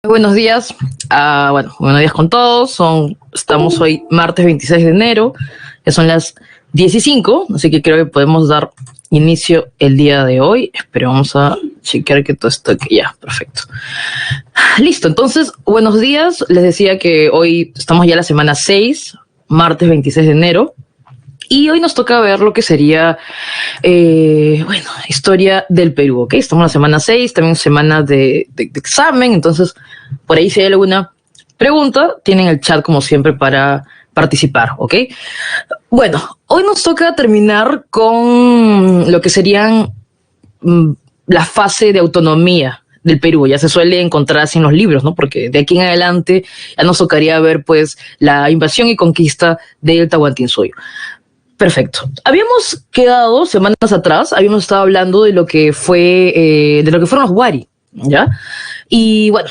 Buenos días, buenos días con todos. Estamos hoy martes 26 de enero, ya son las 10:05, así que creo que podemos dar inicio el día de hoy. Pero vamos a chequear que todo esto aquí ya, perfecto. Listo, entonces, buenos días. Les decía que hoy estamos ya en la semana 6, martes 26 de enero. Y hoy nos toca ver lo que sería, historia del Perú, ¿ok? Estamos en la semana 6, también semana de examen, entonces por ahí si hay alguna pregunta, tienen el chat como siempre para participar, ¿ok? Bueno, hoy nos toca terminar con lo que serían la fase de autonomía del Perú. Ya se suele encontrar así en los libros, ¿no? Porque de aquí en adelante ya nos tocaría ver, pues, la invasión y conquista del Tahuantinsuyo. Perfecto. Habíamos quedado semanas atrás, habíamos estado hablando de lo que fue, de lo que fueron los Wari, ¿ya? Y bueno,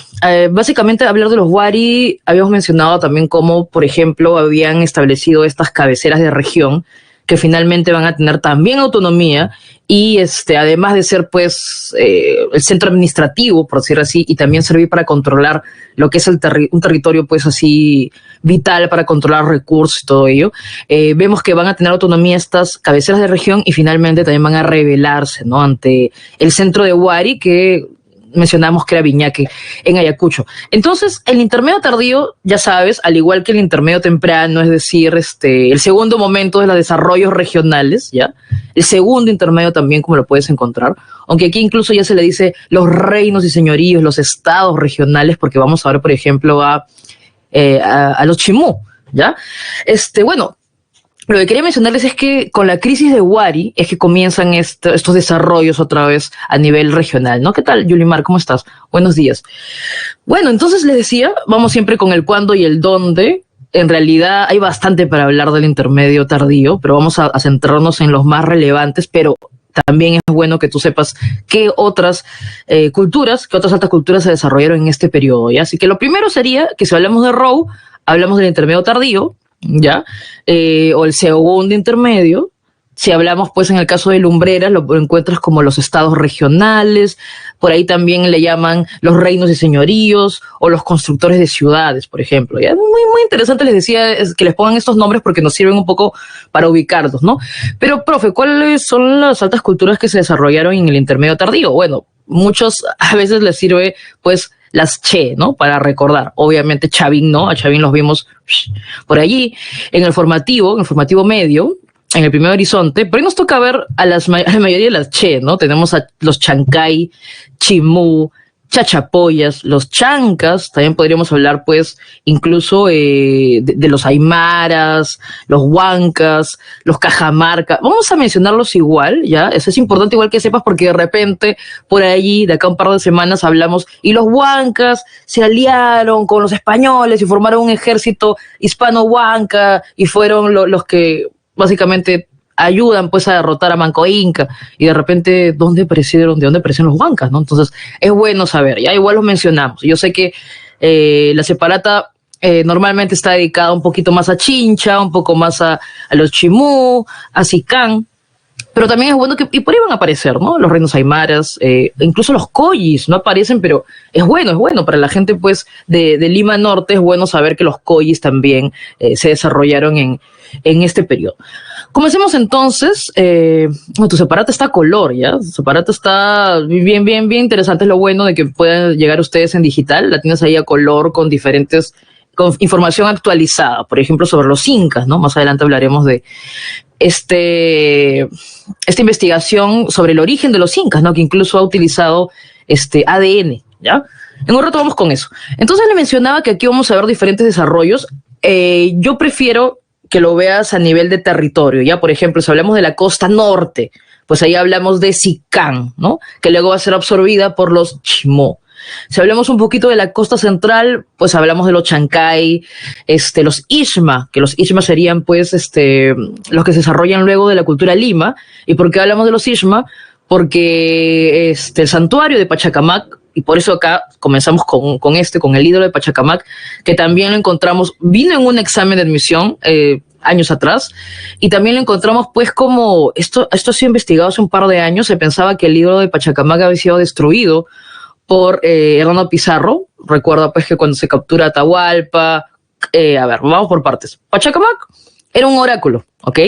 básicamente hablar de los Wari, habíamos mencionado también cómo, por ejemplo, habían establecido estas cabeceras de región que finalmente van a tener también autonomía y además de ser pues el centro administrativo, por decirlo así, y también servir para controlar lo que es un territorio pues así vital para controlar recursos y todo ello, vemos que van a tener autonomía estas cabeceras de región y finalmente también van a rebelarse, ¿no? Ante el centro de Wari que mencionamos que era Viñaque en Ayacucho. Entonces, el intermedio tardío, ya sabes, al igual que el intermedio temprano, es decir, el segundo momento de los desarrollos regionales, ¿ya? El segundo intermedio también, como lo puedes encontrar, aunque aquí incluso ya se le dice los reinos y señoríos, los estados regionales, porque vamos a ver, por ejemplo, a los Chimú, ¿ya? Lo que quería mencionarles es que con la crisis de Wari es que comienzan estos desarrollos otra vez a nivel regional, ¿no? ¿Qué tal, Yulimar? ¿Cómo estás? Buenos días. Bueno, entonces les decía, vamos siempre con el cuándo y el dónde. En realidad hay bastante para hablar del intermedio tardío, pero vamos a centrarnos en los más relevantes, pero también es bueno que tú sepas qué otras culturas, qué otras altas culturas se desarrollaron en este periodo, ¿ya? Así que lo primero sería que si hablamos de Rou, hablamos del intermedio tardío, ¿ya? O el segundo intermedio. Si hablamos, pues, en el caso de Lumbreras, lo encuentras como los estados regionales, por ahí también le llaman los reinos y señoríos, o los constructores de ciudades, por ejemplo. ¿Ya? Muy interesante, les decía, es que les pongan estos nombres porque nos sirven un poco para ubicarlos, ¿no? Pero, profe, ¿cuáles son las altas culturas que se desarrollaron en el intermedio tardío? Bueno, muchos a veces les sirve, pues, las Che, ¿no? Para recordar. Obviamente Chavín, ¿no? A Chavín los vimos por allí. En el formativo medio, en el primer horizonte, pero ahí nos toca ver a la mayoría de las Che, ¿no? Tenemos a los Chancay, Chimú, Chachapoyas, los Chancas, también podríamos hablar, pues, incluso de los Aymaras, los Huancas, los Cajamarca. Vamos a mencionarlos igual, ¿ya? Eso es importante igual que sepas porque de repente, por allí, de acá un par de semanas, hablamos, y los Huancas se aliaron con los españoles y formaron un ejército hispano-huanca y fueron los que básicamente ayudan pues a derrotar a Manco Inca y de repente ¿de dónde aparecieron los huancas, ¿no? Entonces es bueno saber, ya igual los mencionamos. Yo sé que la separata normalmente está dedicada un poquito más a Chincha, un poco más a los Chimú, a Sicán, pero también es bueno que, y por ahí van a aparecer, ¿no? Los reinos aymaras, incluso los collis no aparecen, pero es bueno para la gente pues de Lima Norte, es bueno saber que los collis también se desarrollaron en este periodo. Comencemos entonces. Tu separata está a color, ¿ya? Tu separata está bien interesante. Es lo bueno de que puedan llegar ustedes en digital. La tienes ahí a color con información actualizada, por ejemplo, sobre los incas, ¿no? Más adelante hablaremos de esta investigación sobre el origen de los incas, ¿no? Que incluso ha utilizado ADN, ¿ya? En un rato vamos con eso. Entonces le mencionaba que aquí vamos a ver diferentes desarrollos. Yo prefiero que lo veas a nivel de territorio, ¿ya? Por ejemplo, si hablamos de la costa norte, pues ahí hablamos de Sicán, ¿no? Que luego va a ser absorbida por los Chimó. Si hablamos un poquito de la costa central, pues hablamos de los Chancay, los Ishma, que los Ishma serían, pues, los que se desarrollan luego de la cultura Lima. ¿Y por qué hablamos de los Ishma? Porque el santuario de Pachacamac, y por eso acá comenzamos con el ídolo de Pachacamac, que también lo encontramos, vino en un examen de admisión años atrás, y también lo encontramos pues como, esto ha sido investigado hace un par de años, se pensaba que el ídolo de Pachacamac había sido destruido por Hernando Pizarro, recuerda pues que cuando se captura Atahualpa, a ver, vamos por partes. Pachacamac era un oráculo, ¿ok?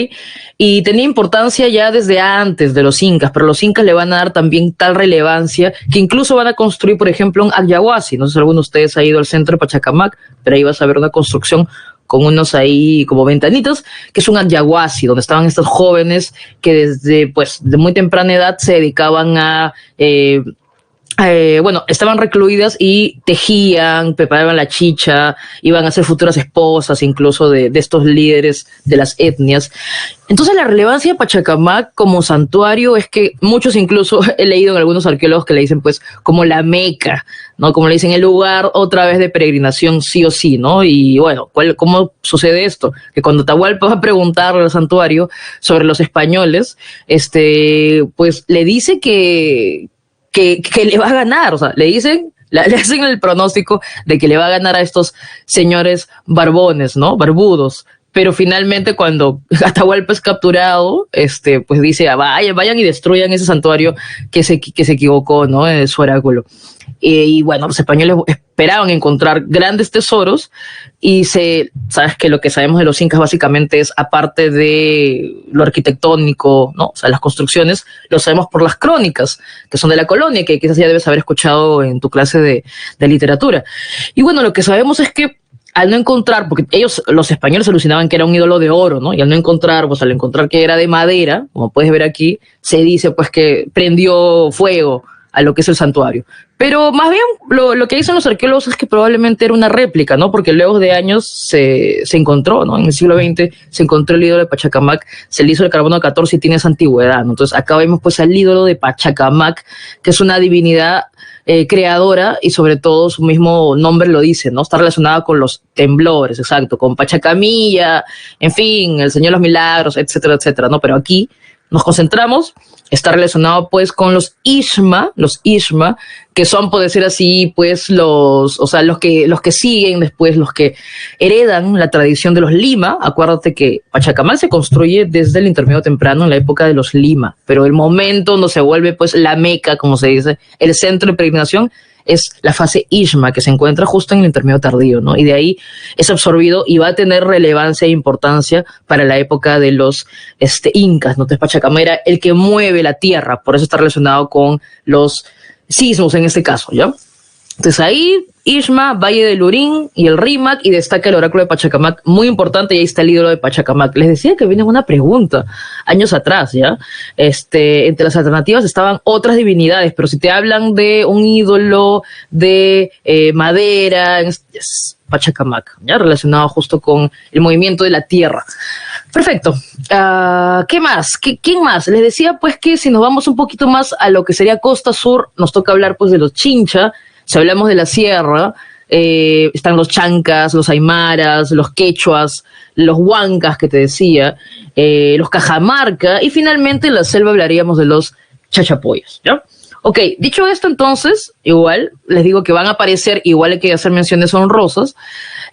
Y tenía importancia ya desde antes de los incas, pero los incas le van a dar también tal relevancia que incluso van a construir, por ejemplo, un Atyahuasi. No sé si alguno de ustedes ha ido al centro de Pachacamac, pero ahí vas a ver una construcción con unos ahí como ventanitas, que es un Atyahuasi, donde estaban estos jóvenes que desde pues de muy temprana edad se dedicaban a estaban recluidas y tejían, preparaban la chicha, iban a ser futuras esposas incluso de estos líderes de las etnias. Entonces la relevancia de Pachacamac como santuario es que muchos incluso he leído en algunos arqueólogos que le dicen pues como la Meca, ¿no? Como le dicen el lugar otra vez de peregrinación sí o sí, ¿no? Y bueno, ¿cómo sucede esto? Que cuando Atahualpa va a preguntarle al santuario sobre los españoles, pues le dice que le va a ganar, o sea, le hacen el pronóstico de que le va a ganar a estos señores barbones, ¿no? Barbudos. Pero finalmente cuando Atahualpa es capturado, pues dice, vayan y destruyan ese santuario que se equivocó, ¿no? En su oráculo. Y bueno, los españoles esperaban encontrar grandes tesoros y sabes que lo que sabemos de los incas básicamente es, aparte de lo arquitectónico, ¿no? O sea, las construcciones, lo sabemos por las crónicas, que son de la colonia, que quizás ya debes haber escuchado en tu clase de literatura. Y bueno, lo que sabemos es que al no encontrar, porque los españoles alucinaban que era un ídolo de oro, ¿no? Y al no encontrar, pues al encontrar que era de madera, como puedes ver aquí, se dice pues que prendió fuego a lo que es el santuario. Pero más bien lo que dicen los arqueólogos es que probablemente era una réplica, ¿no? Porque luego de años se encontró, ¿no? En el siglo XX se encontró el ídolo de Pachacamac, se le hizo el carbono 14 y tiene esa antigüedad, ¿no? Entonces acá vemos pues al ídolo de Pachacamac, que es una divinidad creadora y sobre todo su mismo nombre lo dice, ¿no? Está relacionada con los temblores, exacto, con Pachacamilla, en fin, el Señor de los Milagros, etcétera, etcétera, ¿no? Pero aquí nos concentramos, está relacionado pues con los Ishma, que son, por decir así, pues los que siguen después, los que heredan la tradición de los Lima. Acuérdate que Pachacamac se construye desde el intermedio temprano en la época de los Lima, pero el momento donde se vuelve pues la Meca, como se dice, el centro de peregrinación, es la fase Ishma, que se encuentra justo en el intermedio tardío, ¿no? Y de ahí es absorbido y va a tener relevancia e importancia para la época de los incas, ¿no? Entonces Pachacamac era el que mueve la tierra, por eso está relacionado con los sismos en este caso, ¿ya? Entonces ahí Ishma, Valle del Lurín y el Rímac, y destaca el oráculo de Pachacamac, muy importante, y ahí está el ídolo de Pachacamac. Les decía que viene una pregunta años atrás, ¿ya? Entre las alternativas estaban otras divinidades, pero si te hablan de un ídolo de madera, es Pachacamac, ¿ya? Relacionado justo con el movimiento de la tierra. Perfecto. ¿Qué más? ¿Quién más? Les decía pues que si nos vamos un poquito más a lo que sería costa sur, nos toca hablar pues de los Chincha. Si hablamos de la sierra, están los chancas, los aymaras, los quechuas, los huancas que te decía, los cajamarca, y finalmente en la selva hablaríamos de los chachapoyas, ¿ya? Ok, dicho esto entonces, igual, les digo que van a aparecer, igual hay que hacer menciones honrosas.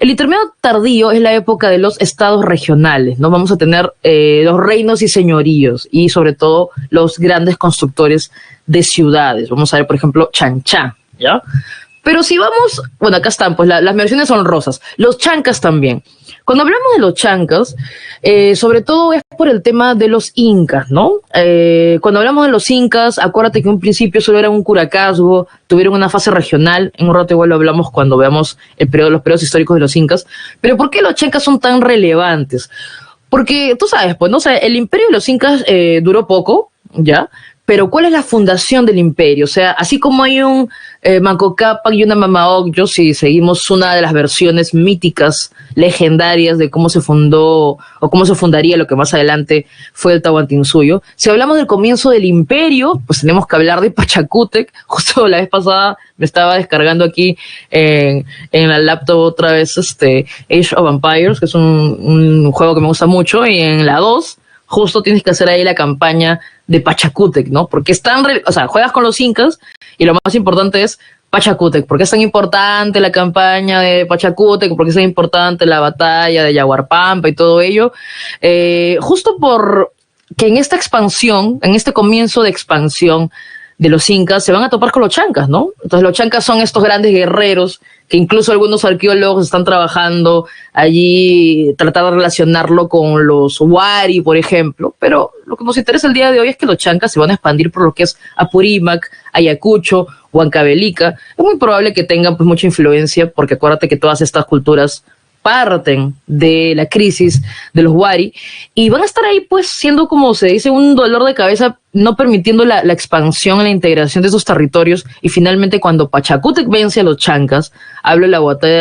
El intermedio tardío es la época de los estados regionales, ¿no? Vamos a tener los reinos y señoríos, y sobre todo los grandes constructores de ciudades. Vamos a ver, por ejemplo, Chanchá, ¿ya? Pero si vamos, bueno, acá están, pues las menciones honrosas. Los chancas también. Cuando hablamos de los chancas, sobre todo es por el tema de los incas, ¿no? Cuando hablamos de los incas, acuérdate que en un principio solo era un curacazgo, tuvieron una fase regional, en un rato igual lo hablamos cuando veamos los periodos históricos de los incas. Pero ¿por qué los chancas son tan relevantes? Porque tú sabes, pues, no sé, el imperio de los incas duró poco, ¿ya? Pero ¿cuál es la fundación del imperio? O sea, así como hay un Manco Cápac y una Mama Ocllo, si seguimos una de las versiones míticas, legendarias de cómo se fundó o cómo se fundaría lo que más adelante fue el Tahuantinsuyo. Si hablamos del comienzo del imperio, pues tenemos que hablar de Pachacútec. Justo la vez pasada me estaba descargando aquí en la laptop otra vez Age of Empires, que es un juego que me gusta mucho, y en la 2 justo tienes que hacer ahí la campaña de Pachacútec, ¿no? Porque juegas con los incas y lo más importante es Pachacútec. ¿Por qué es tan importante la campaña de Pachacútec? ¿Por qué es tan importante la batalla de Yaguarpampa y todo ello? Justo por que en esta expansión, en este comienzo de expansión de los incas, se van a topar con los chancas, ¿no? Entonces los chancas son estos grandes guerreros que incluso algunos arqueólogos están trabajando allí, tratar de relacionarlo con los wari, por ejemplo, pero lo que nos interesa el día de hoy es que los chancas se van a expandir por lo que es Apurímac, Ayacucho, Huancavelica. Es muy probable que tengan pues mucha influencia, porque acuérdate que todas estas culturas parten de la crisis de los wari y van a estar ahí pues siendo, como se dice, un dolor de cabeza, no permitiendo la expansión y la integración de esos territorios. Y finalmente, cuando Pachacútec vence a los chancas, hablo de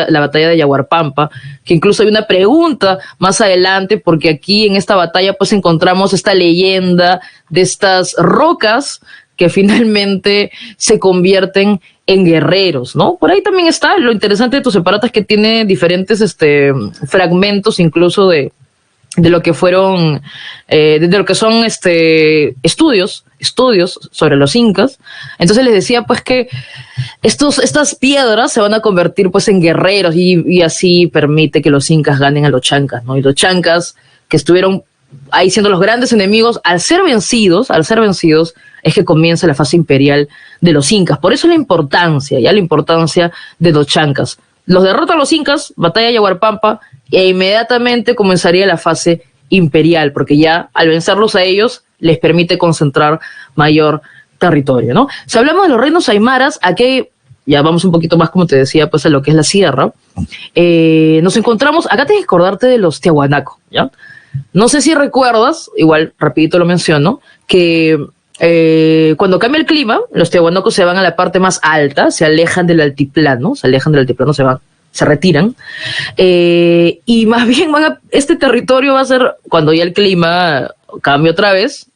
la batalla de Yaguarpampa, que incluso hay una pregunta más adelante, porque aquí en esta batalla pues encontramos esta leyenda de estas rocas que finalmente se convierten en guerreros, ¿no? Por ahí también está lo interesante de Tuceparata, es que tiene diferentes fragmentos incluso de lo que fueron, de lo que son estudios sobre los incas. Entonces les decía pues que estas piedras se van a convertir pues en guerreros y así permite que los incas ganen a los chancas, ¿no? Y los chancas, que estuvieron ahí siendo los grandes enemigos, al ser vencidos, es que comienza la fase imperial de los incas. Por eso la importancia de los chancas. Los derrotan los incas, batalla de Yaguarpampa, e inmediatamente comenzaría la fase imperial, porque ya al vencerlos a ellos les permite concentrar mayor territorio, ¿no? Si hablamos de los reinos aymaras, aquí ya vamos un poquito más, como te decía, pues a lo que es la sierra. Nos encontramos, acá tienes que acordarte de los Tiahuanaco, ¿ya? No sé si recuerdas, igual rapidito lo menciono, que cuando cambia el clima, los tiahuanacos se van a la parte más alta, se alejan del altiplano, se retiran, y más bien este territorio va a ser, cuando ya el clima cambia otra vez,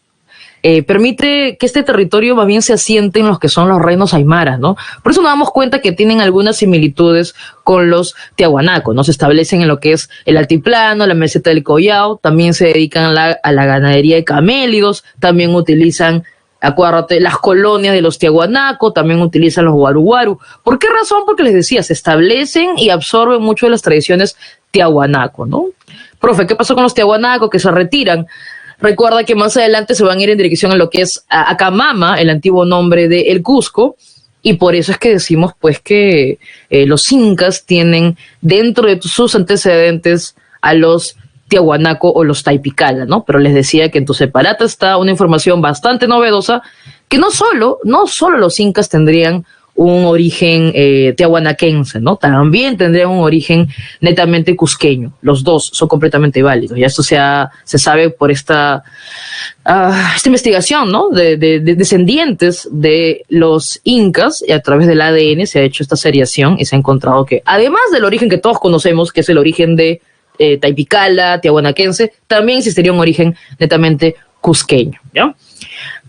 permite que este territorio más bien se asiente en los que son los reinos aymaras, ¿no? Por eso nos damos cuenta que tienen algunas similitudes con los tiahuanacos, ¿no? Se establecen en lo que es el altiplano, la meseta del Collao, también se dedican a la ganadería de camélidos, también utilizan, acuérdate, las colonias de los tiahuanaco, también utilizan los guaruguaru. ¿Por qué razón? Porque les decía, se establecen y absorben mucho de las tradiciones tiahuanaco, ¿no? Profe, ¿qué pasó con los tiahuanaco que se retiran? Recuerda que más adelante se van a ir en dirección a lo que es Acamama, el antiguo nombre de El Cusco, y por eso es que decimos pues que los incas tienen dentro de sus antecedentes a los tiahuanaco o los taipicala, ¿no? Pero les decía que en Tuceparata está una información bastante novedosa, que no solo los incas tendrían un origen tiahuanaquense, ¿no? También tendrían un origen netamente cusqueño. Los dos son completamente válidos. Ya esto se sabe por esta investigación, ¿no? De descendientes de los incas, y a través del ADN se ha hecho esta seriación y se ha encontrado que, además del origen que todos conocemos, que es el origen de taipicala, tiahuanaquense, también existiría un origen netamente cusqueño, ¿ya?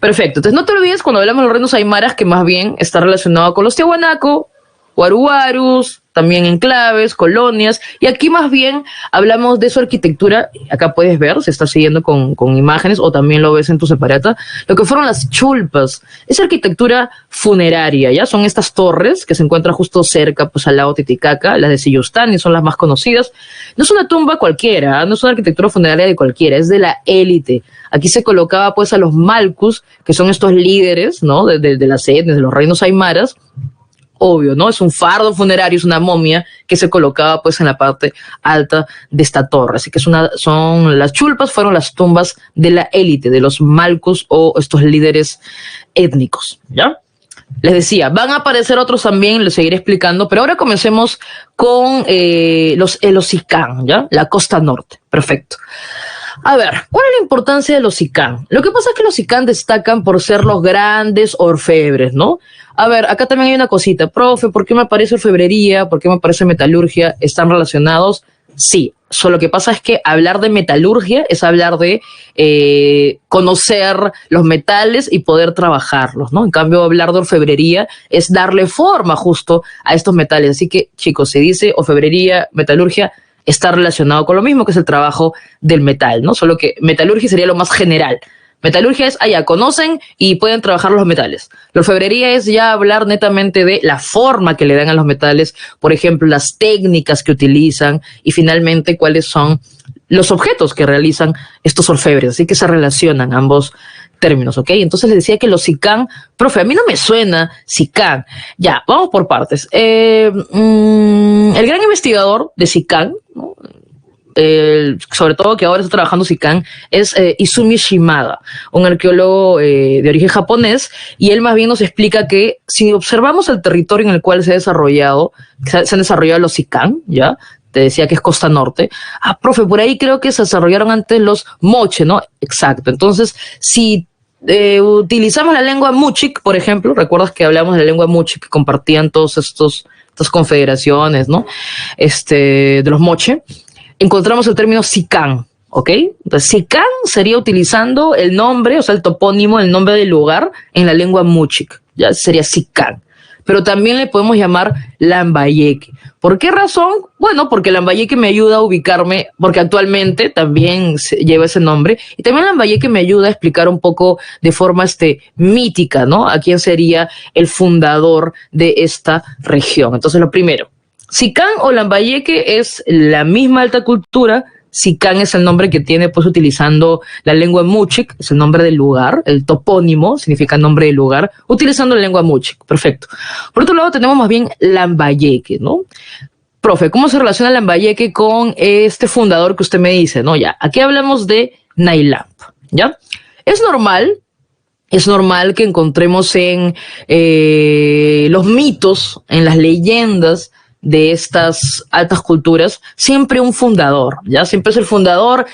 Perfecto. Entonces no te olvides, cuando hablamos de los reinos aymaras, que más bien está relacionado con los tiahuanaco, guaruguarus, también enclaves, colonias, y aquí más bien hablamos de su arquitectura. Acá puedes ver, se está siguiendo con imágenes, o también lo ves en Tuceparata, lo que fueron las chulpas, esa arquitectura funeraria, ¿ya? Son estas torres que se encuentran justo cerca, pues al lado de Titicaca, las de Sillustani son las más conocidas. No es una tumba cualquiera, no es una arquitectura funeraria de cualquiera, es de la élite. Aquí se colocaba pues a los malcus, que son estos líderes, ¿no? De las etnias, de los reinos aymaras. Obvio, ¿no? Es un fardo funerario, es una momia que se colocaba pues en la parte alta de esta torre. Así que las chulpas fueron las tumbas de la élite, de los malcus o estos líderes étnicos, ¿ya? Les decía, van a aparecer otros también, les seguiré explicando, pero ahora comencemos con los Elocicán, ¿ya? La costa norte. Perfecto. A ver, ¿cuál es la importancia de los Sicán? Lo que pasa es que los Sicán destacan por ser los grandes orfebres, ¿no? A ver, acá también hay una cosita. Profe, ¿por qué me aparece orfebrería? ¿Por qué me aparece metalurgia? ¿Están relacionados? Sí, solo que pasa es que hablar de metalurgia es hablar de conocer los metales y poder trabajarlos, ¿no? En cambio, hablar de orfebrería es darle forma justo a estos metales. Así que, chicos, se dice orfebrería, metalurgia, está relacionado con lo mismo, que es el trabajo del metal, ¿no? Solo que metalurgia sería lo más general. Metalurgia es, conocen y pueden trabajar los metales. La orfebrería es ya hablar netamente de la forma que le dan a los metales, por ejemplo, las técnicas que utilizan y finalmente cuáles son los objetos que realizan estos orfebres. Así que se relacionan ambos términos, ¿ok? Entonces les decía que los SICAN, profe, a mí no me suena SICAN. Ya, vamos por partes. El gran investigador de SICAN, ¿no? Sobre todo que ahora está trabajando SICAN, es Izumi Shimada, un arqueólogo de origen japonés, y él más bien nos explica que si observamos el territorio en el cual se han desarrollado los SICAN, ¿ya? Te decía que es costa norte. Ah, profe, por ahí creo que se desarrollaron antes los moche, ¿no? Exacto. Entonces, si utilizamos la lengua Muchik, por ejemplo, recuerdas que hablamos de la lengua Muchik que compartían estas confederaciones, ¿no? De los moche, encontramos el término SICAN, ¿ok? Entonces, SICAN sería utilizando el nombre, o sea, el topónimo, el nombre del lugar en la lengua Muchik, ya sería SICAN. Pero también le podemos llamar Lambayeque. ¿Por qué razón? Bueno, porque Lambayeque me ayuda a ubicarme, porque actualmente también lleva ese nombre, y también Lambayeque me ayuda a explicar un poco de forma mítica, ¿no? A quién sería el fundador de esta región. Entonces, lo primero, SICAN o Lambayeque es la misma alta cultura. SICAN es el nombre que tiene, pues, utilizando la lengua Muchik, es el nombre del lugar, el topónimo significa nombre del lugar, utilizando la lengua Muchik. Perfecto. Por otro lado, tenemos más bien Lambayeque, ¿no? Profe, ¿cómo se relaciona Lambayeque con este fundador que usted me dice? No, ya, aquí hablamos de Nayalamp, ¿ya? Es normal que encontremos en los mitos, en las leyendas de estas altas culturas, siempre un fundador, ¿ya? Siempre es el fundador,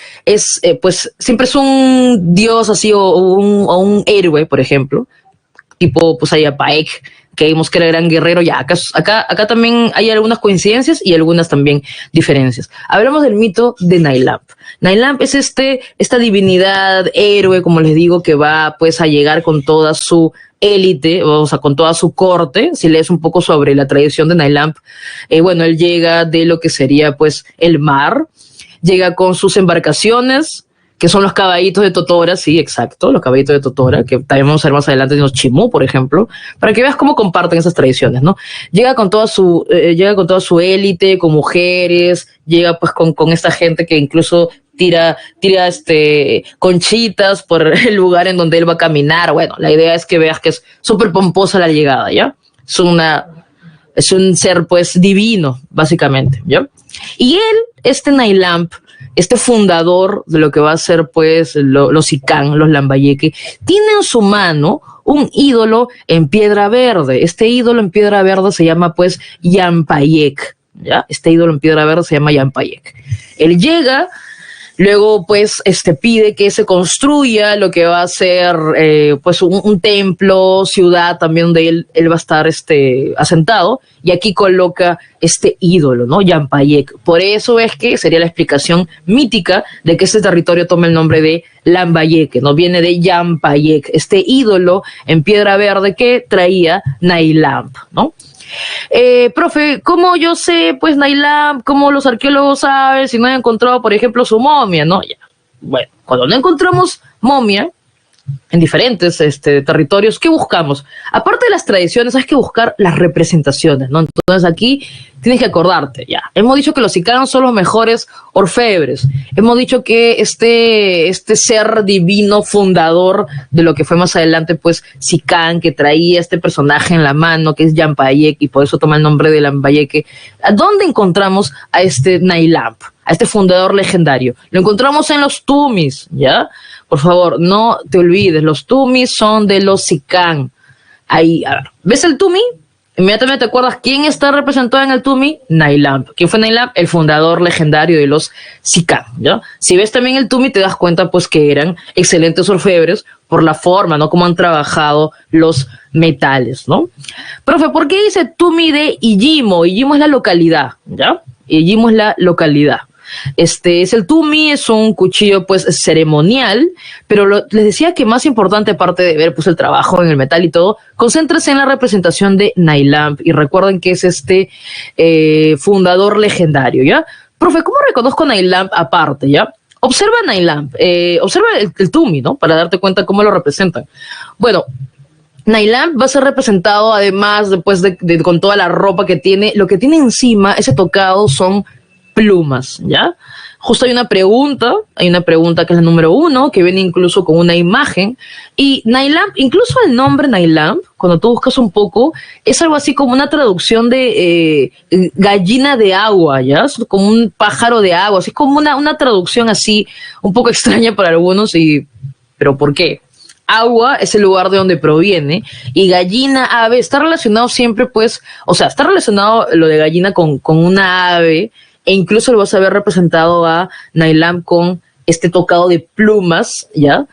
pues siempre es un dios así o un héroe, por ejemplo, tipo pues ahí a Paek, que vimos que era gran guerrero. Ya, acá también hay algunas coincidencias y algunas también diferencias. Hablamos del mito de Nayalamp. Nayalamp es esta divinidad héroe, como les digo, que va pues a llegar con toda su élite, o sea, con toda su corte. Si lees un poco sobre la tradición de Nayalamp, bueno, él llega de lo que sería pues el mar, llega con sus embarcaciones, que son los caballitos de Totora, sí, exacto, los caballitos de Totora, que también vamos a ver más adelante en los Chimú, por ejemplo, para que veas cómo comparten esas tradiciones, ¿no? Llega con toda su élite, con mujeres, llega pues con esta gente que incluso tira conchitas por el lugar en donde él va a caminar. Bueno, la idea es que veas que es súper pomposa la llegada, ¿ya? Es un ser, pues, divino, básicamente, ¿ya? Y él, Nayalamp, fundador de lo que va a ser, pues, los SICAN, los Lambayeque, tiene en su mano un ídolo en piedra verde. Este ídolo en piedra verde se llama, pues, Yampayek, ¿ya? Este ídolo en piedra verde se llama Yampayek. Él llega. Luego, pues, pide que se construya lo que va a ser, pues, un templo, ciudad también donde él va a estar, asentado. Y aquí coloca este ídolo, ¿no? Yampayek. Por eso es que sería la explicación mítica de que este territorio toma el nombre de Lambayeque, ¿no? Viene de Yampayek, este ídolo en piedra verde que traía Nayalamp, ¿no? Profe, ¿cómo yo sé, pues, Nayalamp, cómo los arqueólogos saben si no han encontrado, por ejemplo, su momia, ¿no? Ya. Bueno, cuando no encontramos momia en diferentes territorios, ¿qué buscamos? Aparte de las tradiciones, hay que buscar las representaciones, ¿no? Entonces aquí tienes que acordarte, ya. Hemos dicho que los SICAN son los mejores orfebres. Hemos dicho que este ser divino fundador de lo que fue más adelante, pues, SICAN, que traía este personaje en la mano, que es Yampayek, y por eso toma el nombre de Lambayeque. ¿A dónde encontramos a Nayalamp, a este fundador legendario? Lo encontramos en los tumis, ¿ya? Por favor, no te olvides, los tumis son de los SICAN. Ahí, a ver, ¿ves el tumi? Inmediatamente te acuerdas quién está representado en el tumi. Nayalamp. ¿Quién fue Nayalamp? El fundador legendario de los SICAN, ¿ya? Si ves también el tumi, te das cuenta, pues, que eran excelentes orfebres por la forma, ¿no? Cómo han trabajado los metales, ¿no? Profe, ¿por qué dice tumi de Ijimo? Ijimo es la localidad, ¿ya? Ijimo es la localidad. Es el tumi, es un cuchillo, pues, ceremonial, pero les decía que más importante, aparte de ver, pues, el trabajo en el metal y todo, concéntrese en la representación de Nayalamp, y recuerden que es fundador legendario, ¿ya? Profe, ¿cómo reconozco a Nayalamp aparte, ya? Observa a Nayalamp, observa el tumi, ¿no? Para darte cuenta cómo lo representan. Bueno, Nayalamp va a ser representado, además, después con toda la ropa que tiene, lo que tiene encima, ese tocado, son plumas, ¿ya? justo hay una pregunta que es la número 1, que viene incluso con una imagen, y Nailamp, incluso el nombre Nailamp, cuando tú buscas un poco, es algo así como una traducción de gallina de agua, ¿ya? Es como un pájaro de agua, así como una traducción así, un poco extraña para algunos, pero ¿por qué? Agua es el lugar de donde proviene, y gallina, ave, está relacionado siempre, pues, o sea, está relacionado lo de gallina con una ave, e incluso lo vas a ver representado a Nailamp con este tocado de plumas, ¿ya?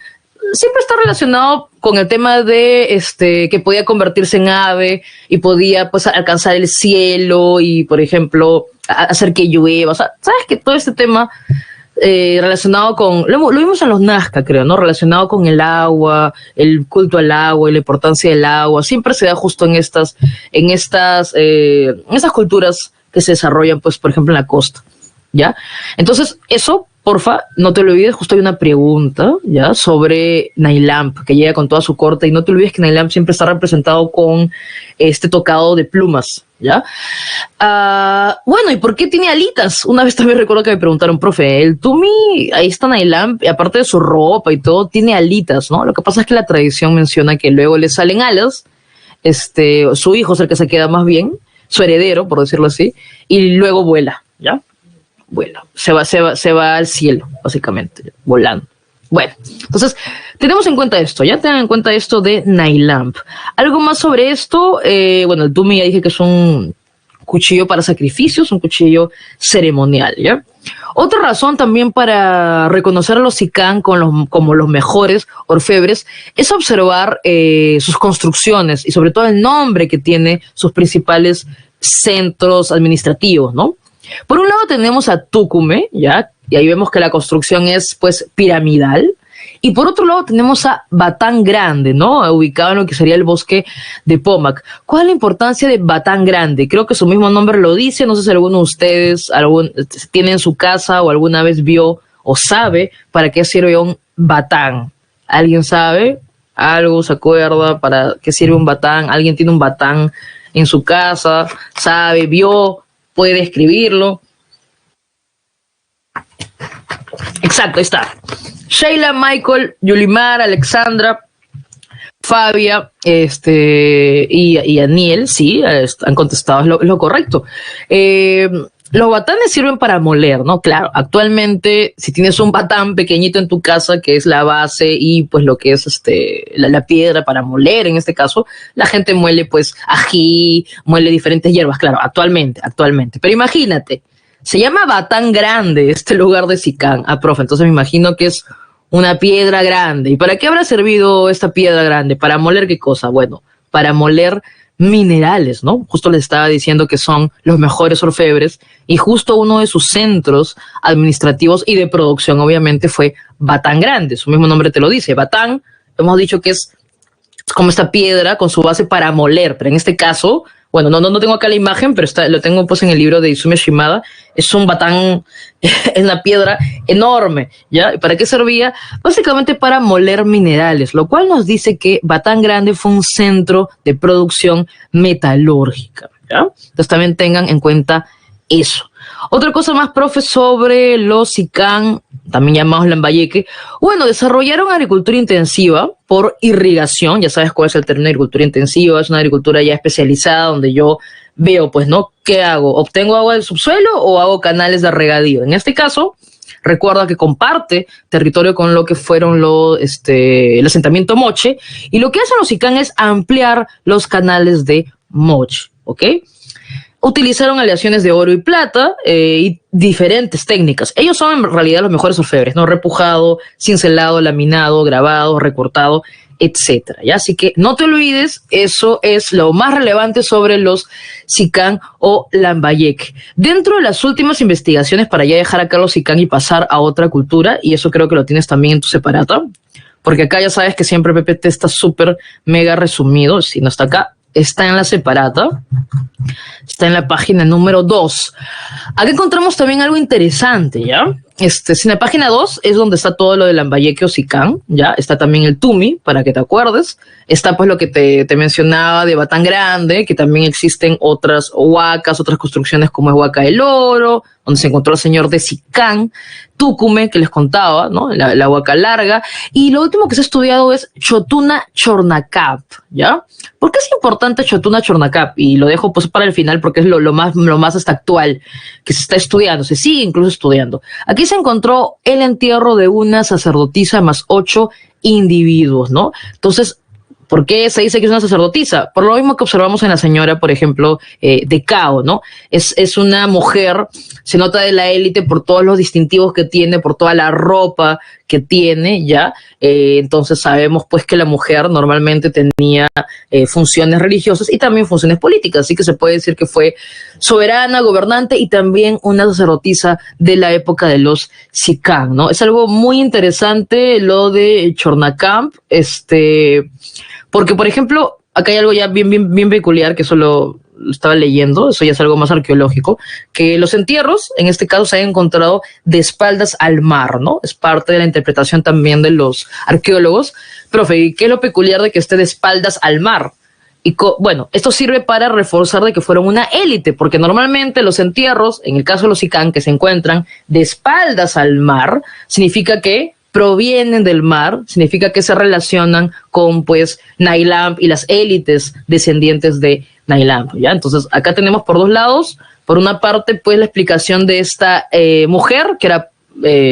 Siempre está relacionado con el tema de que podía convertirse en ave y podía, pues, alcanzar el cielo y, por ejemplo, hacer que llueva. O sea, sabes que todo este tema relacionado con, lo vimos en los Nazca, creo, ¿no? Relacionado con el agua, el culto al agua y la importancia del agua, siempre se da justo en estas culturas que se desarrollan, pues, por ejemplo, en la costa, ¿ya? Entonces, eso, porfa, no te lo olvides, justo hay una pregunta, ¿ya? Sobre Nailamp, que llega con toda su corte, y no te olvides que Nailamp siempre está representado con este tocado de plumas, ¿ya? Bueno, ¿y por qué tiene alitas? Una vez también recuerdo que me preguntaron, profe, el Tumi, ahí está Nailamp, y aparte de su ropa y todo, tiene alitas, ¿no? Lo que pasa es que la tradición menciona que luego le salen alas, su hijo es el que se queda más bien, su heredero, por decirlo así, y luego vuela, ¿ya? Vuela, se va al cielo, básicamente, volando. Bueno, entonces, tenemos en cuenta esto, ya tengan en cuenta esto de Nailamp. Algo más sobre esto, bueno, el Tumi ya dije que es un cuchillo para sacrificios, un cuchillo ceremonial, ¿ya? Otra razón también para reconocer a los Sicán como los mejores orfebres es observar sus construcciones y sobre todo el nombre que tiene sus principales centros administrativos, ¿no? Por un lado tenemos a Tucumé, ¿ya? Y ahí vemos que la construcción es, pues, piramidal. Y por otro lado tenemos a Batán Grande, ¿no? Ubicado en lo que sería el bosque de Pomac. ¿Cuál es la importancia de Batán Grande? Creo que su mismo nombre lo dice. No sé si alguno de ustedes tiene en su casa o alguna vez vio o sabe para qué sirve un batán. ¿Alguien sabe? ¿Algo se acuerda para qué sirve un batán? ¿Alguien tiene un batán en su casa? ¿Sabe? ¿Vio? ¿Puede escribirlo? Exacto, ahí está. Sheila, Michael, Yulimar, Alexandra, Fabia, y Aniel, sí, han contestado, es lo correcto. Los batanes sirven para moler, ¿no? Claro, actualmente, si tienes un batán pequeñito en tu casa, que es la base y pues lo que es la piedra para moler, en este caso, la gente muele pues ají, muele diferentes hierbas, claro, actualmente. Pero imagínate, se llama Batán Grande este lugar de Sicán, profe, entonces me imagino que es una piedra grande. ¿Y para qué habrá servido esta piedra grande? ¿Para moler qué cosa? Bueno, para moler minerales, ¿no? Justo les estaba diciendo que son los mejores orfebres y justo uno de sus centros administrativos y de producción obviamente fue Batán Grande, su mismo nombre te lo dice. Batán, hemos dicho que es como esta piedra con su base para moler, pero en este caso, bueno, no tengo acá la imagen, pero lo tengo pues en el libro de Izumi Shimada, es un batán, es una piedra enorme, ¿ya? ¿Y para qué servía? Básicamente para moler minerales, lo cual nos dice que Batán Grande fue un centro de producción metalúrgica, ¿ya? Entonces también tengan en cuenta eso. Otra cosa más, profe, sobre los Sicán, también llamados Lambayeque. Bueno, desarrollaron agricultura intensiva por irrigación. Ya sabes cuál es el término de agricultura intensiva. Es una agricultura ya especializada donde yo veo, pues, ¿no? ¿Qué hago? ¿Obtengo agua del subsuelo o hago canales de regadío? En este caso, recuerda que comparte territorio con lo que fueron el asentamiento Moche. Y lo que hacen los Sicán es ampliar los canales de Moche, ¿ok? Utilizaron aleaciones de oro y plata y diferentes técnicas. Ellos son en realidad los mejores orfebres, ¿no? Repujado, cincelado, laminado, grabado, recortado, etcétera, ¿ya? Así que no te olvides, eso es lo más relevante sobre los Sicán o Lambayeque. Dentro de las últimas investigaciones, para ya dejar acá los Sicán y pasar a otra cultura, y eso creo que lo tienes también en tu separata, porque acá ya sabes que siempre PPT está súper mega resumido, si no está acá, está en la separata, está en la página número 2. Aquí encontramos también algo interesante, ¿ya? si en la página 2 es donde está todo lo del Lambayeque o Sicán, ya, está también el Tumi, para que te acuerdes, está pues lo que te mencionaba de Batán Grande, que también existen otras huacas, otras construcciones como es Huaca del Oro, donde se encontró el señor de Sicán, Tucume, que les contaba, ¿no? La Huaca Larga, y lo último que se ha estudiado es Chotuna Chornacap, ¿ya? ¿Por qué es importante Chotuna Chornacap? Y lo dejo pues para el final porque es lo más hasta actual que se está estudiando, se sigue incluso estudiando. Aquí se encontró el entierro de una sacerdotisa más 8 individuos, ¿no? Entonces, ¿por qué se dice que es una sacerdotisa? Por lo mismo que observamos en la señora, por ejemplo, de Cao, ¿no? Es una mujer, se nota de la élite por todos los distintivos que tiene, por toda la ropa que tiene, ¿ya? Entonces sabemos pues que la mujer normalmente tenía funciones religiosas y también funciones políticas, así que se puede decir que fue soberana, gobernante y también una sacerdotisa de la época de los Sicán, ¿no? Es algo muy interesante lo de Chornacamp, porque, por ejemplo, acá hay algo ya bien peculiar, que solo lo estaba leyendo, eso ya es algo más arqueológico, que los entierros, en este caso, se han encontrado de espaldas al mar, ¿no? Es parte de la interpretación también de los arqueólogos. Profe, ¿y qué es lo peculiar de que esté de espaldas al mar? Y bueno, esto sirve para reforzar de que fueron una élite, porque normalmente los entierros, en el caso de los Sicán, que se encuentran de espaldas al mar, significa que provienen del mar, significa que se relacionan con pues Nailamp y las élites descendientes de Nailamp, ¿ya? Entonces acá tenemos por dos lados, por una parte pues la explicación de esta mujer que era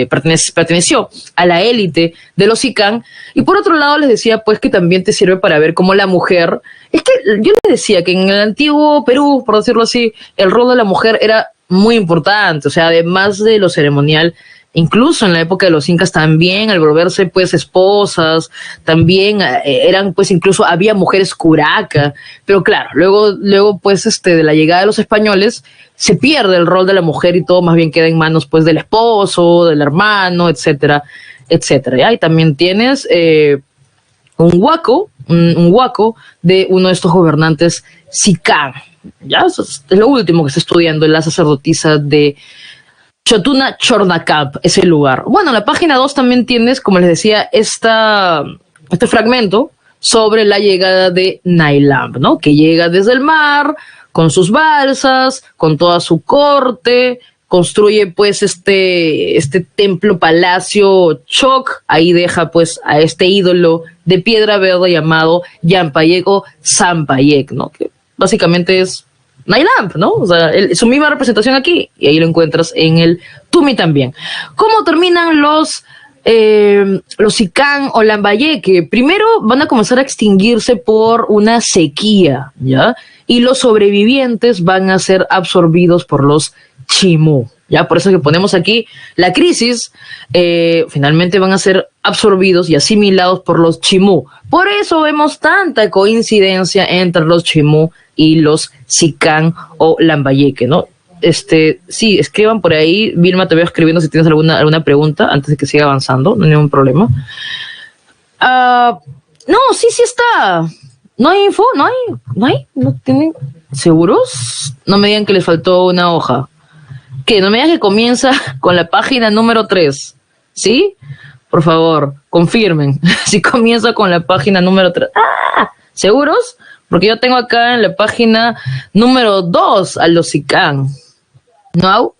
perteneció a la élite de los Sicán, y por otro lado les decía pues que también te sirve para ver cómo la mujer, es que yo les decía que en el antiguo Perú, por decirlo así, el rol de la mujer era muy importante, o sea, además de lo ceremonial, incluso en la época de los incas también, al volverse pues esposas, también eran pues incluso había mujeres curaca, pero claro, luego pues de la llegada de los españoles se pierde el rol de la mujer y todo más bien queda en manos pues del esposo, del hermano, etcétera, etcétera. ¿Ya? Y también tienes un huaco de uno de estos gobernantes Sicán, ya eso es lo último que está estudiando en la sacerdotisa de Chotuna Chornacap, ese lugar. Bueno, en la página 2 también tienes, como les decía, este fragmento sobre la llegada de Nailamp, ¿no? Que llega desde el mar, con sus balsas, con toda su corte, construye pues este templo palacio Choc, ahí deja pues a este ídolo de piedra verde llamado Yampayek o Sampayek, ¿no? Que básicamente es Nailamp, ¿no? O sea, su misma representación aquí, y ahí lo encuentras en el Tumi también. ¿Cómo terminan los Sicán o Lambayeque? Primero van a comenzar a extinguirse por una sequía, ¿ya? Y los sobrevivientes van a ser absorbidos por los Chimú, ¿ya? Por eso que ponemos aquí la crisis, finalmente van a ser absorbidos y asimilados por los Chimú. Por eso vemos tanta coincidencia entre los Chimú y los Sicán o Lambayeque, ¿no? Sí, escriban por ahí. Vilma, te veo escribiendo si tienes alguna pregunta antes de que siga avanzando, no hay ningún problema. No, sí está. ¿No hay info? ¿No tienen? ¿Seguros? No me digan que les faltó una hoja. ¿Qué? No me digan que comienza con la página número 3, ¿sí? Por favor, confirmen si comienza con la página número 3. ¿Seguros? Porque yo tengo acá en la página número 2 a los Sicán. ¿No?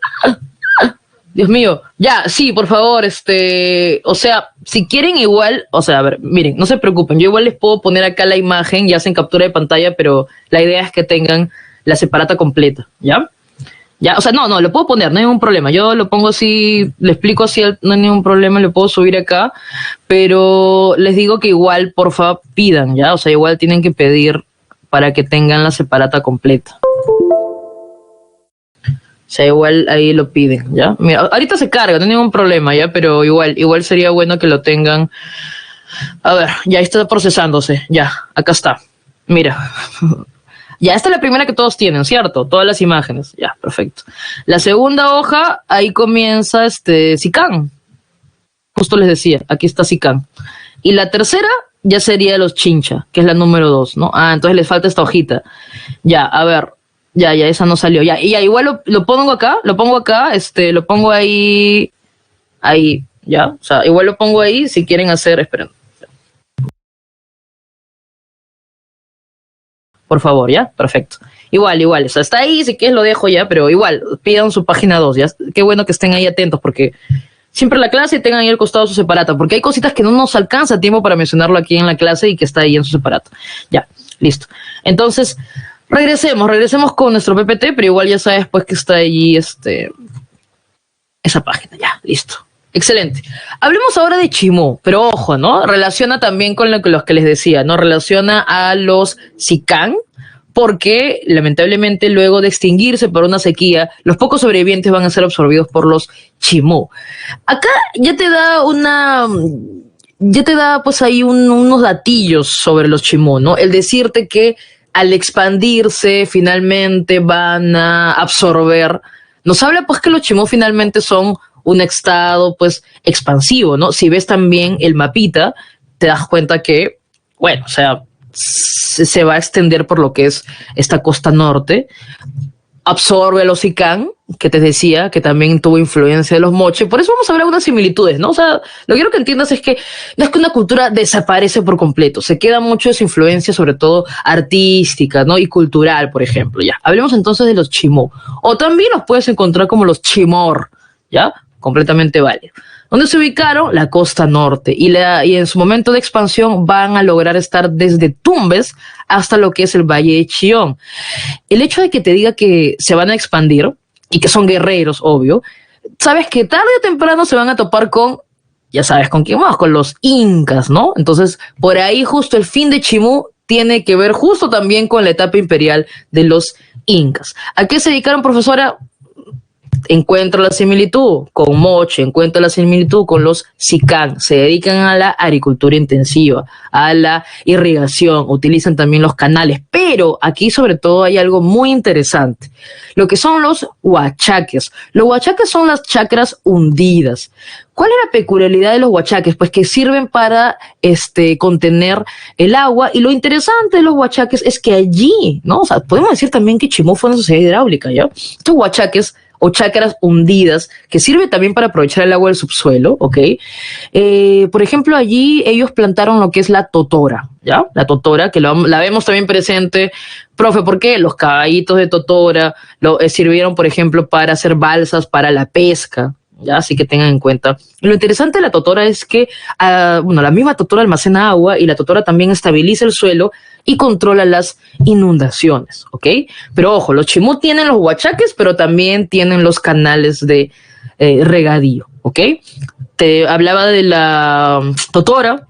Dios mío. Ya, sí, por favor, o sea, si quieren igual, o sea, a ver, miren, no se preocupen, yo igual les puedo poner acá la imagen, ya hacen captura de pantalla, pero la idea es que tengan la separata completa, ¿ya? Ya, o sea, no, lo puedo poner, no hay ningún problema. Yo lo pongo así, le explico así, no hay ningún problema, lo puedo subir acá, pero les digo que igual, por favor, pidan, ¿ya? O sea, igual tienen que pedir para que tengan la separata completa. O sea, igual ahí lo piden, ¿ya? Mira, ahorita se carga, no hay ningún problema, ¿ya? Pero igual sería bueno que lo tengan. A ver, ya está procesándose, ya, acá está. Mira. Ya, esta es la primera que todos tienen, ¿cierto? Todas las imágenes. Ya, perfecto. La segunda hoja, ahí comienza Sicán. Justo les decía, aquí está Sicán. Y la tercera ya sería los Chincha, que es la número 2, ¿no? Entonces les falta esta hojita. Ya, a ver. Ya, esa no salió. Ya, y ya, igual lo pongo acá, lo pongo ahí ahí, ¿ya? O sea, igual lo pongo ahí si quieren hacer, esperen, por favor, ¿ya? Perfecto. Igual, o sea, está ahí, si quieres lo dejo ya, pero igual, pidan su página 2, ¿ya? Qué bueno que estén ahí atentos, porque siempre la clase tengan ahí al costado su separata, porque hay cositas que no nos alcanza tiempo para mencionarlo aquí en la clase y que está ahí en su separata. Ya, listo. Entonces, regresemos con nuestro PPT, pero igual ya sabes pues que está ahí esa página, ya, listo. Excelente. Hablemos ahora de Chimú, pero ojo, ¿no? Relaciona también con los que les decía, ¿no? Relaciona a los Sicán, porque lamentablemente luego de extinguirse por una sequía, los pocos sobrevivientes van a ser absorbidos por los Chimú. Acá ya te da pues ahí unos datillos sobre los Chimú, ¿no? El decirte que al expandirse finalmente van a absorber, nos habla pues que los Chimú finalmente son un estado pues expansivo, ¿no? Si ves también el mapita, te das cuenta que, bueno, o sea, se va a extender por lo que es esta costa norte, absorbe a los Sicán, que te decía que también tuvo influencia de los moche, por eso vamos a ver algunas similitudes, ¿no? O sea, lo que quiero que entiendas es que no es que una cultura desaparece por completo, se queda mucho de su influencia, sobre todo artística, ¿no? Y cultural, por ejemplo, ya. Hablemos entonces de los Chimú, o también los puedes encontrar como los Chimor, ¿ya? Completamente válido. ¿Dónde se ubicaron? La costa norte. Y en su momento de expansión van a lograr estar desde Tumbes hasta lo que es el Valle de Chillón. El hecho de que te diga que se van a expandir y que son guerreros, obvio, sabes que tarde o temprano se van a topar con, ya sabes con quién vamos, con los incas, ¿no? Entonces, por ahí justo el fin de Chimú tiene que ver justo también con la etapa imperial de los incas. ¿A qué se dedicaron, profesora? Encuentra la similitud con moche, encuentra la similitud con los Sicán, se dedican a la agricultura intensiva, a la irrigación, utilizan también los canales, pero aquí sobre todo hay algo muy interesante, lo que son los huachaques. Los huachaques son las chacras hundidas. ¿Cuál es la peculiaridad de los huachaques? Pues que sirven para contener el agua, y lo interesante de los huachaques es que allí, ¿no? O sea, podemos decir también que Chimú fue una sociedad hidráulica, ¿ya? Estos huachaques o chacras hundidas, que sirve también para aprovechar el agua del subsuelo, ¿ok? Por ejemplo, allí ellos plantaron lo que es la totora, ¿ya? La totora, que la vemos también presente. Profe, ¿por qué? Los caballitos de totora sirvieron, por ejemplo, para hacer balsas para la pesca, ¿ya? Así que tengan en cuenta. Lo interesante de la totora es que, la misma totora almacena agua y la totora también estabiliza el suelo y controla las inundaciones, ¿ok? Pero ojo, los Chimú tienen los huachaques, pero también tienen los canales de regadío, ¿ok? Te hablaba de la totora.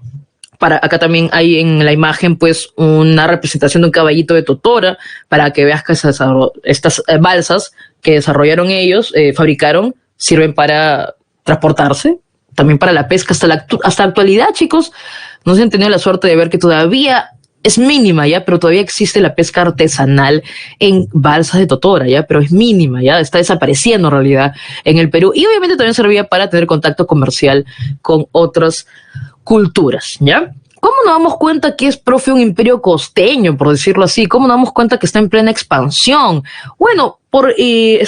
Acá también hay en la imagen pues una representación de un caballito de totora, para que veas que estas balsas que desarrollaron ellos, fabricaron, sirven para transportarse, también para la pesca. Hasta la actualidad, chicos, no se han tenido la suerte de ver que todavía es mínima, ¿ya? Pero todavía existe la pesca artesanal en balsas de totora, ¿ya? Pero es mínima, ¿ya? Está desapareciendo en realidad en el Perú, y obviamente también servía para tener contacto comercial con otras culturas, ¿ya? ¿Cómo nos damos cuenta que es, profe, un imperio costeño, por decirlo así? ¿Cómo nos damos cuenta que está en plena expansión? Bueno, porque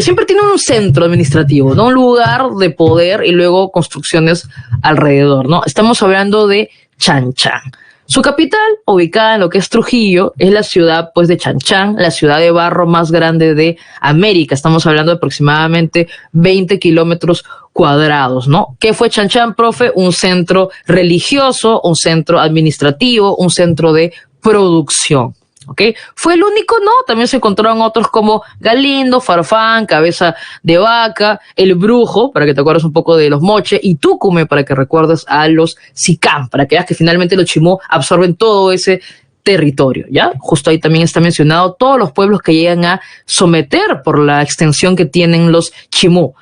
siempre tiene un centro administrativo, ¿no? Un lugar de poder y luego construcciones alrededor, ¿no? Estamos hablando de Chan-Chan. Su capital, ubicada en lo que es Trujillo, es la ciudad pues de Chan-Chan, la ciudad de barro más grande de América. Estamos hablando de aproximadamente 20 kilómetros cuadrados, ¿no? ¿Qué fue Chan-Chan, profe? Un centro religioso, un centro administrativo, un centro de producción. ¿Ok? ¿Fue el único? No, también se encontraron otros como Galindo, Farfán, Cabeza de Vaca, El Brujo, para que te acuerdes un poco de los moche, y Túcume, para que recuerdes a los Sicán, para que veas que finalmente los Chimú absorben todo ese territorio, ¿ya? Justo ahí también está mencionado todos los pueblos que llegan a someter por la extensión que tienen los Chimú.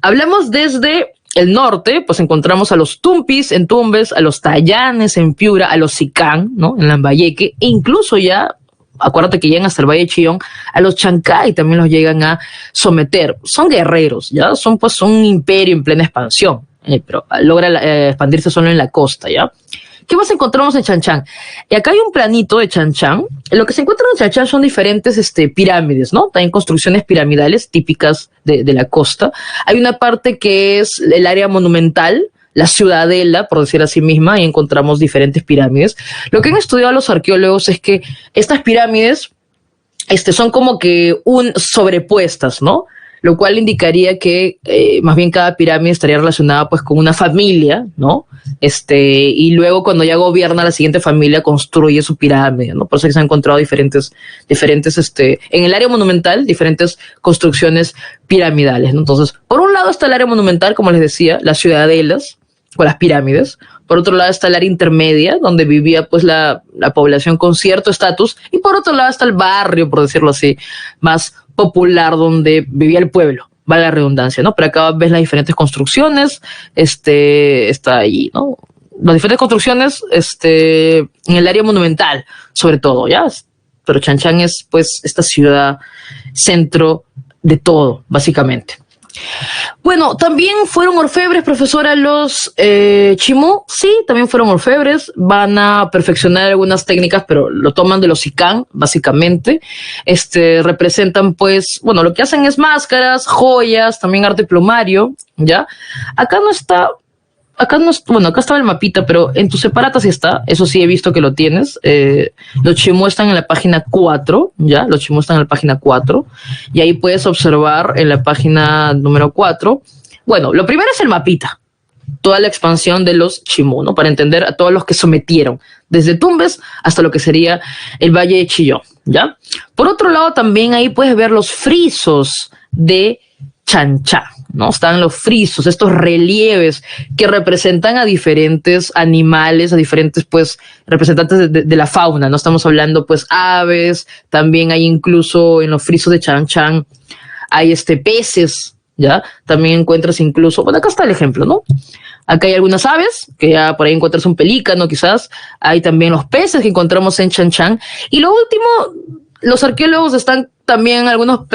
Hablamos desde el norte, pues encontramos a los Tumpis en Tumbes, a los Tayanes en Piura, a los Sicán, ¿no? En Lambayeque, e incluso ya, acuérdate que llegan hasta el Valle de Chillón, a los Chancay también los llegan a someter. Son guerreros, ¿ya? Son pues un imperio en plena expansión, pero logra expandirse solo en la costa, ¿ya? ¿Qué más encontramos en Chan Chan? Y acá hay un planito de Chan Chan. Lo que se encuentra en Chan Chan son diferentes pirámides, ¿no? También construcciones piramidales típicas de la costa. Hay una parte que es el área monumental, la ciudadela, por decir así misma, y encontramos diferentes pirámides. Lo que han estudiado los arqueólogos es que estas pirámides son como que sobrepuestas, ¿no? Lo cual indicaría que más bien cada pirámide estaría relacionada pues con una familia, ¿no? Y luego cuando ya gobierna la siguiente familia construye su pirámide, ¿no? Por eso que se han encontrado diferentes en el área monumental, diferentes construcciones piramidales, ¿no? Entonces, por un lado está el área monumental, como les decía, las ciudadelas o las pirámides. Por otro lado está el área intermedia, donde vivía pues la población con cierto estatus, y por otro lado está el barrio, por decirlo así, más popular, donde vivía el pueblo, vale la redundancia, ¿no? Pero acá ves las diferentes construcciones, está ahí, ¿no? Las diferentes construcciones, en el área monumental, sobre todo, ¿ya? Pero Chan Chan es pues esta ciudad centro de todo, básicamente. Bueno, también fueron orfebres, profesora, los Chimú. Sí, también fueron orfebres. Van a perfeccionar algunas técnicas, pero lo toman de los Sicán, básicamente. Representan, pues, bueno, lo que hacen es máscaras, joyas, también arte plumario, ¿ya? Acá no está, bueno, acá estaba el mapita, pero en tu separata sí está. Eso sí he visto que lo tienes. Los Chimú están en la página 4, ¿ya? Los Chimú están en la página 4. Y ahí puedes observar en la página número 4. Bueno, lo primero es el mapita. Toda la expansión de los Chimú, ¿no? Para entender a todos los que sometieron. Desde Tumbes hasta lo que sería el Valle de Chillón, ¿ya? Por otro lado, también ahí puedes ver los frisos de Chan Chan, ¿no? Están los frisos, estos relieves que representan a diferentes animales, a diferentes, pues, representantes de la fauna, ¿no? Estamos hablando, pues, aves, también hay incluso en los frisos de Chan Chan, hay peces, ¿ya? También encuentras incluso, bueno, acá está el ejemplo, ¿no? Acá hay algunas aves, que ya por ahí encuentras un pelícano, quizás. Hay también los peces que encontramos en Chan Chan. Y lo último, los arqueólogos están también, algunos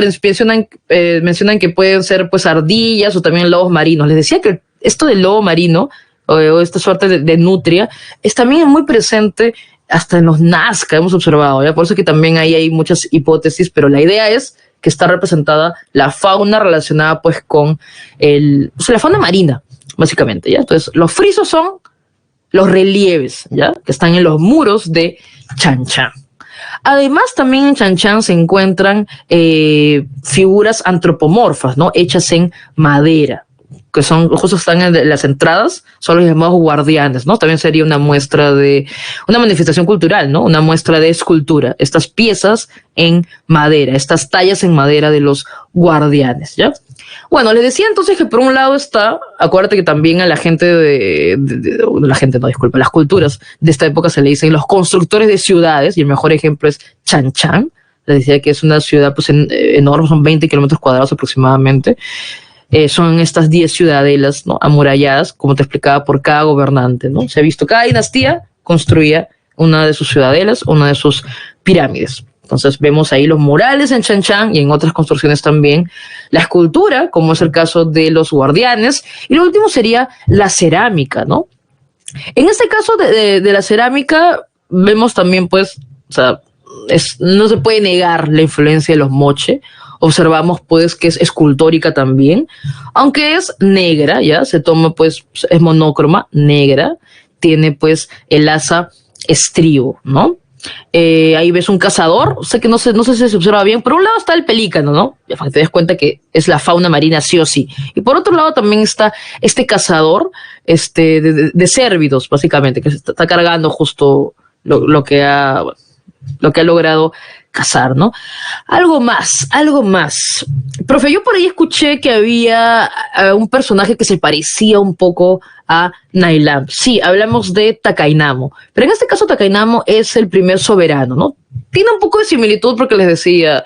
mencionan que pueden ser pues ardillas o también lobos marinos. Les decía que esto del lobo marino o esta suerte de nutria es también muy presente hasta en los Nazca, hemos observado, ¿ya? Por eso que también ahí hay muchas hipótesis, pero la idea es que está representada la fauna relacionada pues con la fauna marina, básicamente, ¿ya? Entonces, los frisos son los relieves, ¿ya? Que están en los muros de Chan Chan. Además, también en Chan Chan se encuentran figuras antropomorfas, ¿no? Hechas en madera, que son, justo están en las entradas, son los llamados guardianes, ¿no? También sería una muestra de, una manifestación cultural, ¿no? Una muestra de escultura. Estas piezas en madera, estas tallas en madera de los guardianes, ¿ya? Bueno, les decía entonces que por un lado está, acuérdate que también a la gente las culturas de esta época se le dicen los constructores de ciudades, y el mejor ejemplo es Chan Chan. Les decía que es una ciudad pues enorme, son 20 kilómetros cuadrados aproximadamente. Son estas 10 ciudadelas, ¿no? Amuralladas, como te explicaba, por cada gobernante, ¿no? Se ha visto, cada dinastía construía una de sus ciudadelas, una de sus pirámides. Entonces vemos ahí los murales en Chan Chan y en otras construcciones también, la escultura, como es el caso de los guardianes, y lo último sería la cerámica, ¿no? En este caso de la cerámica vemos también, pues, o sea, no se puede negar la influencia de los moche. Observamos pues que es escultórica también, aunque es negra, ya se toma pues, es monócroma, negra, tiene pues el asa estribo, ¿no? Ahí ves un cazador, sé que no sé si se observa bien. Por un lado está el pelícano, ¿no? Ya te das cuenta que es la fauna marina sí o sí. Y por otro lado también está este cazador de cérvidos, básicamente, que se está cargando justo lo que ha logrado cazar, ¿no? Algo más. Profe, yo por ahí escuché que había un personaje que se parecía un poco a Nailam. Sí, hablamos de Takainamo, pero en este caso Takainamo es el primer soberano, ¿no? Tiene un poco de similitud porque les decía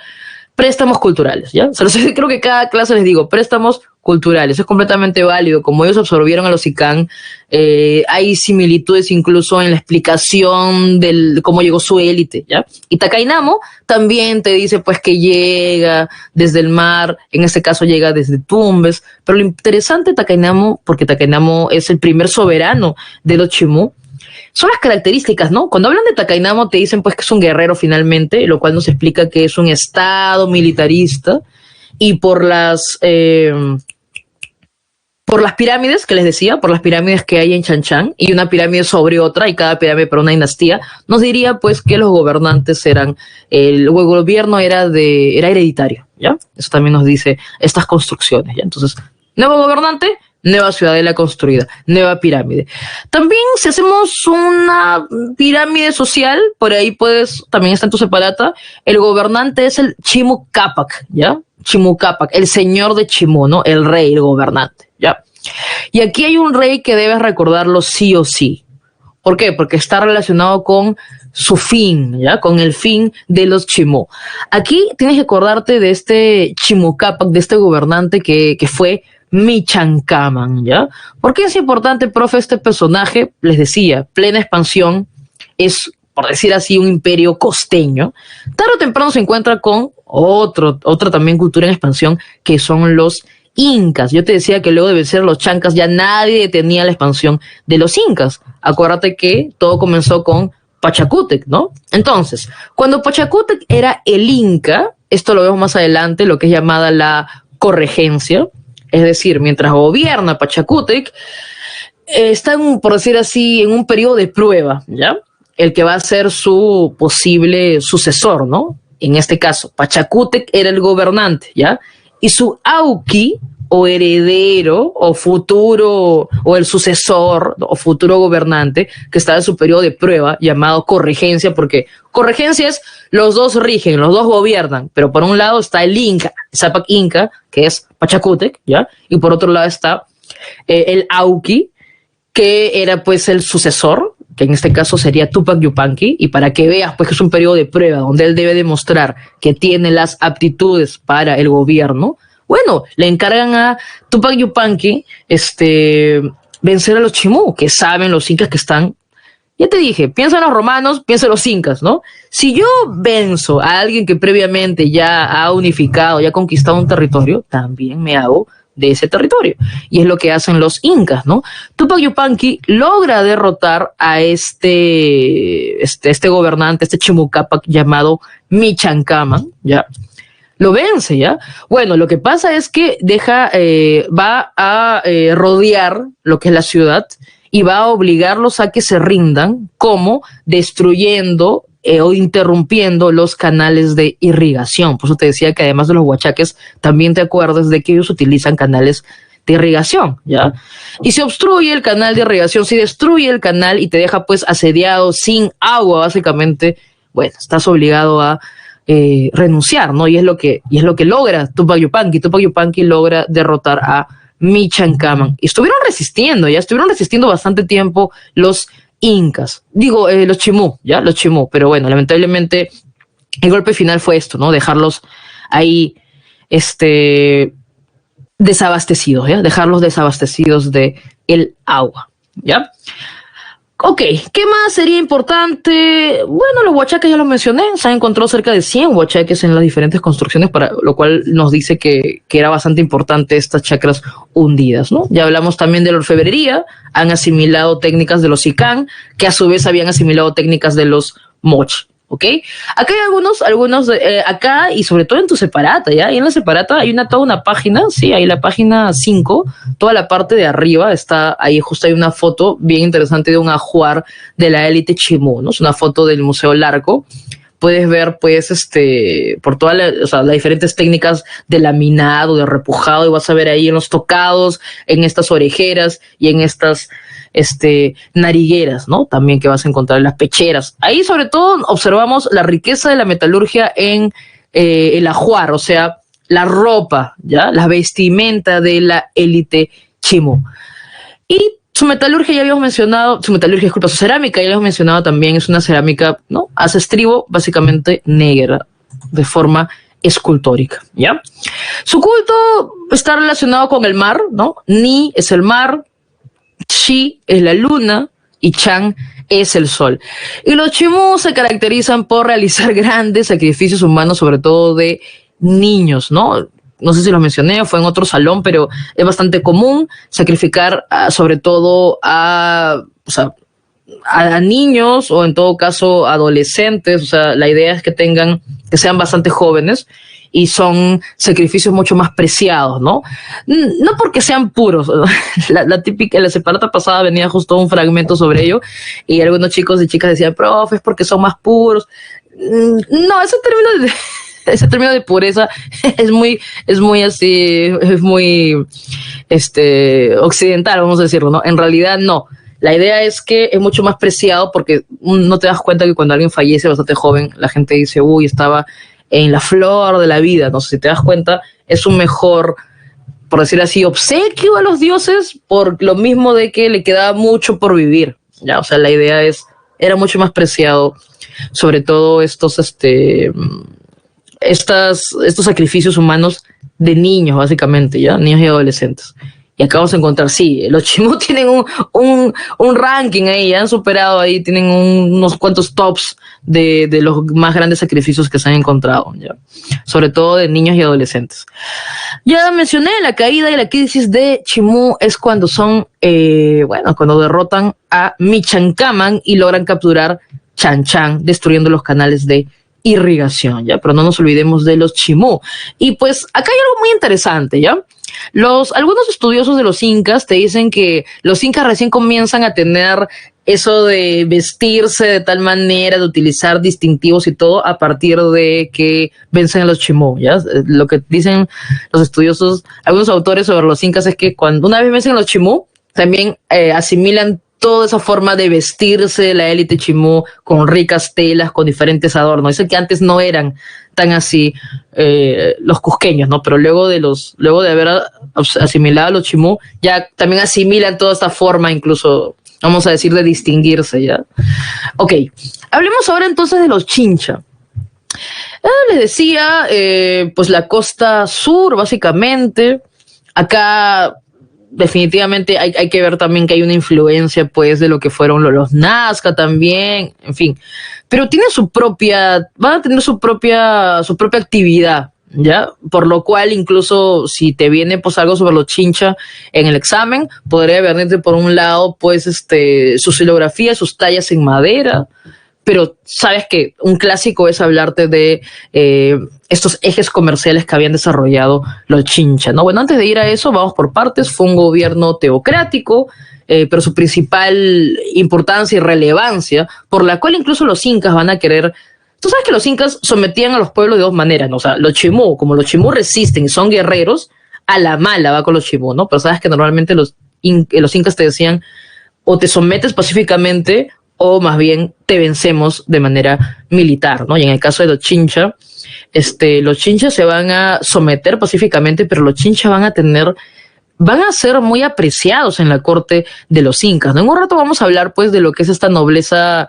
préstamos culturales, ¿ya? O sea, creo que cada clase les digo préstamos culturales, es completamente válido. Como ellos absorbieron a los Sicán, hay similitudes incluso en la explicación de cómo llegó su élite, ¿ya? Y Takainamo también te dice pues que llega desde el mar, en este caso llega desde Tumbes, pero lo interesante de Takainamo, porque Takainamo es el primer soberano de los Chimú, son las características, ¿no? Cuando hablan de Takainamo te dicen pues que es un guerrero finalmente, lo cual nos explica que es un estado militarista y por las pirámides que les decía, por las pirámides que hay en Chanchan y una pirámide sobre otra y cada pirámide para una dinastía, nos diría pues que los gobernantes el gobierno era hereditario, ¿ya? Eso también nos dice estas construcciones, ¿ya? Entonces, nuevo gobernante, nueva ciudadela construida, nueva pirámide. También si hacemos una pirámide social, por ahí también está en tu separata, el gobernante es el Chimu Capac, ¿ya? Chimu Capac, el señor de Chimu, ¿no? El rey, el gobernante, ¿ya? Y aquí hay un rey que debes recordarlo sí o sí. ¿Por qué? Porque está relacionado con su fin, ¿ya? Con el fin de los Chimu. Aquí tienes que acordarte de este Chimu Capac, de este gobernante que fue Michancaman, ¿ya? ¿Por qué es importante, profe, este personaje? Les decía, plena expansión, es, por decir así, un imperio costeño. Tarde o temprano se encuentra con otra también cultura en expansión, que son los incas. Yo te decía que luego de vencer a los chancas ya nadie detenía la expansión de los incas. Acuérdate que todo comenzó con Pachacútec, ¿no? Entonces, cuando Pachacútec era el inca, esto lo vemos más adelante, lo que es llamada la corregencia, es decir, mientras gobierna Pachacútec, está, por decir así, en un periodo de prueba, ¿ya? El que va a ser su posible sucesor, ¿no? En este caso, Pachacútec era el gobernante, ¿ya? Y su auqui, o heredero, o futuro, o el sucesor, o futuro gobernante, que está en su periodo de prueba, llamado corregencia, porque corregencia es los dos rigen, los dos gobiernan, pero por un lado está el Inca, Zapac Inca, que es Pachacútec, ¿ya? Y por otro lado está el auqui, que era pues el sucesor, que en este caso sería Tupac Yupanqui, y para que veas pues que es un periodo de prueba donde él debe demostrar que tiene las aptitudes para el gobierno, bueno, le encargan a Tupac Yupanqui vencer a los Chimú, que saben los incas que están. Ya te dije, piensa en los romanos, piensa en los incas, ¿no? Si yo venzo a alguien que previamente ya ha unificado, ya ha conquistado un territorio, también me hago de ese territorio. Y es lo que hacen los incas, ¿no? Tupac Yupanqui logra derrotar a este gobernante, este Chimu Capac llamado Michancaman, ¿ya? Lo vence, ¿ya? Bueno, lo que pasa es que va a rodear lo que es la ciudad y va a obligarlos a que se rindan, como destruyendo o interrumpiendo los canales de irrigación. Por eso te decía que además de los huachaques, también te acuerdas de que ellos utilizan canales de irrigación, ¿ya? Y se obstruye el canal de irrigación, se destruye el canal y te deja pues asediado, sin agua, básicamente. Bueno, estás obligado a renunciar, ¿no? Y es lo que logra Tupac Yupanqui. Tupac Yupanqui logra derrotar a Michancaman. Y estuvieron resistiendo bastante tiempo los incas, los Chimú, ¿ya? Los Chimú, pero bueno, lamentablemente el golpe final fue esto, ¿no? Dejarlos ahí, desabastecidos, ¿ya? Dejarlos desabastecidos de el agua, ¿ya? Ok, ¿qué más sería importante? Bueno, los huachaques ya los mencioné, se han encontrado cerca de 100 huachaques en las diferentes construcciones, para lo cual nos dice que era bastante importante estas chacras hundidas, ¿no? Ya hablamos también de la orfebrería, han asimilado técnicas de los Icán, que a su vez habían asimilado técnicas de los Moch, ¿ok? Acá hay algunos acá y sobre todo en tu separata, ¿ya? Y en la separata hay toda una página, sí, ahí la página 5, toda la parte de arriba está, ahí justo hay una foto bien interesante de un ajuar de la élite Chimú, ¿no? Es una foto del Museo Larco. Puedes ver, pues, por todas las diferentes técnicas de laminado, de repujado, y vas a ver ahí en los tocados, en estas orejeras y en estas narigueras, ¿no? También que vas a encontrar en las pecheras. Ahí, sobre todo, observamos la riqueza de la metalurgia en el ajuar, o sea, la ropa, ¿ya? La vestimenta de la élite Chimú. Y su metalurgia, ya habíamos mencionado, su cerámica, ya habíamos mencionado también, es una cerámica, ¿no? Hace estribo, básicamente negra, de forma escultórica, ¿ya? Su culto está relacionado con el mar, ¿no? Ni es el mar, Chi es la luna y Chan es el sol. Y los Chimú se caracterizan por realizar grandes sacrificios humanos, sobre todo de niños, ¿no? No sé si los mencioné, fue en otro salón, pero es bastante común sacrificar sobre todo a niños o en todo caso adolescentes, o sea, la idea es que sean bastante jóvenes y son sacrificios mucho más preciados, ¿no? No porque sean puros. La típica, la separata pasada venía justo un fragmento sobre ello y algunos chicos y chicas decían, profe, es porque son más puros. No, ese término de pureza es muy así, es muy occidental, vamos a decirlo, ¿no? En realidad no. La idea es que es mucho más preciado porque no te das cuenta que cuando alguien fallece bastante joven, la gente dice, uy, estaba en la flor de la vida. No sé si te das cuenta, es un mejor, por decir así, obsequio a los dioses por lo mismo de que le quedaba mucho por vivir. Ya, o sea, la idea era mucho más preciado, sobre todo estos sacrificios humanos de niños, básicamente, ya, niños y adolescentes. Y acá vamos a encontrar, sí, los chimú tienen un ranking ahí, ya han superado ahí, tienen unos cuantos tops de los más grandes sacrificios que se han encontrado, ya, sobre todo de niños y adolescentes. Ya mencioné, la caída y la crisis de Chimú es cuando cuando derrotan a Michancaman y logran capturar Chan Chan, destruyendo los canales de irrigación, ya, pero no nos olvidemos de los Chimú. Y pues acá hay algo muy interesante, ya. Algunos estudiosos de los incas te dicen que los incas recién comienzan a tener eso de vestirse de tal manera, de utilizar distintivos y todo a partir de que vencen a los Chimú, ¿ya? Lo que dicen los estudiosos, algunos autores sobre los incas es que cuando una vez vencen a los Chimú, también asimilan toda esa forma de vestirse de la élite Chimú con ricas telas, con diferentes adornos. Dicen que antes no eran tan así los cusqueños, ¿no? Pero luego de haber asimilado a los Chimú, ya también asimilan toda esta forma, incluso, vamos a decir, de distinguirse, ¿ya? Ok, hablemos ahora entonces de los Chincha. Les decía, pues la costa sur, básicamente. Acá definitivamente hay que ver también que hay una influencia, pues, de lo que fueron los Nazca también, en fin. Pero van a tener su propia actividad, ¿ya? Por lo cual, incluso si te viene, pues, algo sobre los Chincha en el examen, podría venirte por un lado, pues, su xilografía, sus tallas en madera, pero sabes que un clásico es hablarte de estos ejes comerciales que habían desarrollado los Chincha, ¿no? Bueno, antes de ir a eso, vamos por partes. Fue un gobierno teocrático, pero su principal importancia y relevancia, por la cual incluso los incas van a querer... Tú sabes que los incas sometían a los pueblos de dos maneras, ¿no? O sea, los Chimú, como los Chimú resisten y son guerreros, a la mala va con los Chimú, ¿no? Pero sabes que normalmente los incas te decían o te sometes pacíficamente o más bien te vencemos de manera militar, ¿no? Y en el caso de los Chincha, los Chincha se van a someter pacíficamente, pero los Chincha van a ser muy apreciados en la corte de los incas, ¿no? En un rato vamos a hablar, pues, de lo que es esta nobleza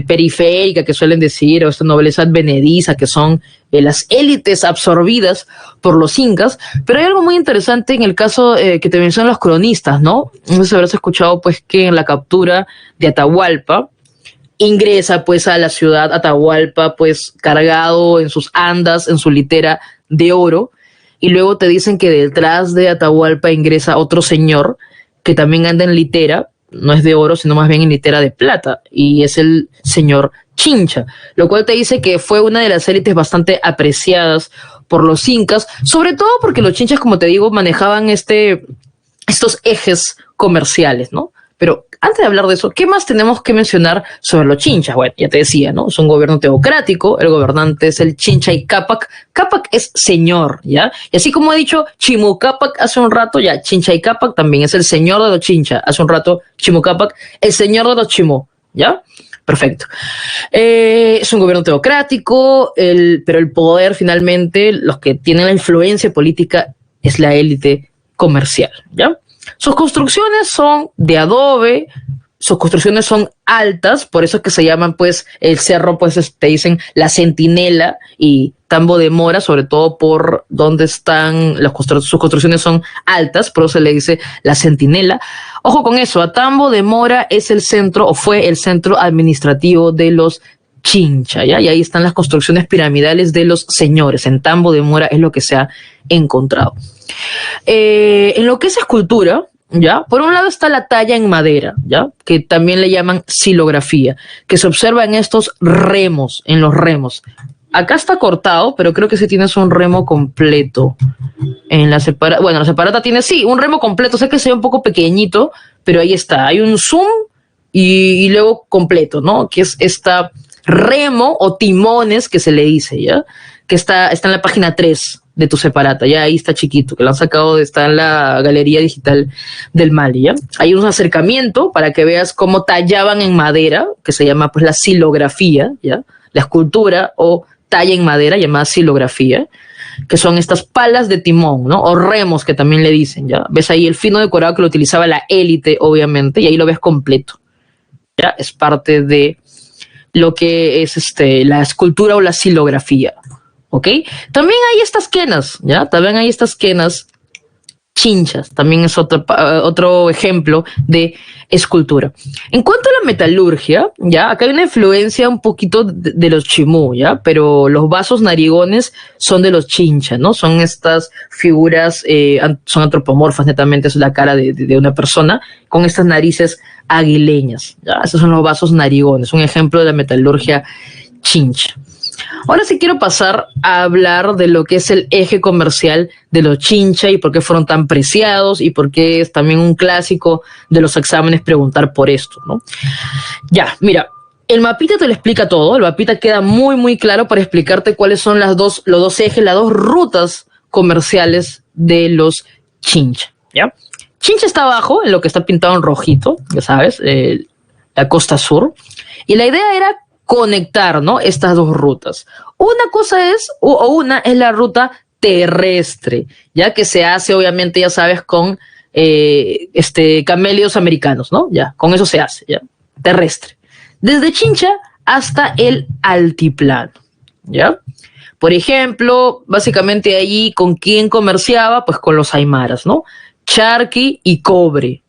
periférica que suelen decir, o esta nobleza advenediza, que son las élites absorbidas por los incas, pero hay algo muy interesante en el caso que te mencionan los cronistas, ¿no? No sé si habrás escuchado, pues, que en la captura de Atahualpa, ingresa, pues, a la ciudad Atahualpa, pues, cargado en sus andas, en su litera de oro, y luego te dicen que detrás de Atahualpa ingresa otro señor que también anda en litera, no es de oro, sino más bien en litera de plata, y es el señor Chincha, lo cual te dice que fue una de las élites bastante apreciadas por los incas, sobre todo porque los Chinchas, como te digo, manejaban estos ejes comerciales, ¿no? Pero antes de hablar de eso, ¿qué más tenemos que mencionar sobre los Chinchas? Bueno, ya te decía, ¿no? Es un gobierno teocrático, el gobernante es el Chincha Cápac. Cápac es señor, ¿ya? Y así como he dicho Chimu Cápac hace un rato, ya Chincha Cápac también es el señor de los Chincha. Hace un rato Chimu Cápac, el señor de los Chimú, ¿ya? Perfecto. Es un gobierno teocrático, pero el poder finalmente, los que tienen la influencia política, es la élite comercial, ¿ya? Sus construcciones son de adobe, sus construcciones son altas, por eso es que se llaman, pues, el cerro, pues, te dicen la Centinela y Tambo de Mora, sobre todo por donde están sus construcciones son altas, por eso se le dice la Centinela. Ojo con eso, a Tambo de Mora es el centro, o fue el centro administrativo de los Chincha, ¿ya? Y ahí están las construcciones piramidales de los señores. En Tambo de Mora es lo que se ha encontrado. En lo que es escultura, ¿ya? Por un lado está la talla en madera, ¿ya? Que también le llaman silografía, que se observa en estos remos, en los remos. Acá está cortado, pero creo que sí tienes un remo completo. En la separata, bueno, la separata tiene, sí, un remo completo, sé que se ve un poco pequeñito, pero ahí está, hay un zoom y luego completo, ¿no? Que es esta remo o timones que se le dice, ¿ya? Que está en la página 3 de tu separata, ya ahí está chiquito, que lo han sacado, está en la galería digital del Mali, ¿ya? Hay un acercamiento para que veas cómo tallaban en madera, que se llama pues la silografía, ¿ya? La escultura o talla en madera llamada silografía, que son estas palas de timón, ¿no? O remos que también le dicen, ¿ya? Ves ahí el fino decorado que lo utilizaba la élite, obviamente, y ahí lo ves completo, ¿ya? Es parte de lo que es la escultura o la silografía, ¿ok? También hay estas quenas, ¿ya? También hay estas quenas chinchas, también es otro ejemplo de escultura. En cuanto a la metalurgia, ya, acá hay una influencia un poquito de los chimú, ya, pero los vasos narigones son de los chincha, ¿no? Son estas figuras, son antropomorfas, netamente es la cara de una persona con estas narices aguileñas, ya, esos son los vasos narigones, un ejemplo de la metalurgia chincha. Ahora sí quiero pasar a hablar de lo que es el eje comercial de los chincha y por qué fueron tan preciados y por qué es también un clásico de los exámenes preguntar por esto, ¿no? Ya, mira, el mapita te lo explica todo, el mapita queda muy, muy claro para explicarte cuáles son los dos ejes, las dos rutas comerciales de los chincha, ¿ya? Chincha está abajo, en lo que está pintado en rojito, ya sabes, la costa sur, y la idea era conectar, ¿no? Estas dos rutas. Una es la ruta terrestre, ya que se hace, obviamente, ya sabes, con camélidos americanos, ¿no? Ya, con eso se hace, ya, terrestre. Desde Chincha hasta el altiplano, ¿ya? Por ejemplo, básicamente allí, ¿con quién comerciaba? Pues con los aymaras, ¿no? Charqui y cobre,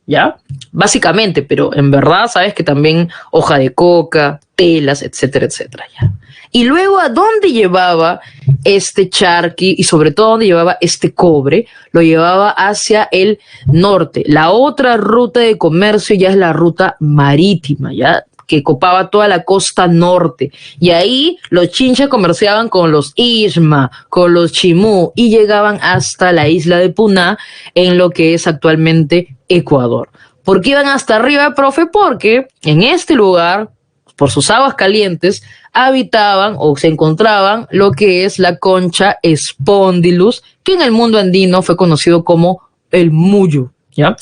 ¿ya? Básicamente, pero en verdad sabes que también hoja de coca, telas, etcétera, etcétera, ¿ya? Y luego, ¿a dónde llevaba este charqui y sobre todo dónde llevaba este cobre? Lo llevaba hacia el norte. La otra ruta de comercio ya es la ruta marítima, ¿ya? Que copaba toda la costa norte. Y ahí los chinchas comerciaban con los Isma, con los Chimú y llegaban hasta la isla de Puná en lo que es actualmente Ecuador. ¿Por qué iban hasta arriba, profe? Porque en este lugar, por sus aguas calientes, habitaban o se encontraban lo que es la concha Spondylus, que en el mundo andino fue conocido como el muyo, ¿ya?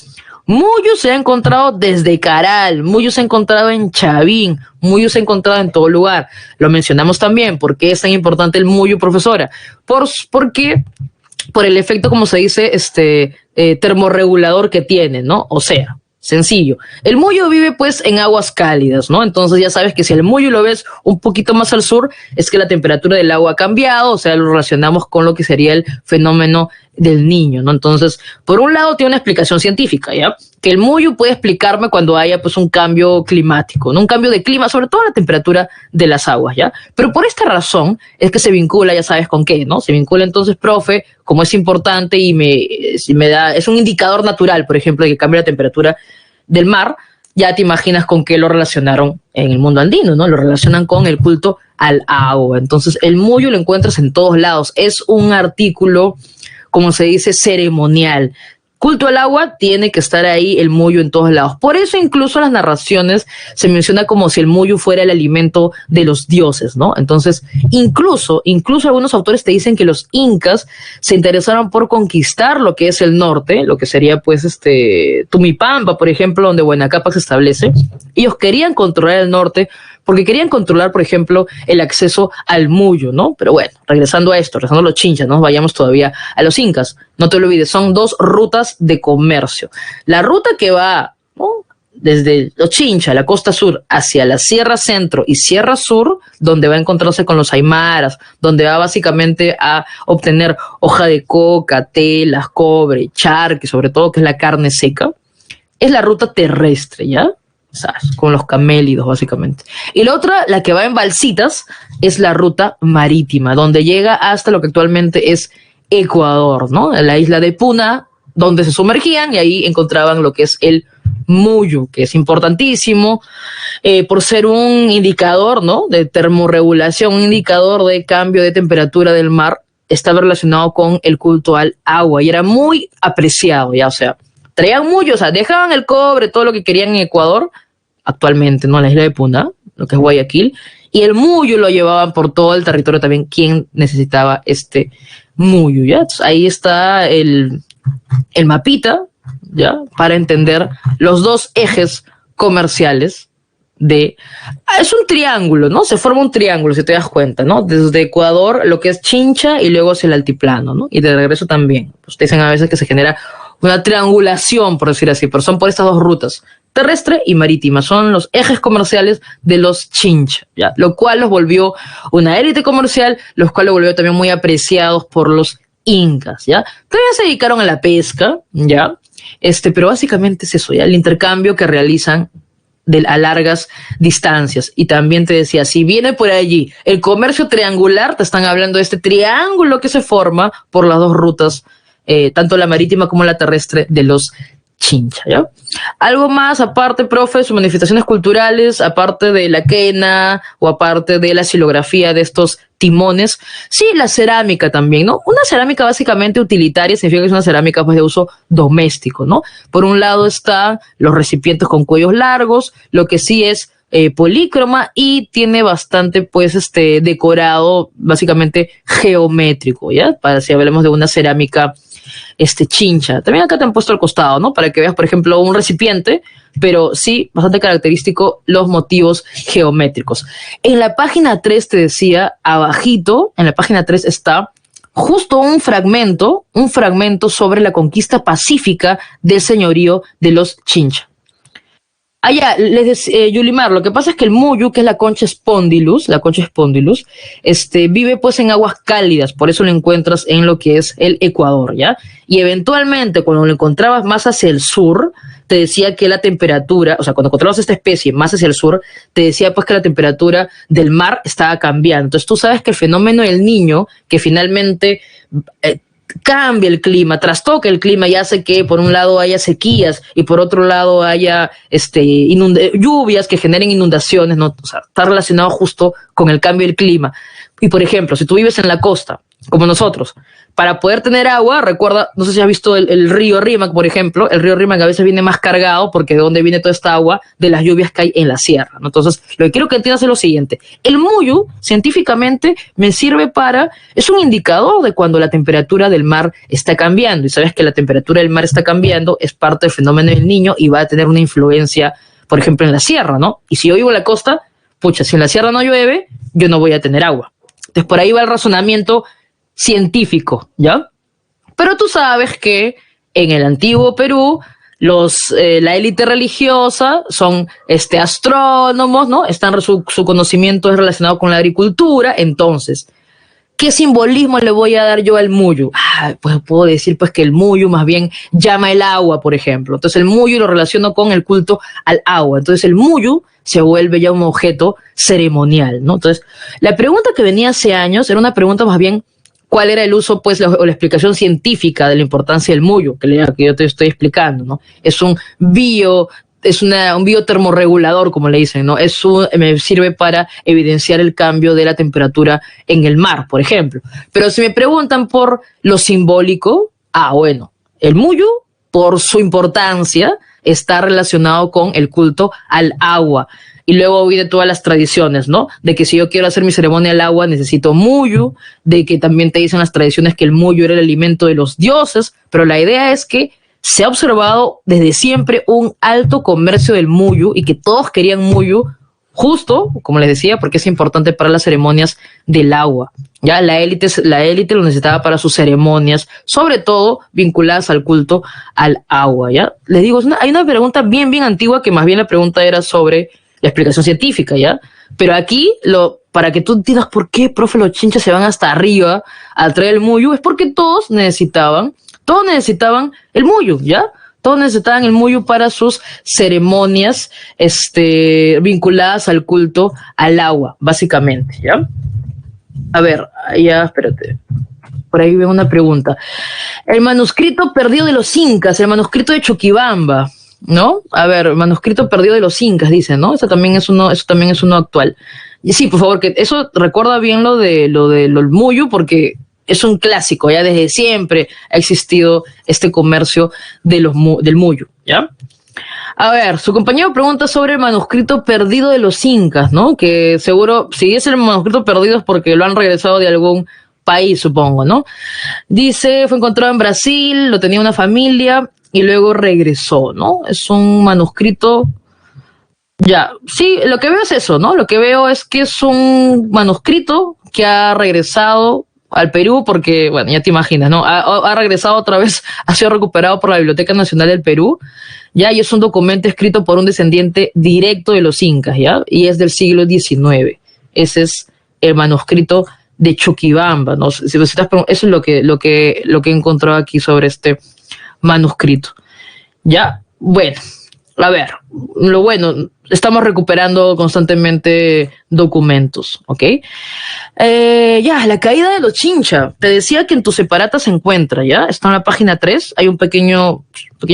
Muyo se ha encontrado desde Caral, Muyo se ha encontrado en Chavín, Muyo se ha encontrado en todo lugar. Lo mencionamos también. ¿Por qué es tan importante el muyo, profesora? Porque por el efecto, como se dice, termorregulador que tiene, ¿no? O sea, sencillo. El muyo vive pues en aguas cálidas, ¿no? Entonces ya sabes que si el muyo lo ves un poquito más al sur, es que la temperatura del agua ha cambiado, o sea, lo relacionamos con lo que sería el fenómeno del Niño, ¿no? Entonces, por un lado tiene una explicación científica, ¿ya? Que el muyo puede explicarme cuando haya pues un cambio climático, ¿no? Un cambio de clima, sobre todo la temperatura de las aguas, ¿ya? Pero por esta razón es que se vincula, ya sabes con qué, ¿no? Se vincula entonces, profe, como es importante y es un indicador natural, por ejemplo, de que cambia la temperatura del mar, ya te imaginas con qué lo relacionaron en el mundo andino, ¿no? Lo relacionan con el culto al agua. Entonces, el muyo lo encuentras en todos lados. Es un artículo, como se dice, ceremonial. Culto al agua, tiene que estar ahí el muyo en todos lados. Por eso incluso en las narraciones se menciona como si el muyo fuera el alimento de los dioses, ¿no? Entonces, incluso algunos autores te dicen que los incas se interesaron por conquistar lo que es el norte, lo que sería pues Tumipampa, por ejemplo, donde Huayna Cápac se establece. Ellos querían controlar el norte porque querían controlar, por ejemplo, el acceso al muyo, ¿no? Pero bueno, regresando a esto, regresando a los chinchas, no vayamos todavía a los incas. No te lo olvides, son dos rutas de comercio. La ruta que va, ¿no?, desde los Chincha, la costa sur, hacia la Sierra Centro y Sierra Sur, donde va a encontrarse con los aymaras, donde va básicamente a obtener hoja de coca, telas, cobre, charqui, sobre todo que es la carne seca, es la ruta terrestre, ¿ya? ¿Sabes? Con los camélidos, básicamente. Y la otra, la que va en balsitas, es la ruta marítima, donde llega hasta lo que actualmente es Ecuador, ¿no? La isla de Puna, donde se sumergían y ahí encontraban lo que es el muyu, que es importantísimo por ser un indicador, ¿no?, de termorregulación, un indicador de cambio de temperatura del mar. Estaba relacionado con el culto al agua y era muy apreciado, ya, o sea, traían muyo, o sea, dejaban el cobre, todo lo que querían en Ecuador, actualmente, ¿no?, en la isla de Puna, lo que es Guayaquil, y el muyo lo llevaban por todo el territorio también, quien necesitaba este muyo, ¿ya? Entonces, ahí está el mapita, ¿ya?, para entender los dos ejes comerciales es un triángulo, ¿no? Se forma un triángulo, si te das cuenta, ¿no? Desde Ecuador, lo que es Chincha y luego hacia el altiplano, ¿no? Y de regreso también. Pues dicen a veces que se genera una triangulación, por decir así, pero son por estas dos rutas, terrestre y marítima. Son los ejes comerciales de los Chincha, ¿ya? Lo cual los volvió una élite comercial, los cuales los volvió también muy apreciados por los incas, ¿ya? También se dedicaron a la pesca, ¿ya? Pero básicamente es eso, ¿ya? El intercambio que realizan a largas distancias. Y también te decía, si viene por allí el comercio triangular, te están hablando de este triángulo que se forma por las dos rutas, tanto la marítima como la terrestre de los Chincha, ¿ya? Algo más aparte, profe, sus manifestaciones culturales, aparte de la quena o aparte de la xilografía de estos timones. Sí, la cerámica también, ¿no? Una cerámica básicamente utilitaria significa que es una cerámica pues de uso doméstico, ¿no? Por un lado están los recipientes con cuellos largos, lo que sí es polícroma y tiene bastante pues decorado básicamente geométrico, ¿ya? Para si hablamos de una cerámica Chincha. También acá te han puesto al costado, ¿no? Para que veas, por ejemplo, un recipiente, pero sí, bastante característico los motivos geométricos. En la página 3 te decía, abajito, en la página 3 está justo un fragmento sobre la conquista pacífica del señorío de los Chincha. Yulimar, lo que pasa es que el muyu, que es la concha spondylus, vive pues en aguas cálidas, por eso lo encuentras en lo que es el Ecuador, ¿ya? Y eventualmente, cuando lo encontrabas más hacia el sur, te decía que la temperatura, o sea, cuando encontrabas esta especie más hacia el sur, te decía pues que la temperatura del mar estaba cambiando. Entonces tú sabes que el fenómeno del Niño, que finalmente cambia el clima, trastoca el clima y hace que por un lado haya sequías y por otro lado haya lluvias que generen inundaciones, ¿no? O sea, está relacionado justo con el cambio del clima. Y por ejemplo, si tú vives en la costa, como nosotros, para poder tener agua, recuerda, no sé si has visto el río Rímac, por ejemplo, el río Rímac a veces viene más cargado porque de dónde viene toda esta agua, de las lluvias que hay en la sierra, ¿no? Entonces, lo que quiero que entiendas es lo siguiente. El muyu, científicamente, es un indicador de cuando la temperatura del mar está cambiando, y sabes que la temperatura del mar está cambiando, es parte del fenómeno del Niño y va a tener una influencia, por ejemplo, en la sierra, ¿no? Y si yo vivo en la costa, pucha, si en la sierra no llueve, yo no voy a tener agua. Entonces, por ahí va el razonamiento científico, ¿ya? Pero tú sabes que en el antiguo Perú la élite religiosa son astrónomos, ¿no? Su conocimiento es relacionado con la agricultura. Entonces, ¿qué simbolismo le voy a dar yo al muyu? Pues puedo decir pues que el muyu más bien llama el agua, por ejemplo. Entonces el muyu lo relaciono con el culto al agua. Entonces el muyu se vuelve ya un objeto ceremonial, ¿no? Entonces, la pregunta que venía hace años era una pregunta más bien, ¿cuál era el uso, pues, o la explicación científica de la importancia del muyu? Que yo te estoy explicando, ¿no? Es un biotermorregulador, como le dicen, ¿no? Me sirve para evidenciar el cambio de la temperatura en el mar, por ejemplo. Pero si me preguntan por lo simbólico, bueno, el muyu, por su importancia, está relacionado con el culto al agua. Y luego viene todas las tradiciones, ¿no? De que si yo quiero hacer mi ceremonia al agua, necesito muyu, de que también te dicen las tradiciones que el muyu era el alimento de los dioses, pero la idea es que se ha observado desde siempre un alto comercio del muyu y que todos querían muyu, justo, como les decía, porque es importante para las ceremonias del agua. Ya la élite lo necesitaba para sus ceremonias, sobre todo vinculadas al culto al agua. Ya les digo, hay una pregunta bien antigua que más bien la pregunta era sobre la explicación científica, ¿ya? Pero aquí, para que tú entiendas por qué, profe, los chinchas se van hasta arriba a traer el muyu, es porque todos necesitaban el muyu, ¿ya? Todos necesitaban el muyu para sus ceremonias vinculadas al culto al agua, básicamente, ¿ya? A ver, ya, espérate. Por ahí veo una pregunta. El manuscrito perdido de los incas, el manuscrito de Choquibamba, ¿no? A ver, el manuscrito perdido de los incas, dice, ¿no? Eso también es uno actual. Y sí, por favor, que eso recuerda bien lo de Muyu, porque es un clásico, ya desde siempre ha existido este comercio del Muyu, ¿ya? A ver, su compañero pregunta sobre el manuscrito perdido de los incas, ¿no? Que seguro, si es el manuscrito perdido es porque lo han regresado de algún país, supongo, ¿no? Dice, fue encontrado en Brasil, lo tenía una familia y luego regresó, ¿no? Es un manuscrito... Ya, sí, lo que veo es eso, ¿no? Lo que veo es que es un manuscrito que ha regresado al Perú porque, bueno, ya te imaginas, ¿no? Ha regresado otra vez, ha sido recuperado por la Biblioteca Nacional del Perú, ya, y es un documento escrito por un descendiente directo de los incas, ¿ya? Y es del siglo XIX. Ese es el manuscrito de Choquibamba, ¿no? Eso es lo que he encontrado aquí sobre este manuscrito. Ya, bueno, a ver, lo bueno, estamos recuperando constantemente documentos, ¿ok? Ya, la caída de los Chincha. Te decía que en tu separata se encuentra, ¿ya? Está en la página 3, hay un pequeño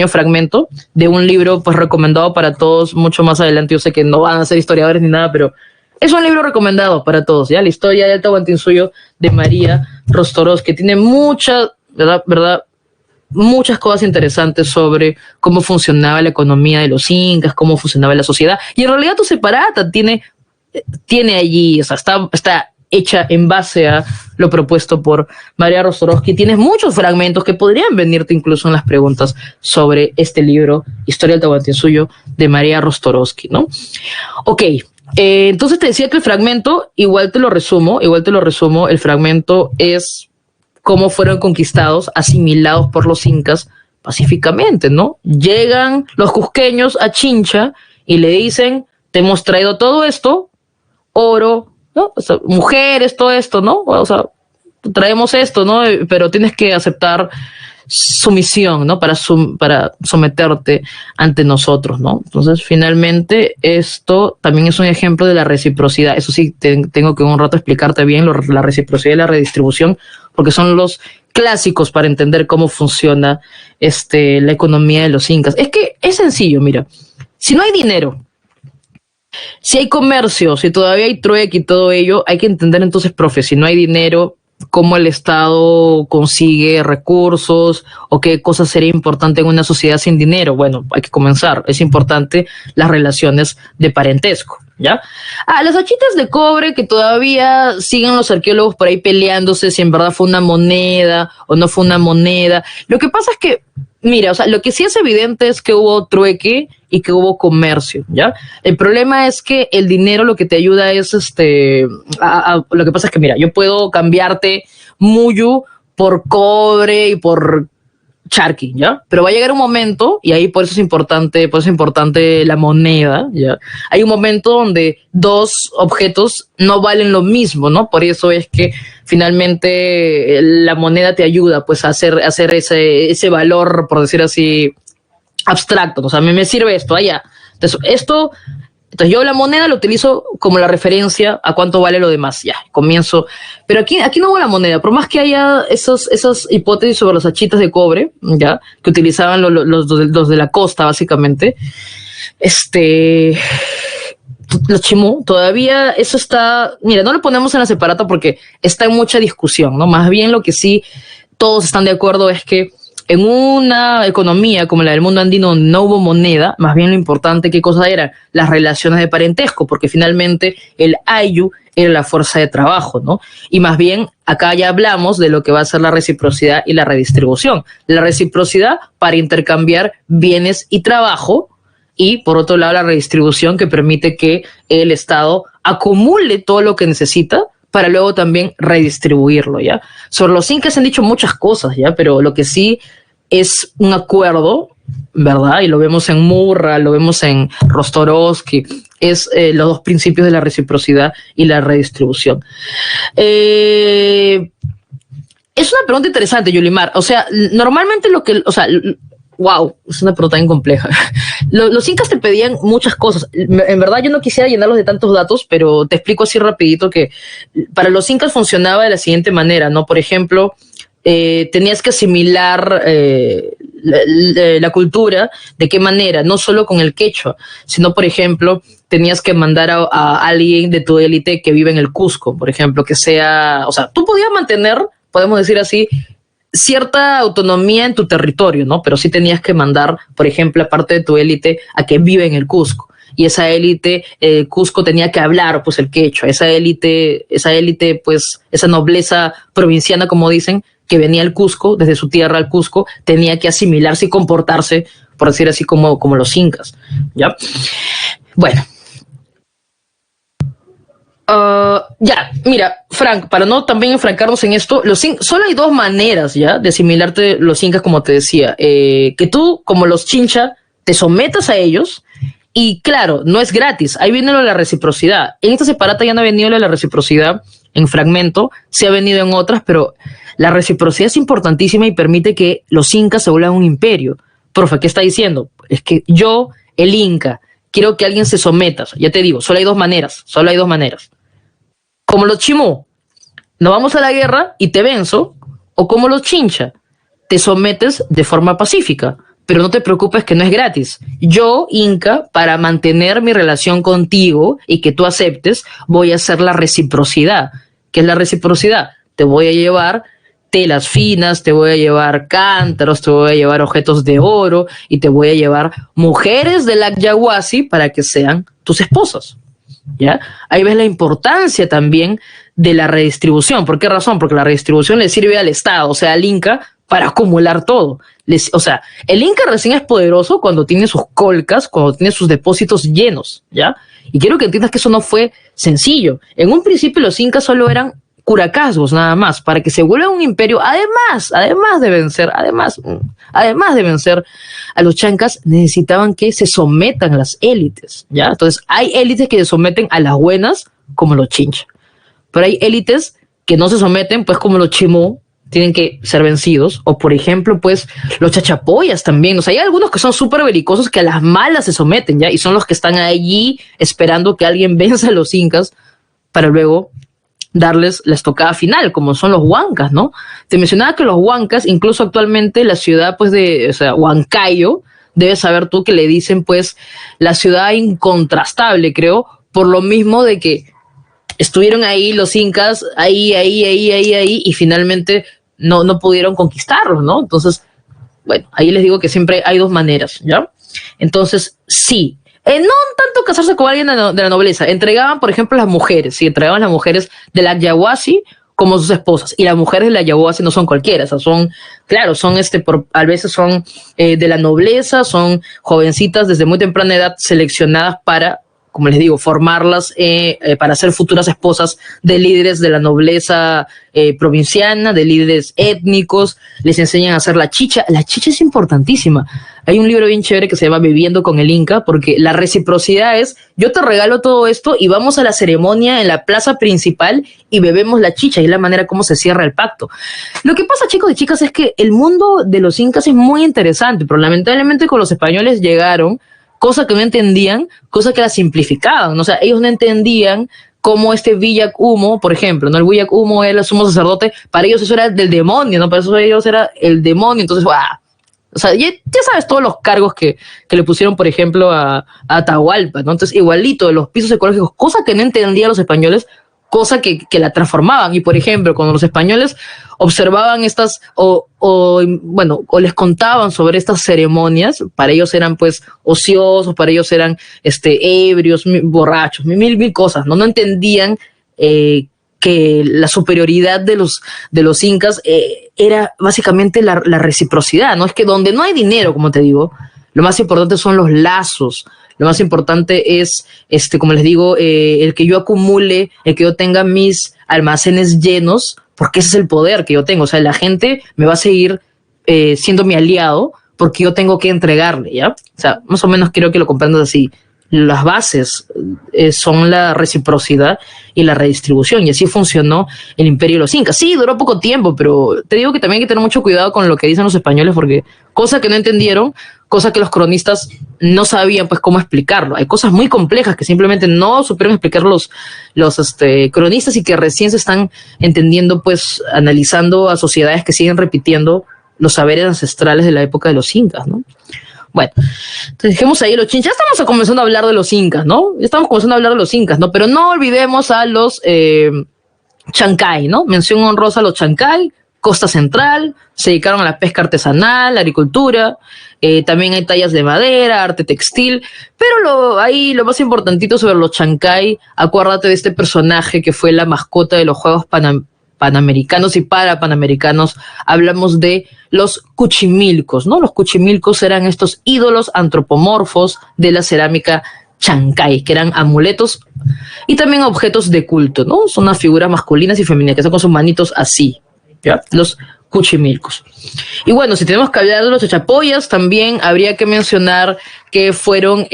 fragmento de un libro pues recomendado para todos, mucho más adelante. Yo sé que no van a ser historiadores ni nada, pero es un libro recomendado para todos, ¿ya? La historia del Tahuantinsuyo de María Rostoros, que tiene mucha, ¿verdad? Muchas cosas interesantes sobre cómo funcionaba la economía de los incas, cómo funcionaba la sociedad. Y en realidad tu separata tiene allí, o sea, está hecha en base a lo propuesto por María Rostorovsky. Tienes muchos fragmentos que podrían venirte incluso en las preguntas sobre este libro, Historia del Tahuantinsuyo, de María Rostorovsky, ¿no? Ok, entonces te decía que el fragmento, igual te lo resumo, el fragmento es cómo fueron conquistados, asimilados por los incas pacíficamente, ¿no? Llegan los cusqueños a Chincha y le dicen, te hemos traído todo esto, oro, ¿no? O sea, mujeres, todo esto, ¿no? O sea, traemos esto, ¿no? Pero tienes que aceptar sumisión, ¿no? Para someterte ante nosotros, ¿no? Entonces, finalmente, esto también es un ejemplo de la reciprocidad. Eso sí, tengo que un rato explicarte bien la reciprocidad y la redistribución, porque son los clásicos para entender cómo funciona la economía de los incas. Es que es sencillo, mira, si no hay dinero, si hay comercio, si todavía hay trueque y todo ello, hay que entender entonces, profe, si no hay dinero, cómo el Estado consigue recursos o qué cosa sería importante en una sociedad sin dinero. Bueno, hay que comenzar. Es importante las relaciones de parentesco, ¿ya? Las hachitas de cobre que todavía siguen los arqueólogos por ahí peleándose si en verdad fue una moneda o no fue una moneda. Lo que pasa es que, mira, o sea, lo que sí es evidente es que hubo trueque y que hubo comercio, ¿ya? El problema es que el dinero lo que te ayuda es lo que pasa es que, mira, yo puedo cambiarte muyu por cobre y por charqui, ¿ya? Pero va a llegar un momento, y ahí por eso es importante la moneda, ¿ya? Hay un momento donde dos objetos no valen lo mismo, ¿no? Por eso es que finalmente la moneda te ayuda, pues, a hacer ese valor, por decir así, abstracto. O sea, me sirve esto, allá. Entonces, yo la moneda lo utilizo como la referencia a cuánto vale lo demás. Ya, comienzo. Pero aquí no hubo la moneda. Por más que haya esas hipótesis sobre las hachitas de cobre, ya, que utilizaban los de la costa, básicamente, los chimú, todavía eso está, mira, no lo ponemos en la separata porque está en mucha discusión, ¿no? Más bien lo que sí todos están de acuerdo es que en una economía como la del mundo andino no hubo moneda, más bien lo importante, ¿qué cosa eran? Las relaciones de parentesco, porque finalmente el ayu era la fuerza de trabajo, ¿no? Y más bien acá ya hablamos de lo que va a ser la reciprocidad y la redistribución. La reciprocidad para intercambiar bienes y trabajo, y por otro lado la redistribución que permite que el Estado acumule todo lo que necesita para luego también redistribuirlo, ¿ya? Sobre los incas se han dicho muchas cosas, ¿ya? Pero lo que sí es un acuerdo, ¿verdad? Y lo vemos en Murra, lo vemos en Rostorovsky, es los dos principios de la reciprocidad y la redistribución. Es una pregunta interesante, Yulimar. O sea, normalmente wow, es una pregunta bien compleja. Los incas te pedían muchas cosas. En verdad yo no quisiera llenarlos de tantos datos, pero te explico así rapidito que para los incas funcionaba de la siguiente manera, ¿no? Por ejemplo, tenías que asimilar la cultura. ¿De qué manera? No solo con el quechua, sino, por ejemplo, tenías que mandar a alguien de tu élite que vive en el Cusco, por ejemplo, que sea, o sea, tú podías mantener, podemos decir así, cierta autonomía en tu territorio, ¿no? Pero sí tenías que mandar, por ejemplo, a parte de tu élite a que vive en el Cusco. Y esa élite, Cusco tenía que hablar, pues, el quechua. Esa élite, pues, esa nobleza provinciana, como dicen, que venía al Cusco, desde su tierra al Cusco, tenía que asimilarse y comportarse, por decir así, como los incas, ¿ya? Bueno, ya, mira, Frank, para no también enfrancarnos en esto, solo hay dos maneras, ¿ya?, de asimilarte los incas, como te decía. Que tú, como los chincha, te sometas a ellos, y claro, no es gratis. Ahí viene lo de la reciprocidad. En esta separata ya no ha venido lo de la reciprocidad en Fragmento, se ha venido en otras, pero la reciprocidad es importantísima y permite que los incas se vuelvan un imperio. Profe, ¿qué está diciendo? Es que yo, el inca, quiero que alguien se someta. Ya te digo, solo hay dos maneras. Como los chimú, nos vamos a la guerra y te venzo, o como los chincha, te sometes de forma pacífica, pero no te preocupes que no es gratis. Yo, inca, para mantener mi relación contigo y que tú aceptes, voy a hacer la reciprocidad. ¿Qué es la reciprocidad? Te voy a llevar telas finas, te voy a llevar cántaros, te voy a llevar objetos de oro y te voy a llevar mujeres del Yaguasi para que sean tus esposas. ¿Ya? Ahí ves la importancia también de la redistribución. ¿Por qué razón? Porque la redistribución le sirve al Estado, o sea, al Inca, para acumular todo. O sea, el Inca recién es poderoso cuando tiene sus colcas, cuando tiene sus depósitos llenos, ¿ya? Y quiero que entiendas que eso no fue sencillo. En un principio los Incas solo eran curacazgos nada más, para que se vuelva un imperio. Además de vencer a los chancas, necesitaban que se sometan las élites, ¿ya? Entonces hay élites que se someten a las buenas, como los chincha, pero hay élites que no se someten, pues, como los chimú, tienen que ser vencidos, o por ejemplo, pues, los chachapoyas también. O sea, hay algunos que son súper belicosos que a las malas se someten, ¿ya? Y son los que están allí esperando que alguien venza a los incas para luego darles la estocada final, como son los huancas, ¿no? Te mencionaba que los huancas, incluso actualmente la ciudad, pues, o sea, Huancayo, debes saber tú que le dicen, pues, la ciudad incontrastable, creo, por lo mismo de que estuvieron ahí los incas, ahí, y finalmente no pudieron conquistarlos, ¿no? Entonces, bueno, ahí les digo que siempre hay dos maneras, ¿ya? Entonces, sí, no tanto casarse con alguien de la nobleza, entregaban, por ejemplo, las mujeres, sí, entregaban las mujeres de la Yaguasi como sus esposas, y las mujeres de la Yaguasi no son cualquiera, o sea, son, claro, son a veces son de la nobleza, son jovencitas desde muy temprana edad seleccionadas para, como les digo, formarlas para ser futuras esposas de líderes de la nobleza provinciana, de líderes étnicos, les enseñan a hacer la chicha. La chicha es importantísima. Hay un libro bien chévere que se llama Viviendo con el Inca, porque la reciprocidad es, yo te regalo todo esto y vamos a la ceremonia en la plaza principal y bebemos la chicha, y es la manera como se cierra el pacto. Lo que pasa, chicos y chicas, es que el mundo de los incas es muy interesante, pero lamentablemente con los españoles llegaron cosa que no entendían, cosa que la simplificaban, ¿no? O sea, ellos no entendían cómo este Villac Humo, por ejemplo, ¿no? El Villac Humo era el sumo sacerdote, para ellos eso era del demonio, ¿no? Para eso ellos era el demonio, entonces, ¡guau! O sea, ya sabes todos los cargos que le pusieron, por ejemplo, a Atahualpa, ¿no? Entonces, igualito, de los pisos ecológicos, cosa que no entendían los españoles, cosa que la transformaban. Y, por ejemplo, cuando los españoles observaban estas, o les contaban sobre estas ceremonias, para ellos eran, pues, ociosos, para ellos eran ebrios, borrachos, mil cosas, ¿no? No entendían que la superioridad de los incas era básicamente la reciprocidad, ¿no? Es que donde no hay dinero, como te digo, lo más importante son los lazos. Lo más importante es, como les digo, el que yo acumule, el que yo tenga mis almacenes llenos, porque ese es el poder que yo tengo. O sea, la gente me va a seguir siendo mi aliado porque yo tengo que entregarle, ¿ya? O sea, más o menos creo que lo comprendas así. las bases son la reciprocidad y la redistribución, y así funcionó el imperio de los incas. Sí, duró poco tiempo, pero te digo que también hay que tener mucho cuidado con lo que dicen los españoles, porque cosa que no entendieron, cosa que los cronistas no sabían pues cómo explicarlo. Hay cosas muy complejas que simplemente no supieron explicar los cronistas, y que recién se están entendiendo pues analizando a sociedades que siguen repitiendo los saberes ancestrales de la época de los incas, ¿no? Bueno, entonces dejemos ahí los chinchas. Ya estamos comenzando a hablar de los incas, ¿no? Ya estamos comenzando a hablar de los incas, ¿no? Pero no olvidemos a los chancay, ¿no? Mención honrosa a los chancay, costa central, se dedicaron a la pesca artesanal, la agricultura, también hay tallas de madera, arte textil, pero ahí lo más importantito sobre los chancay, acuérdate de este personaje que fue la mascota de los Juegos Panamericanos y Parapanamericanos. Hablamos de los cuchimilcos, ¿no? Los cuchimilcos eran estos ídolos antropomorfos de la cerámica chancay, que eran amuletos y también objetos de culto, ¿no? Son unas figuras masculinas y femeninas que están con sus manitos así, ¿ya? Los cuchimilcos. Y bueno, si tenemos que hablar de los chachapoyas, también habría que mencionar que fueron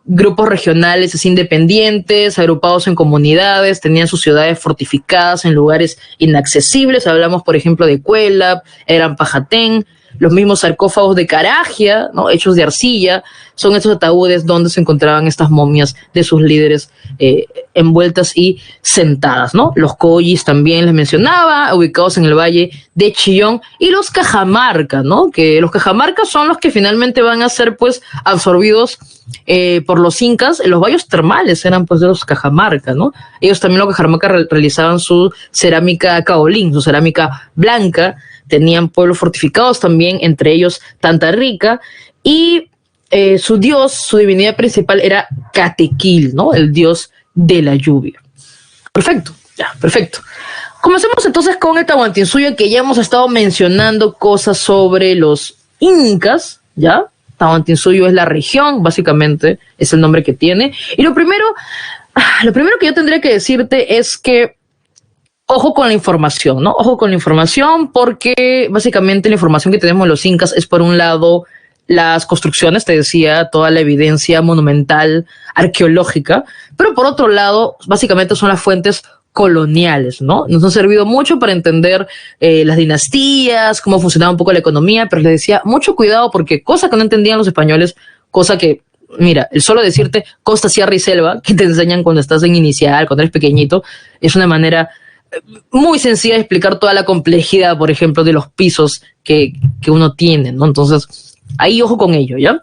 grupos regionales así independientes, agrupados en comunidades, tenían sus ciudades fortificadas en lugares inaccesibles. Hablamos, por ejemplo, de Cuelap, Eran Pajatén, los mismos sarcófagos de Caragia, ¿no? Hechos de arcilla, son estos ataúdes donde se encontraban estas momias de sus líderes envueltas y sentadas, ¿no? Los collis también les mencionaba, ubicados en el valle de Chillón, y los cajamarca, ¿no? Que los cajamarcas son los que finalmente van a ser pues absorbidos por los incas. Los valles termales eran pues de los cajamarca, ¿no? Ellos también, los cajamarca, realizaban su cerámica caolín, su cerámica blanca. Tenían pueblos fortificados también, entre ellos Tanta Rica, y su dios, su divinidad principal era Catequil, ¿no? El dios de la lluvia. Perfecto, ya, perfecto. Comencemos entonces con el Tahuantinsuyo, que ya hemos estado mencionando cosas sobre los incas, ¿ya? Tahuantinsuyo es la región, básicamente, es el nombre que tiene. Y lo primero que yo tendría que decirte es que ojo con la información, ¿no? Ojo con la información, porque básicamente la información que tenemos de los incas es, por un lado, las construcciones, te decía, toda la evidencia monumental, arqueológica, pero por otro lado, básicamente son las fuentes coloniales, ¿no? Nos han servido mucho para entender las dinastías, cómo funcionaba un poco la economía, pero les decía, mucho cuidado, porque cosa que no entendían los españoles, cosa que, mira, el solo decirte costa, sierra y selva, que te enseñan cuando estás en inicial, cuando eres pequeñito, es una manera muy sencilla de explicar toda la complejidad, por ejemplo, de los pisos que uno tiene, ¿no? Entonces, ahí ojo con ello, ¿ya?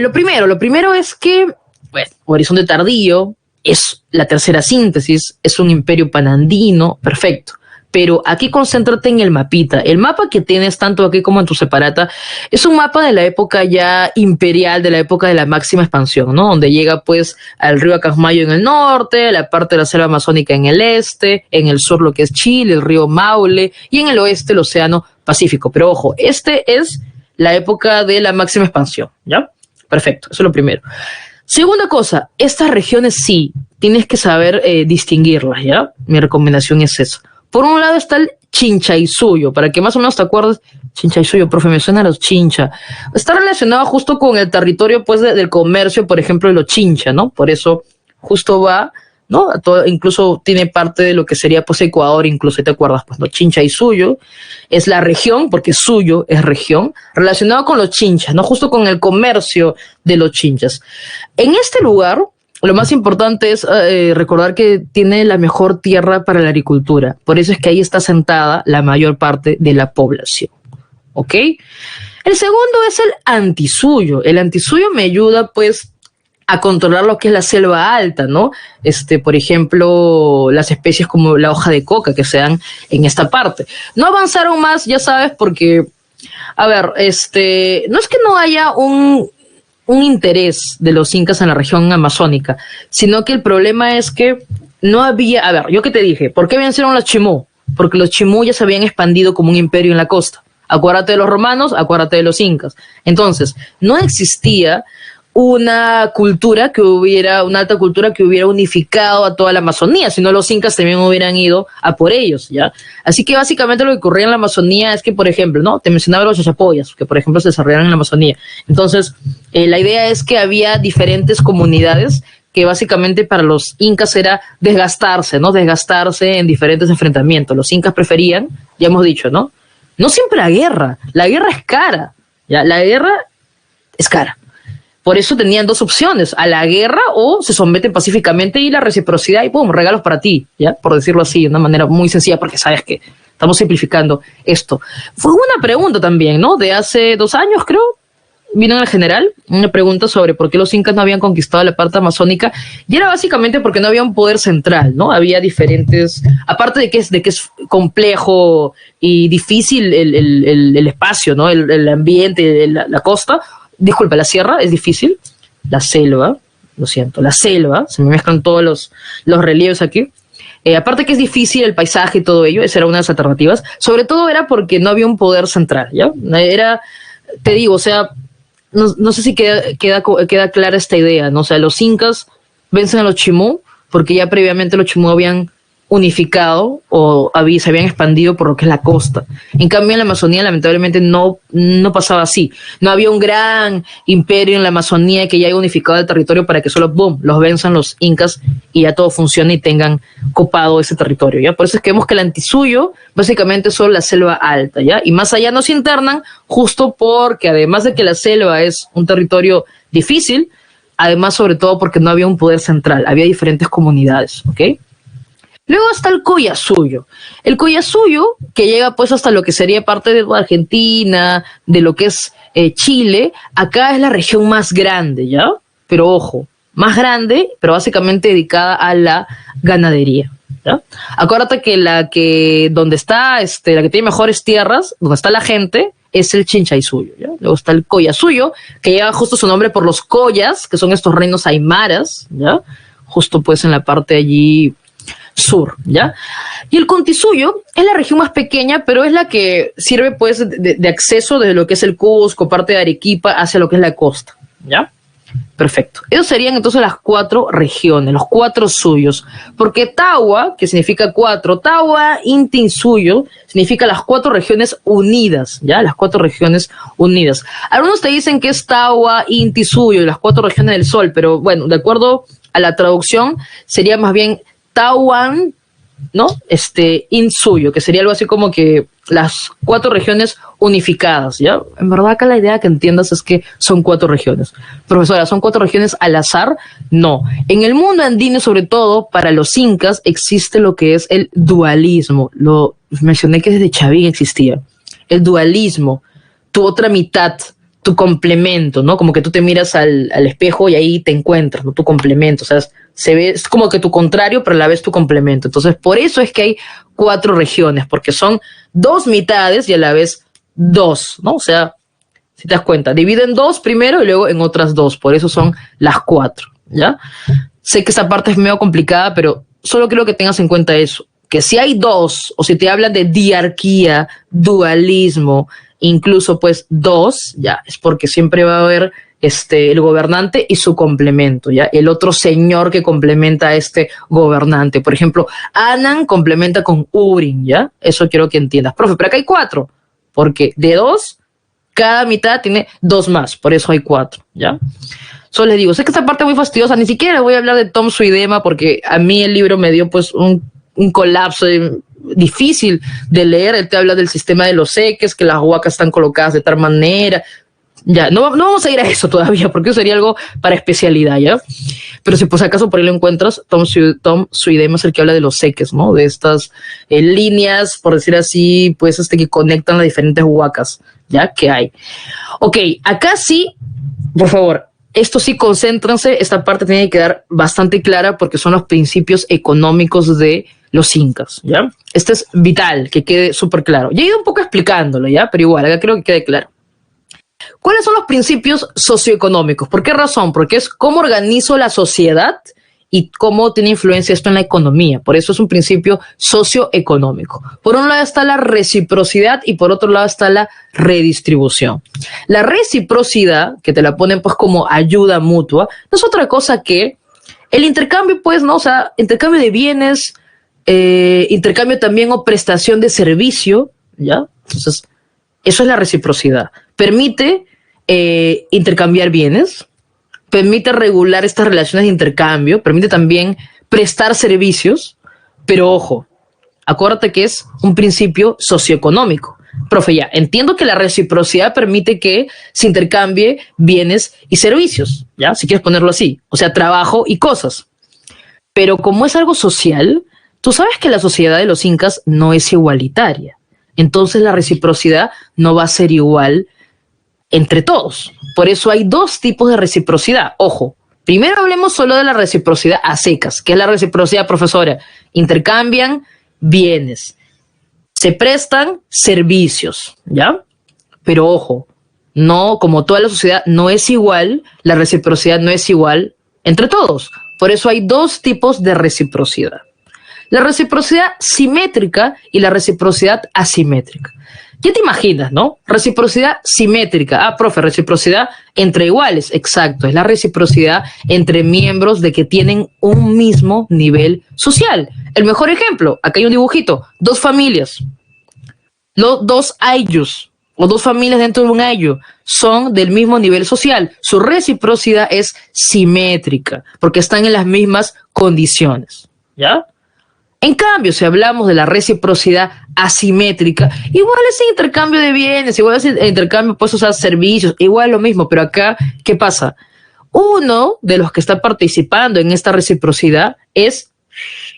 Lo primero es que, bueno, Horizonte Tardío es la tercera síntesis, es un imperio panandino, perfecto. Pero aquí concéntrate en el mapita. El mapa que tienes tanto aquí como en tu separata es un mapa de la época ya imperial, de la época de la máxima expansión, ¿no? Donde llega pues al río Acasmayo en el norte, la parte de la selva amazónica en el este, en el sur lo que es Chile, el río Maule, y en el oeste el océano Pacífico. Pero ojo, este es la época de la máxima expansión, ¿ya? Perfecto, eso es lo primero. Segunda cosa, estas regiones sí, tienes que saber distinguirlas, ¿ya? Mi recomendación es esa. Por un lado está el Chinchaysuyo, para que más o menos te acuerdes. Chinchaysuyo, profe, me suena a los chincha. Está relacionado justo con el territorio pues del comercio, por ejemplo, de los chincha, ¿no? Por eso justo va, ¿no? Incluso tiene parte de lo que sería pues Ecuador, incluso, ¿te acuerdas? Pues no, Chinchaysuyo es la región, porque suyo es región, relacionado con los chinchas, ¿no? Justo con el comercio de los chinchas. En este lugar, lo más importante es recordar que tiene la mejor tierra para la agricultura. Por eso es que ahí está sentada la mayor parte de la población. ¿Ok? El segundo es el antisuyo. El antisuyo me ayuda, pues, a controlar lo que es la selva alta, ¿no? Por ejemplo, las especies como la hoja de coca que se dan en esta parte. No avanzaron más, ya sabes, porque, a ver, no es que no haya un interés de los incas en la región amazónica, sino que el problema es que no había, a ver, yo que te dije, ¿por qué vencieron los chimú? Porque los chimú ya se habían expandido como un imperio en la costa. Acuérdate de los romanos, acuérdate de los incas. Entonces, no existía una alta cultura que hubiera unificado a toda la Amazonía, si no los incas también hubieran ido a por ellos, ¿ya? Así que básicamente lo que ocurría en la Amazonía es que, por ejemplo, ¿no? Te mencionaba los chachapoyas, que por ejemplo se desarrollaron en la Amazonía. Entonces, la idea es que había diferentes comunidades que básicamente para los incas era desgastarse, ¿no? Desgastarse en diferentes enfrentamientos. Los incas preferían, ya hemos dicho, ¿no? No siempre la guerra es cara, ¿ya? La guerra es cara. Por eso tenían dos opciones, a la guerra o se someten pacíficamente y la reciprocidad y ¡pum! Regalos para ti, ¿ya? Por decirlo así, de una manera muy sencilla, porque sabes que estamos simplificando esto. Fue una pregunta también, ¿no? De hace 2 años, creo, vino en el general una pregunta sobre por qué los incas no habían conquistado la parte amazónica y era básicamente porque no había un poder central, ¿no? Había diferentes, aparte de que es complejo y difícil el espacio, ¿no? El ambiente, la costa. Disculpa, la sierra es difícil, la selva, lo siento, la selva, se me mezclan todos los relieves aquí. Aparte que es difícil el paisaje y todo ello, esa era una de las alternativas. Sobre todo era porque no había un poder central, ¿ya? Era, te digo, o sea, no sé si queda clara esta idea, ¿no? O sea, los incas vencen a los chimú porque ya previamente los chimú habían unificado o se habían expandido por lo que es la costa. En cambio, en la Amazonía, lamentablemente, no pasaba así. No había un gran imperio en la Amazonía que ya haya unificado el territorio para que solo, boom, los venzan los incas y ya todo funcione y tengan copado ese territorio, ¿ya? Por eso es que vemos que el Antisuyo, básicamente, es solo la selva alta, ¿ya? Y más allá no se internan, justo porque, además de que la selva es un territorio difícil, además, sobre todo, porque no había un poder central, había diferentes comunidades, ¿ok? Luego está el Collasuyo. El Collasuyo, que llega pues hasta lo que sería parte de Argentina, de lo que es Chile, acá es la región más grande, ¿ya? Pero ojo, más grande, pero básicamente dedicada a la ganadería, ¿ya? Acuérdate que donde está, la que tiene mejores tierras, donde está la gente, es el Chinchaysuyo, ¿ya? Luego está el Collasuyo, que lleva justo su nombre por los collas, que son estos reinos aymaras, ¿ya? Justo pues en la parte allí sur, ¿ya? Y el Contisuyo es la región más pequeña, pero es la que sirve pues de acceso desde lo que es el Cusco, parte de Arequipa, hacia lo que es la costa, ¿ya? Perfecto. Esos serían entonces las 4 regiones, los 4 suyos, porque Tawa, que significa 4, Tawa, Inti, Suyo, significa las 4 regiones unidas, ¿ya? Las 4 regiones unidas. Algunos te dicen que es Tawa, Inti, Suyo, las 4 regiones del sol, pero bueno, de acuerdo a la traducción, sería más bien Tawan, ¿no? Insuyo, que sería algo así como que las 4 regiones unificadas, ¿ya? En verdad acá la idea que entiendas es que son 4 regiones. Profesora, ¿son 4 regiones al azar? No. En el mundo andino, sobre todo, para los incas, existe lo que es el dualismo. Lo mencioné que desde Chavín existía. El dualismo, tu otra mitad, tu complemento, ¿no? Como que tú te miras al espejo y ahí te encuentras, ¿no? Tu complemento, o sea, se ve, es como que tu contrario, pero a la vez tu complemento. Entonces, por eso es que hay 4 regiones, porque son 2 mitades y a la vez 2, ¿no? O sea, si te das cuenta, dividen 2 primero y luego en otras 2, por eso son las 4, ¿ya? Sé que esa parte es medio complicada, pero solo quiero que tengas en cuenta eso, que si hay 2, o si te hablan de diarquía, dualismo, incluso pues 2, ya, es porque siempre va a haber el gobernante y su complemento, ¿ya? El otro señor que complementa a este gobernante. Por ejemplo, Anan complementa con Urin, ¿ya? Eso quiero que entiendas. Profe, pero acá hay 4, porque de 2, cada mitad tiene 2 más, por eso hay 4, ¿ya? Solo les digo, sé que esta parte es muy fastidiosa, ni siquiera voy a hablar de Tom Suidema, porque a mí el libro me dio pues un colapso difícil de leer. Él te habla del sistema de los eques, que las huacas están colocadas de tal manera. Ya, no vamos a ir a eso todavía, porque eso sería algo para especialidad, ¿ya? Pero si por si acaso por ahí lo encuentras, Tom Suidema es el que habla de los eques, ¿no? De estas líneas, por decir así, pues que conectan las diferentes huacas, ¿ya? Que hay. Ok, acá sí, por favor, esto sí, concéntrense, esta parte tiene que quedar bastante clara porque son los principios económicos de los incas, ¿ya? Este es vital, que quede súper claro. Ya he ido un poco explicándolo, ¿ya? Pero igual, acá creo que quede claro. ¿Cuáles son los principios socioeconómicos? ¿Por qué razón? Porque es cómo organizo la sociedad y cómo tiene influencia esto en la economía. Por eso es un principio socioeconómico. Por un lado está la reciprocidad y por otro lado está la redistribución. La reciprocidad, que te la ponen pues como ayuda mutua, no es otra cosa que el intercambio, pues, ¿no? O sea, intercambio de bienes, intercambio también o prestación de servicio, ¿ya? Entonces, eso es la reciprocidad. Permite intercambiar bienes, permite regular estas relaciones de intercambio, permite también prestar servicios, pero ojo, acuérdate que es un principio socioeconómico. Profe, ya, entiendo que la reciprocidad permite que se intercambie bienes y servicios, ¿ya? Si quieres ponerlo así, o sea, trabajo y cosas. Pero como es algo social, tú sabes que la sociedad de los incas no es igualitaria. Entonces la reciprocidad no va a ser igual entre todos. Por eso hay dos tipos de reciprocidad. Ojo, primero hablemos solo de la reciprocidad a secas. ¿Qué es la reciprocidad, profesora? Intercambian bienes, se prestan servicios, ¿ya? Pero ojo, no, como toda la sociedad no es igual, la reciprocidad no es igual entre todos. Por eso hay dos tipos de reciprocidad. La reciprocidad simétrica y la reciprocidad asimétrica. Ya te imaginas, ¿no? Reciprocidad simétrica. Ah, profe, reciprocidad entre iguales. Exacto, es la reciprocidad entre miembros de que tienen un mismo nivel social. El mejor ejemplo, acá hay un dibujito, dos familias, dos ayllus o dos familias dentro de un ayllu son del mismo nivel social. Su reciprocidad es simétrica porque están en las mismas condiciones, ¿ya? En cambio, si hablamos de la reciprocidad asimétrica, igual es intercambio de bienes, igual es intercambio, pues, o sea, servicios, igual lo mismo, pero acá, ¿qué pasa? Uno de los que está participando en esta reciprocidad es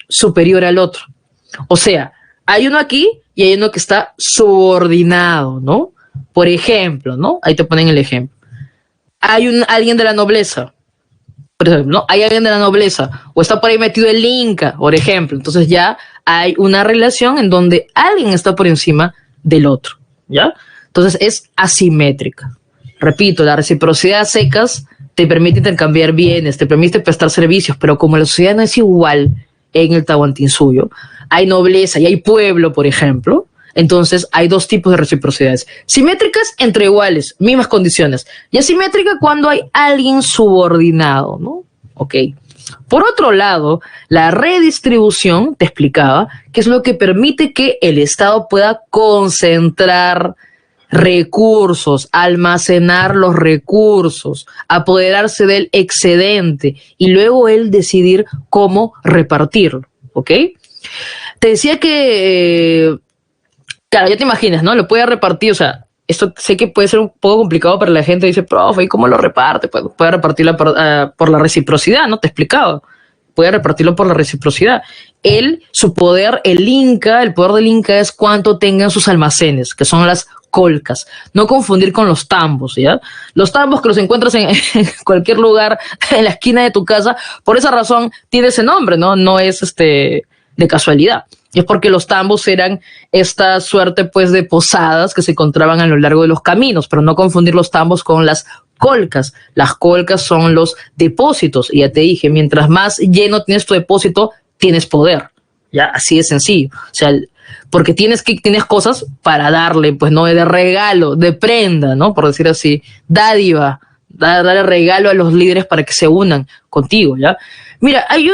superior al otro. O sea, hay uno aquí y hay uno que está subordinado, ¿no? Por ejemplo, ¿no? Ahí te ponen el ejemplo. Hay alguien de la nobleza, por ejemplo, ¿no? Hay alguien de la nobleza o está por ahí metido el Inca, por ejemplo. Entonces ya hay una relación en donde alguien está por encima del otro, ¿ya? Entonces es asimétrica. Repito, la reciprocidad a secas te permite intercambiar bienes, te permite prestar servicios, pero como la sociedad no es igual en el Tahuantinsuyo, hay nobleza y hay pueblo, por ejemplo, entonces hay dos tipos de reciprocidades. Simétricas entre iguales, mismas condiciones. Y asimétrica cuando hay alguien subordinado, ¿no? Ok. Por otro lado, la redistribución, te explicaba, que es lo que permite que el Estado pueda concentrar recursos, almacenar los recursos, apoderarse del excedente y luego él decidir cómo repartirlo, ¿ok? Te decía que... claro, ya te imaginas, ¿no? Lo puede repartir, o sea, esto sé que puede ser un poco complicado para la gente. Dice, profe, ¿y cómo lo reparte? Pues puede repartirlo por la reciprocidad, ¿no? Te explicaba. Puede repartirlo por la reciprocidad. Su poder, el poder del Inca es cuánto tengan sus almacenes, que son las colcas. No confundir con los tambos, ¿ya? Los tambos que los encuentras en cualquier lugar, en la esquina de tu casa, por esa razón tiene ese nombre, ¿no? No es de casualidad. Y es porque los tambos eran esta suerte, pues, de posadas que se encontraban a lo largo de los caminos, pero no confundir los tambos con las colcas. Las colcas son los depósitos. Y ya te dije, mientras más lleno tienes tu depósito, tienes poder. Ya, así de sencillo. O sea, porque tienes cosas para darle, pues, no, de regalo, de prenda, ¿no? Por decir así, dádiva, darle regalo a los líderes para que se unan contigo, ¿ya? Mira, hay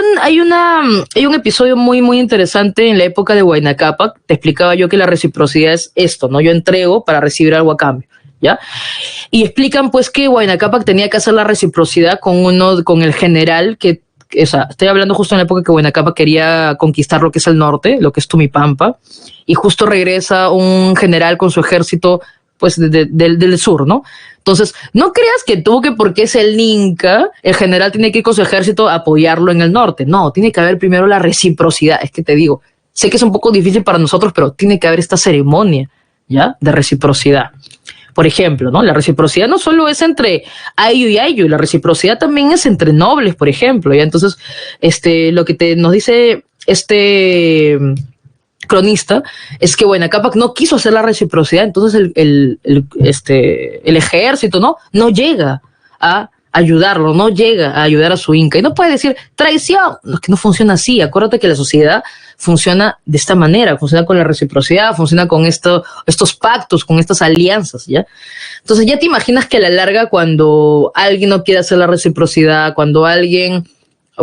un episodio muy, muy interesante en la época de Huayna Cápac. Te explicaba yo que la reciprocidad es esto, ¿no? Yo entrego para recibir algo a cambio, ¿ya? Y explican, pues, que Huayna Cápac tenía que hacer la reciprocidad con el general que, o sea, estoy hablando justo en la época que Huayna Cápac quería conquistar lo que es el norte, lo que es Tumipampa, y justo regresa un general con su ejército, pues, del sur, ¿no? Entonces, no creas que porque es el Inca, el general tiene que ir con su ejército a apoyarlo en el norte. No, tiene que haber primero la reciprocidad. Es que te digo, sé que es un poco difícil para nosotros, pero tiene que haber esta ceremonia, ¿ya? De reciprocidad. Por ejemplo, ¿no? La reciprocidad no solo es entre ayllu y ayllu, la reciprocidad también es entre nobles, por ejemplo, ¿ya? Entonces, lo que nos dice cronista es que Huayna Cápac no quiso hacer la reciprocidad, entonces el ejército no llega a ayudarlo, no llega a ayudar a su inca. Y no puede decir traición, no, es que no funciona así. Acuérdate que la sociedad funciona de esta manera, funciona con la reciprocidad, funciona con estos pactos, con estas alianzas, ¿ya? Entonces ya te imaginas que a la larga, cuando alguien no quiere hacer la reciprocidad, cuando alguien,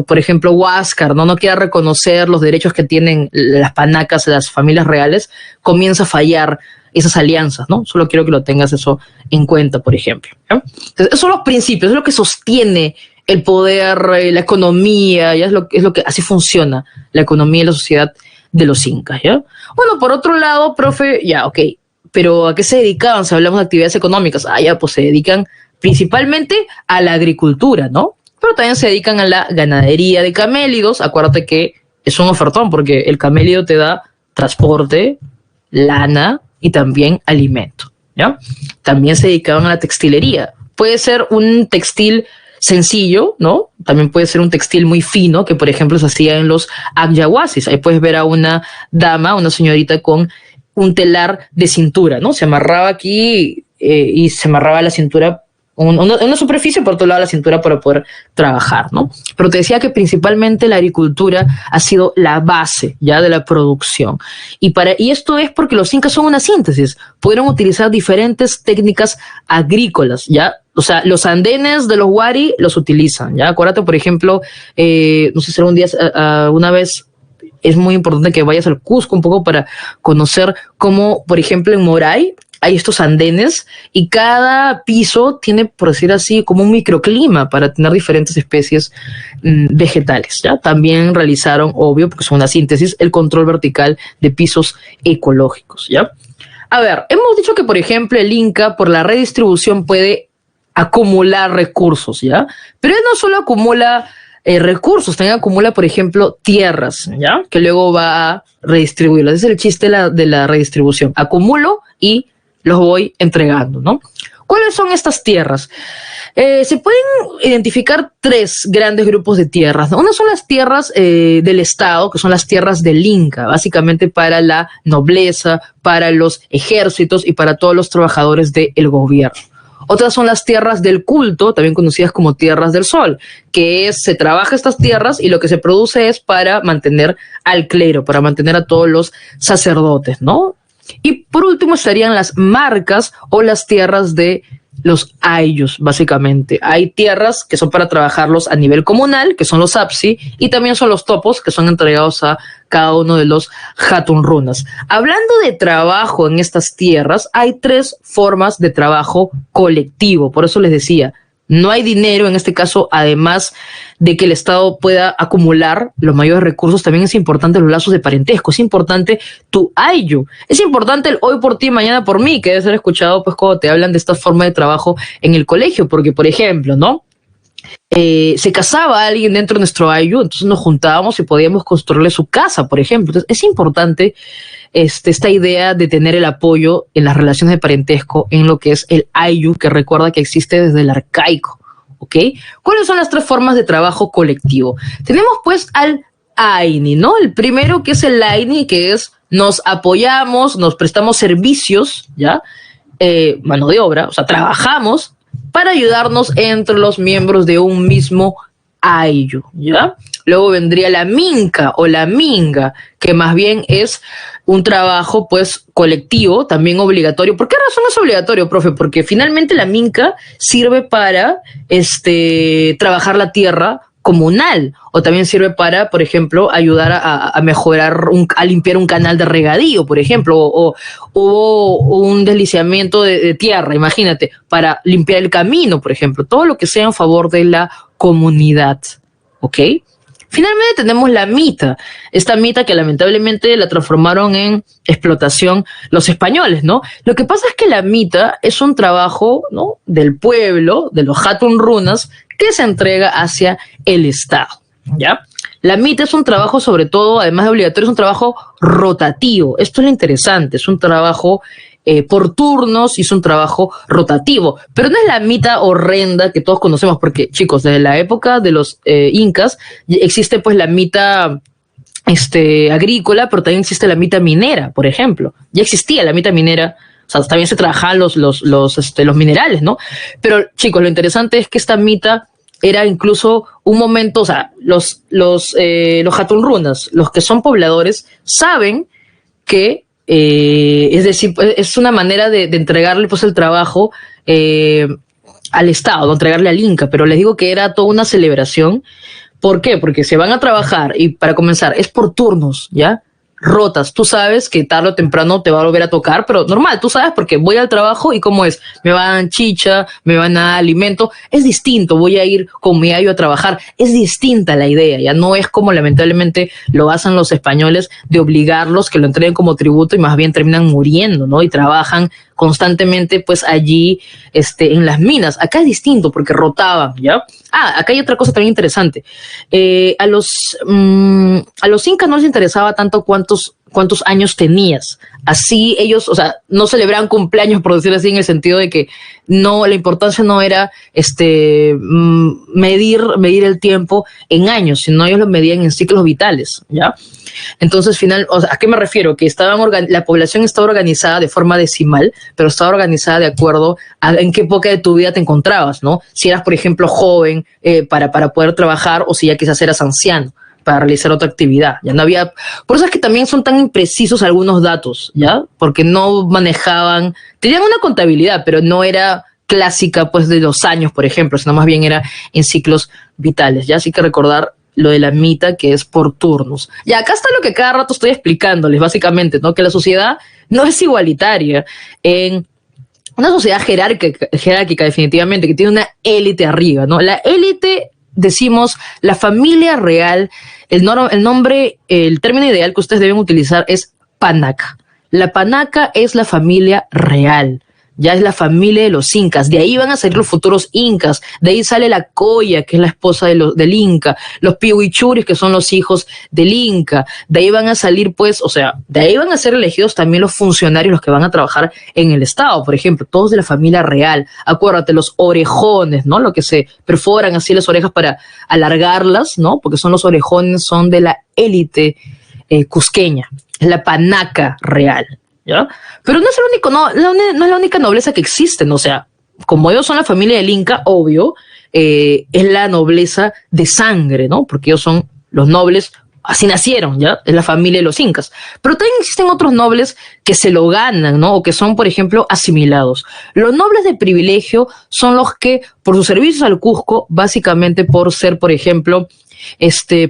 por ejemplo, Huáscar, no quiere reconocer los derechos que tienen las panacas, las familias reales, comienza a fallar esas alianzas, ¿no? Solo quiero que lo tengas eso en cuenta, por ejemplo, ¿ya? Entonces, esos son los principios, es lo que sostiene el poder, la economía, ya es lo que así funciona la economía y la sociedad de los incas, ¿ya? Bueno, por otro lado, profe, ya, ok, pero ¿a qué se dedicaban? Si hablamos de actividades económicas, ya, pues se dedican principalmente a la agricultura, ¿no? Pero también se dedican a la ganadería de camélidos. Acuérdate que es un ofertón porque el camélido te da transporte, lana y también alimento, ¿ya? También se dedicaban a la textilería. Puede ser un textil sencillo, ¿no? También puede ser un textil muy fino, que por ejemplo se hacía en los agyahuasis. Ahí puedes ver a una dama, una señorita con un telar de cintura, ¿no? Se amarraba aquí y se amarraba a la cintura una superficie, por otro lado la cintura, para poder trabajar, ¿no? Pero te decía que principalmente la agricultura ha sido la base ya de la producción. Y esto es porque los incas son una síntesis. Pudieron utilizar diferentes técnicas agrícolas, ¿ya? O sea, los andenes de los Wari los utilizan, ¿ya? Acuérdate, por ejemplo, no sé si algún día, una vez, es muy importante que vayas al Cusco un poco para conocer cómo, por ejemplo, en Moray hay estos andenes y cada piso tiene, por decir así, como un microclima para tener diferentes especies vegetales, ¿ya? También realizaron, obvio, porque son una síntesis, el control vertical de pisos ecológicos, ¿ya? A ver, hemos dicho que, por ejemplo, el Inca, por la redistribución, puede acumular recursos, ¿ya? Pero él no solo acumula recursos, también acumula, por ejemplo, tierras, ¿ya? Que luego va a redistribuirlas. Ese es el chiste de la redistribución. Acumulo y los voy entregando, ¿no? ¿Cuáles son estas tierras? Se pueden identificar tres grandes grupos de tierras, ¿no? Una son las tierras del Estado, que son las tierras del Inca, básicamente para la nobleza, para los ejércitos y para todos los trabajadores del gobierno. Otras son las tierras del culto, también conocidas como tierras del sol, que se trabaja estas tierras y lo que se produce es para mantener al clero, para mantener a todos los sacerdotes, ¿no? Y por último estarían las marcas o las tierras de los ayllus, básicamente. Hay tierras que son para trabajarlos a nivel comunal, que son los apsi, y también son los topos, que son entregados a cada uno de los hatun runas. Hablando de trabajo en estas tierras, hay tres formas de trabajo colectivo. Por eso les decía, no hay dinero en este caso, además de que el Estado pueda acumular los mayores recursos, también es importante los lazos de parentesco, es importante tu ayllu, es importante el hoy por ti, mañana por mí, que debe ser escuchado pues cuando te hablan de esta forma de trabajo en el colegio, porque por ejemplo, ¿no? Se casaba alguien dentro de nuestro ayllu, entonces nos juntábamos y podíamos construirle su casa, por ejemplo. Entonces es importante esta idea de tener el apoyo en las relaciones de parentesco en lo que es el ayllu, que recuerda que existe desde el arcaico, ¿ok? ¿Cuáles son las tres formas de trabajo colectivo? Tenemos pues al Aini, ¿no? El primero, que es el Aini, que es nos apoyamos, nos prestamos servicios, ¿ya? Mano de obra, o sea, trabajamos para ayudarnos entre los miembros de un mismo ayllu, ¿ya? Luego vendría la minca o la minga, que más bien es un trabajo pues colectivo, también obligatorio. ¿Por qué razón es obligatorio, profe? Porque finalmente la minca sirve para trabajar la tierra comunal, o también sirve para, por ejemplo, ayudar a mejorar, a limpiar un canal de regadío, por ejemplo, o hubo un deslizamiento de tierra, imagínate, para limpiar el camino, por ejemplo, todo lo que sea en favor de la comunidad, ¿ok? Finalmente tenemos la mita, esta mita que lamentablemente la transformaron en explotación los españoles, ¿no? Lo que pasa es que la mita es un trabajo, ¿no?, del pueblo, de los hatun runas, que se entrega hacia el Estado, ¿ya? La mita es un trabajo, sobre todo, además de obligatorio, es un trabajo rotativo. Esto es lo interesante, es un trabajo por turnos y es un trabajo rotativo, pero no es la mita horrenda que todos conocemos, porque chicos, desde la época de los incas existe pues la mita agrícola, pero también existe la mita minera, por ejemplo. Ya existía la mita minera, o sea, también se trabajaban los minerales, ¿no? Pero, chicos, lo interesante es que esta mita era incluso un momento, o sea, los Hatunrunas, los que son pobladores, saben que, es decir, es una manera de entregarle pues el trabajo al Estado, de entregarle al Inca, pero les digo que era toda una celebración. ¿Por qué? Porque se van a trabajar y para comenzar es por turnos, ¿ya? Rotas. Tú sabes que tarde o temprano te va a volver a tocar, pero normal, tú sabes porque voy al trabajo y cómo es, me van a dar chicha, me van a dar alimento, es distinto, voy a ir con mi ayo a trabajar, es distinta la idea, ya no es como lamentablemente lo hacen los españoles de obligarlos que lo entreguen como tributo y más bien terminan muriendo, ¿no? Y trabajan constantemente pues allí en las minas. Acá es distinto porque rotaban, ¿ya? Acá hay otra cosa también interesante. A los incas no les interesaba tanto cuántos años tenías. Así ellos, o sea, no celebraban cumpleaños, por decirlo así, en el sentido de que no, la importancia no era medir el tiempo en años, sino ellos lo medían en ciclos vitales, ¿ya? Entonces, o sea, ¿a qué me refiero? Que la población estaba organizada de forma decimal, pero estaba organizada de acuerdo a en qué época de tu vida te encontrabas, ¿no? Si eras, por ejemplo, joven para poder trabajar o si ya quizás eras anciano para realizar otra actividad. Ya no había, por eso es que también son tan imprecisos algunos datos, ¿ya? Porque no manejaban, tenían una contabilidad, pero no era clásica, pues, de los años, por ejemplo, sino más bien era en ciclos vitales, ¿ya? Así que recordar lo de la mita, que es por turnos. Y acá está lo que cada rato estoy explicándoles, básicamente, ¿no? Que la sociedad no es igualitaria en una sociedad jerárquica definitivamente, que tiene una élite arriba, ¿no? La élite, decimos, la familia real, el término ideal que ustedes deben utilizar es panaca. La panaca es la familia real, ya es la familia de los incas, de ahí van a salir los futuros incas, de ahí sale la Coya, que es la esposa del inca, los pihuichuris, que son los hijos del inca, de ahí van a salir pues, o sea, de ahí van a ser elegidos también los funcionarios, los que van a trabajar en el Estado, por ejemplo, todos de la familia real. Acuérdate, los orejones, ¿no? Lo que se perforan así las orejas para alargarlas, ¿no? Porque los orejones son de la élite cusqueña, es la panaca real, ¿ya? Pero no es el único, no es la única nobleza que existe, ¿no? O sea, como ellos son la familia del Inca, obvio, es la nobleza de sangre, ¿no? Porque ellos son los nobles, así nacieron, ¿ya? Es la familia de los incas. Pero también existen otros nobles que se lo ganan, ¿no? O que son, por ejemplo, asimilados. Los nobles de privilegio son los que, por sus servicios al Cusco, básicamente por ser, por ejemplo,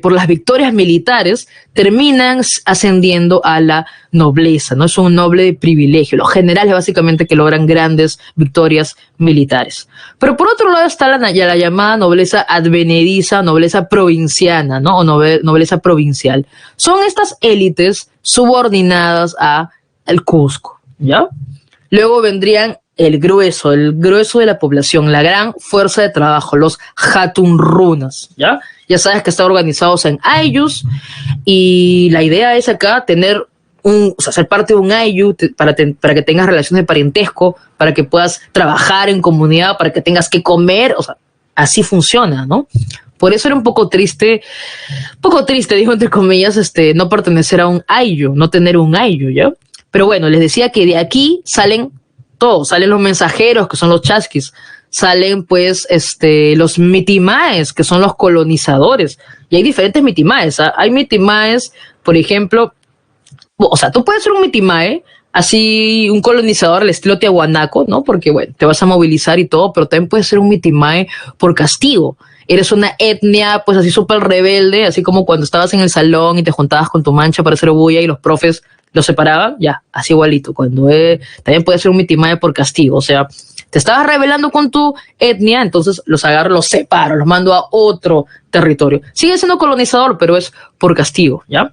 por las victorias militares, terminan ascendiendo a la nobleza, ¿no? Es un noble de privilegio. Los generales básicamente que logran grandes victorias militares. Pero por otro lado está la llamada nobleza advenediza, nobleza provinciana, ¿no? O nobleza provincial. Son estas élites subordinadas al Cusco, ¿ya? Luego vendrían el grueso de la población, la gran fuerza de trabajo, los Hatunrunas, ¿ya? Ya sabes que están organizados en ayllus y la idea es acá tener ser parte de un ayllu para que tengas relaciones de parentesco, para que puedas trabajar en comunidad, para que tengas que comer, o sea, así funciona, ¿no? Por eso era un poco triste, digo entre comillas, no pertenecer a un ayllu, no tener un ayllu, ¿ya? Pero bueno, les decía que de aquí salen todos, salen los mensajeros, que son los chasquis, salen pues los mitimaes, que son los colonizadores, y hay diferentes mitimaes, ¿eh? Hay mitimaes, por ejemplo, o sea, tú puedes ser un mitimae, así un colonizador al estilo tiahuanaco, ¿no? Porque bueno, te vas a movilizar y todo, pero también puedes ser un mitimae por castigo. Eres una etnia pues así súper rebelde, así como cuando estabas en el salón y te juntabas con tu mancha para hacer bulla y los profes los separaban, ya, así igualito. También puede ser un mitimae por castigo, o sea, te estabas rebelando con tu etnia, entonces los agarro, los separo, los mando a otro territorio. Sigue siendo colonizador, pero es por castigo, ¿ya?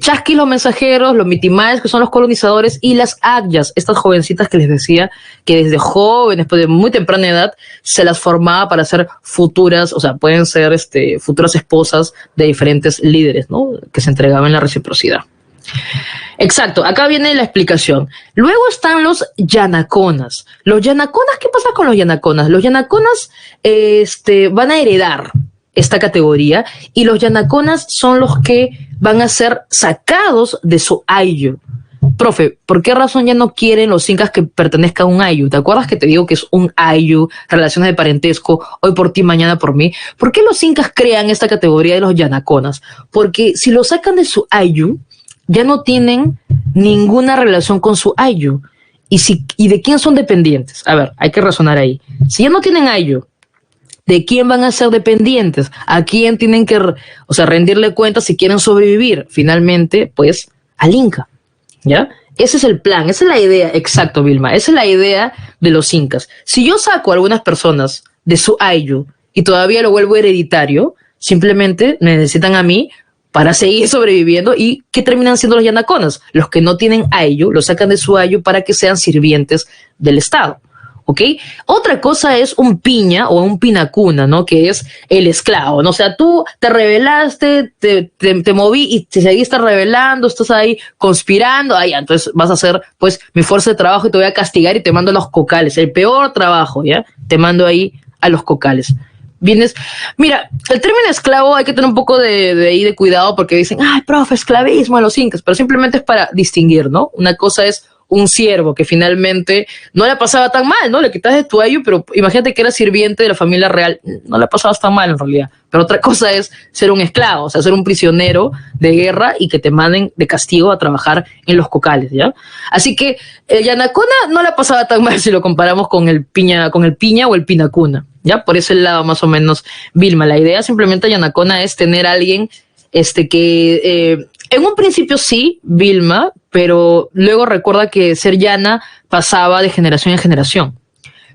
Chasquis, los mensajeros, los mitimaes, que son los colonizadores, y las agyas, estas jovencitas que les decía que desde jóvenes, pues de muy temprana edad, se las formaba para ser futuras, o sea, pueden ser futuras esposas de diferentes líderes, ¿no? Que se entregaban la reciprocidad. Exacto, acá viene la explicación. Luego están los yanaconas. Los yanaconas, ¿qué pasa con los yanaconas? Los yanaconas van a heredar esta categoría y los yanaconas son los que van a ser sacados de su ayllu. profe, ¿por qué razón ya no quieren los incas que pertenezcan a un ayllu? ¿Te acuerdas que te digo que es un ayllu, relaciones de parentesco, hoy por ti, mañana por mí? ¿Por qué los incas crean esta categoría de los yanaconas? Porque si lo sacan de su ayllu, ya no tienen ninguna relación con su ayllu. ¿Y de quién son dependientes? A ver, hay que razonar ahí. Si ya no tienen ayllu, ¿de quién van a ser dependientes? ¿A quién tienen que, rendirle cuentas si quieren sobrevivir? Finalmente, pues, al inca, ¿ya? Ese es el plan, esa es la idea, exacto, Vilma, esa es la idea de los incas. Si yo saco a algunas personas de su ayllu y todavía lo vuelvo hereditario, simplemente me necesitan a mí para seguir sobreviviendo. ¿Y qué terminan siendo los yanaconas? Los que no tienen ayllu, los sacan de su ayllu para que sean sirvientes del Estado. ¿Ok? Otra cosa es un piña o un pinacuna, ¿no? Que es el esclavo, ¿no? O sea, tú te rebelaste, te moví y te seguiste rebelando, estás ahí conspirando, entonces vas a hacer, pues, mi fuerza de trabajo y te voy a castigar y te mando a los cocales, el peor trabajo, ¿ya? Te mando ahí a los cocales. Vienes, mira, el término esclavo hay que tener un poco de cuidado porque dicen, ay, profe, esclavismo a los incas, pero simplemente es para distinguir, ¿no? Una cosa es un siervo que finalmente no le pasaba tan mal, ¿no? Le quitas de tu ayllu, pero imagínate que era sirviente de la familia real, no le pasaba tan mal en realidad. Pero otra cosa es ser un esclavo, o sea, ser un prisionero de guerra y que te manden de castigo a trabajar en los cocales, ¿ya? Así que el yanacona no le pasaba tan mal si lo comparamos con el piña o el pinacuna, ¿ya? Por ese lado más o menos, Vilma, la idea simplemente yanacona es tener a alguien que en un principio sí, Vilma, pero luego recuerda que ser llana pasaba de generación en generación.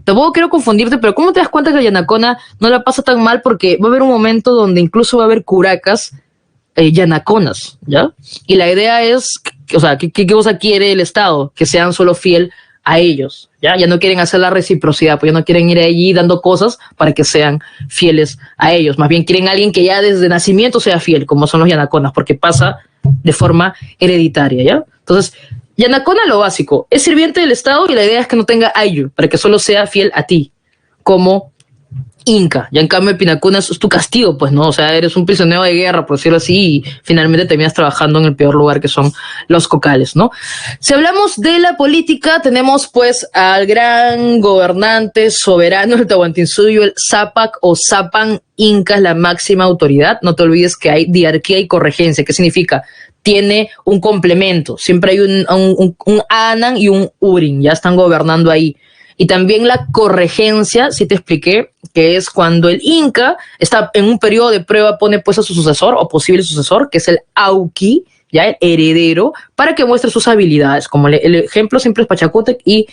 Tampoco quiero confundirte, pero ¿cómo te das cuenta que a yanacona no la pasa tan mal? Porque va a haber un momento donde incluso va a haber curacas yanaconas, ¿ya? Y la idea es, ¿qué cosa quiere el Estado? Que sean solo fiel a ellos, ¿ya? Ya no quieren hacer la reciprocidad, pues ya no quieren ir allí dando cosas para que sean fieles a ellos. Más bien quieren a alguien que ya desde nacimiento sea fiel, como son los yanaconas, porque pasa de forma hereditaria, ¿ya? Entonces, yanacona lo básico, es sirviente del Estado y la idea es que no tenga ayllu, para que solo sea fiel a ti, como inca. Ya en cambio el pinacuna es tu castigo, pues, ¿no? O sea, eres un prisionero de guerra, por decirlo así, y finalmente terminas trabajando en el peor lugar que son los cocales, ¿no? Si hablamos de la política, tenemos pues al gran gobernante soberano del Tahuantinsuyo, el Zapac o Zapan Inca, es la máxima autoridad. No te olvides que hay diarquía y corregencia. ¿Qué significa? Tiene un complemento. Siempre hay un Anan y un Urin, ya están gobernando ahí. Y también la corregencia, sí te expliqué, que es cuando el Inca está en un periodo de prueba, pone pues a su sucesor o posible sucesor, que es el Auqui, ya el heredero, para que muestre sus habilidades. Como el ejemplo siempre es Pachacútec y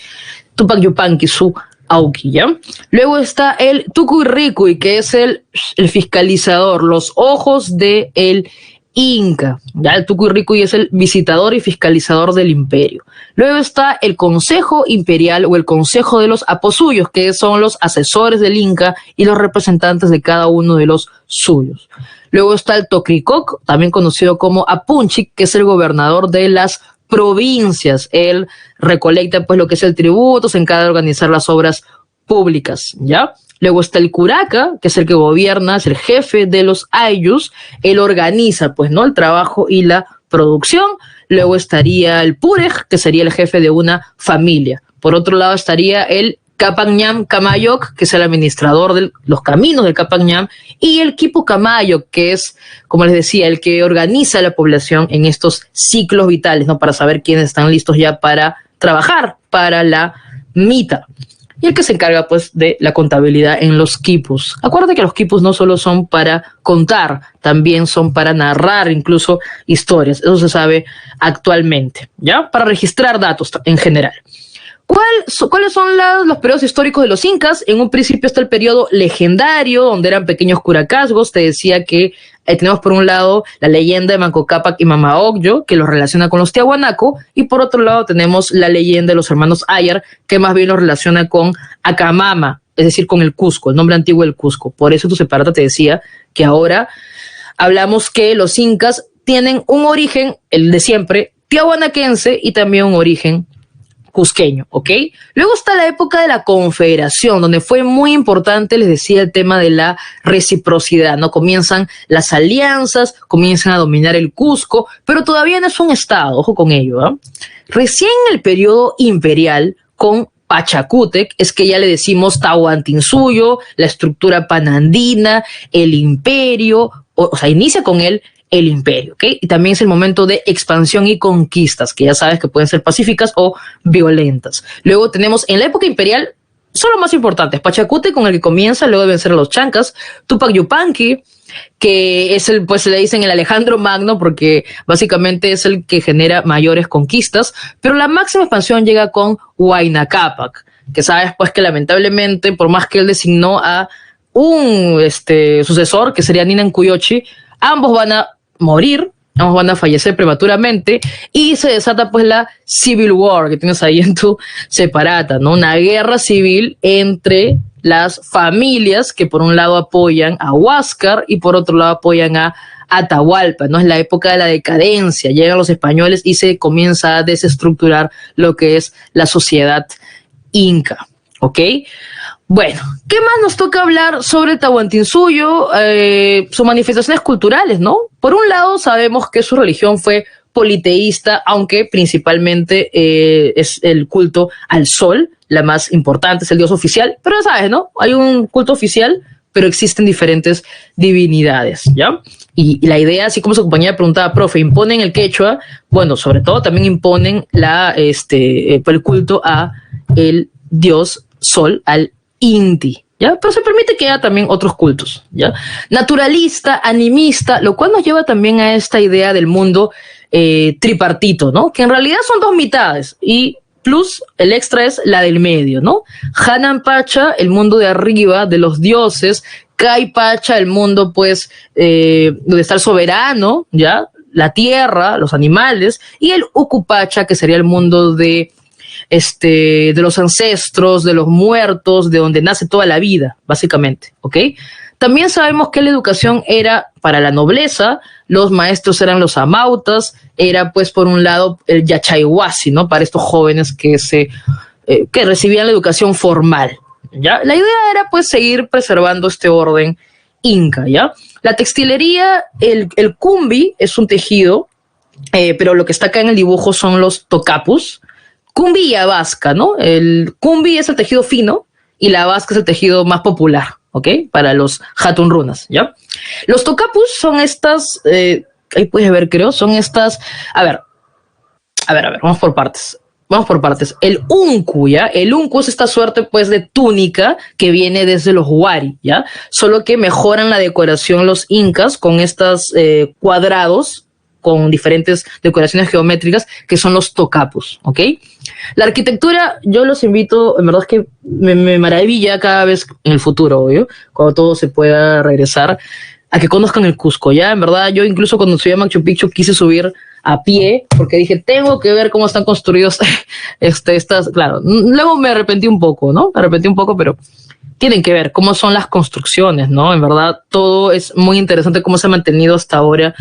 Tupac Yupanqui, su Auqui, ¿ya? Luego está el Tucuyricui, que es el fiscalizador, los ojos de el Inca, ya el Tucuyricui es el visitador y fiscalizador del imperio. Luego está el Consejo Imperial o el Consejo de los Aposuyos, que son los asesores del Inca y los representantes de cada uno de los suyos. Luego está el Tocricoc, también conocido como Apunchic, que es el gobernador de las provincias. Él recolecta pues lo que es el tributo, se encarga de organizar las obras públicas, ¿ya? Luego está el curaca, que es el que gobierna, es el jefe de los ayllus. Él organiza, pues, ¿no?, el trabajo y la producción. Luego estaría el purej, que sería el jefe de una familia. Por otro lado estaría el Capac Ñam Camayoc, que es el administrador de los caminos del Capac Ñam, y el Quipu Camayoc, que es, como les decía, el que organiza a la población en estos ciclos vitales, ¿no?, para saber quiénes están listos ya para trabajar para la mita. Y el que se encarga, pues, de la contabilidad en los quipus. Acuérdate que los quipus no solo son para contar, también son para narrar incluso historias. Eso se sabe actualmente, ¿ya? Para registrar datos en general. ¿Cuáles son los periodos históricos de los incas? En un principio está el periodo legendario, donde eran pequeños curacazgos. Te decía que tenemos por un lado la leyenda de Manco Cápac y Mama Ocllo, que los relaciona con los Tiahuanaco, y por otro lado tenemos la leyenda de los hermanos Ayar, que más bien los relaciona con Acamama, es decir, con el Cusco, el nombre antiguo del Cusco. Por eso tu separata te decía que ahora hablamos que los incas tienen un origen, el de siempre, tiahuanaquense, y también un origen cusqueño, ¿ok? Luego está la época de la Confederación, donde fue muy importante, les decía, el tema de la reciprocidad, ¿no? Comienzan las alianzas, comienzan a dominar el Cusco, pero todavía no es un estado, ojo con ello, ¿eh? Recién en el periodo imperial, con Pachacútec, es que ya le decimos Tahuantinsuyo, la estructura panandina, el imperio, o sea, inicia con él el imperio, ¿ok? Y también es el momento de expansión y conquistas, que ya sabes que pueden ser pacíficas o violentas. Luego tenemos en la época imperial, son los más importantes, Pachacútec, con el que comienza, luego de vencer a los chancas, Tupac Yupanqui, que es el, pues se le dicen el Alejandro Magno, porque básicamente es el que genera mayores conquistas, pero la máxima expansión llega con Huayna Cápac, que sabes pues que lamentablemente, por más que él designó a un sucesor, que sería Ninan Cuyochi, ambos van a morir, ambos van a fallecer prematuramente y se desata pues la Civil War que tienes ahí en tu separata, ¿no? Una guerra civil entre las familias que por un lado apoyan a Huáscar y por otro lado apoyan a Atahualpa, ¿no? Es la época de la decadencia, llegan los españoles y se comienza a desestructurar lo que es la sociedad inca, ¿ok? Bueno, ¿qué más nos toca hablar sobre Tahuantinsuyo? Sus manifestaciones culturales, ¿no? Por un lado, sabemos que su religión fue politeísta, aunque principalmente es el culto al sol, la más importante, es el dios oficial, pero ya sabes, ¿no? Hay un culto oficial, pero existen diferentes divinidades, ¿ya? Y la idea, así como su compañera preguntaba, profe, ¿imponen el quechua? Bueno, sobre todo también imponen el culto a el dios sol, al Inti, ¿ya? Pero se permite que haya también otros cultos, ¿ya? Naturalista, animista, lo cual nos lleva también a esta idea del mundo tripartito, ¿no? Que en realidad son dos mitades y plus el extra es la del medio, ¿no? Hanan Pacha, el mundo de arriba de los dioses, Kai Pacha, el mundo pues donde está el soberano, ¿ya? La tierra, los animales, y el Ucupacha, que sería el mundo de los ancestros, de los muertos, de donde nace toda la vida, básicamente, ¿ok? También sabemos que la educación era para la nobleza, los maestros eran los amautas, era pues por un lado el yachayhuasi, ¿no? Para estos jóvenes que recibían la educación formal, ¿ya? La idea era pues seguir preservando este orden inca, ¿ya? La textilería, el cumbi es un tejido, pero lo que está acá en el dibujo son los tocapus, cumbi y abasca, ¿no? El cumbi es el tejido fino y la abasca es el tejido más popular, ¿ok? Para los hatun runas, ¿ya? Los tocapus son estas, ahí puedes ver, creo, son estas, a ver, vamos por partes. El unku, ¿ya? El unku es esta suerte, pues, de túnica que viene desde los huari, ¿ya? Solo que mejoran la decoración los incas con estos cuadrados con diferentes decoraciones geométricas que son los tocapus, ¿ok? La arquitectura, yo los invito, en verdad es que me maravilla cada vez en el futuro, obvio, cuando todo se pueda regresar, a que conozcan el Cusco, ¿ya? En verdad, yo incluso cuando subí a Machu Picchu quise subir a pie, porque dije, tengo que ver cómo están construidos estas, claro, luego me arrepentí un poco, ¿no? Pero tienen que ver cómo son las construcciones, ¿no? En verdad, todo es muy interesante cómo se ha mantenido hasta ahora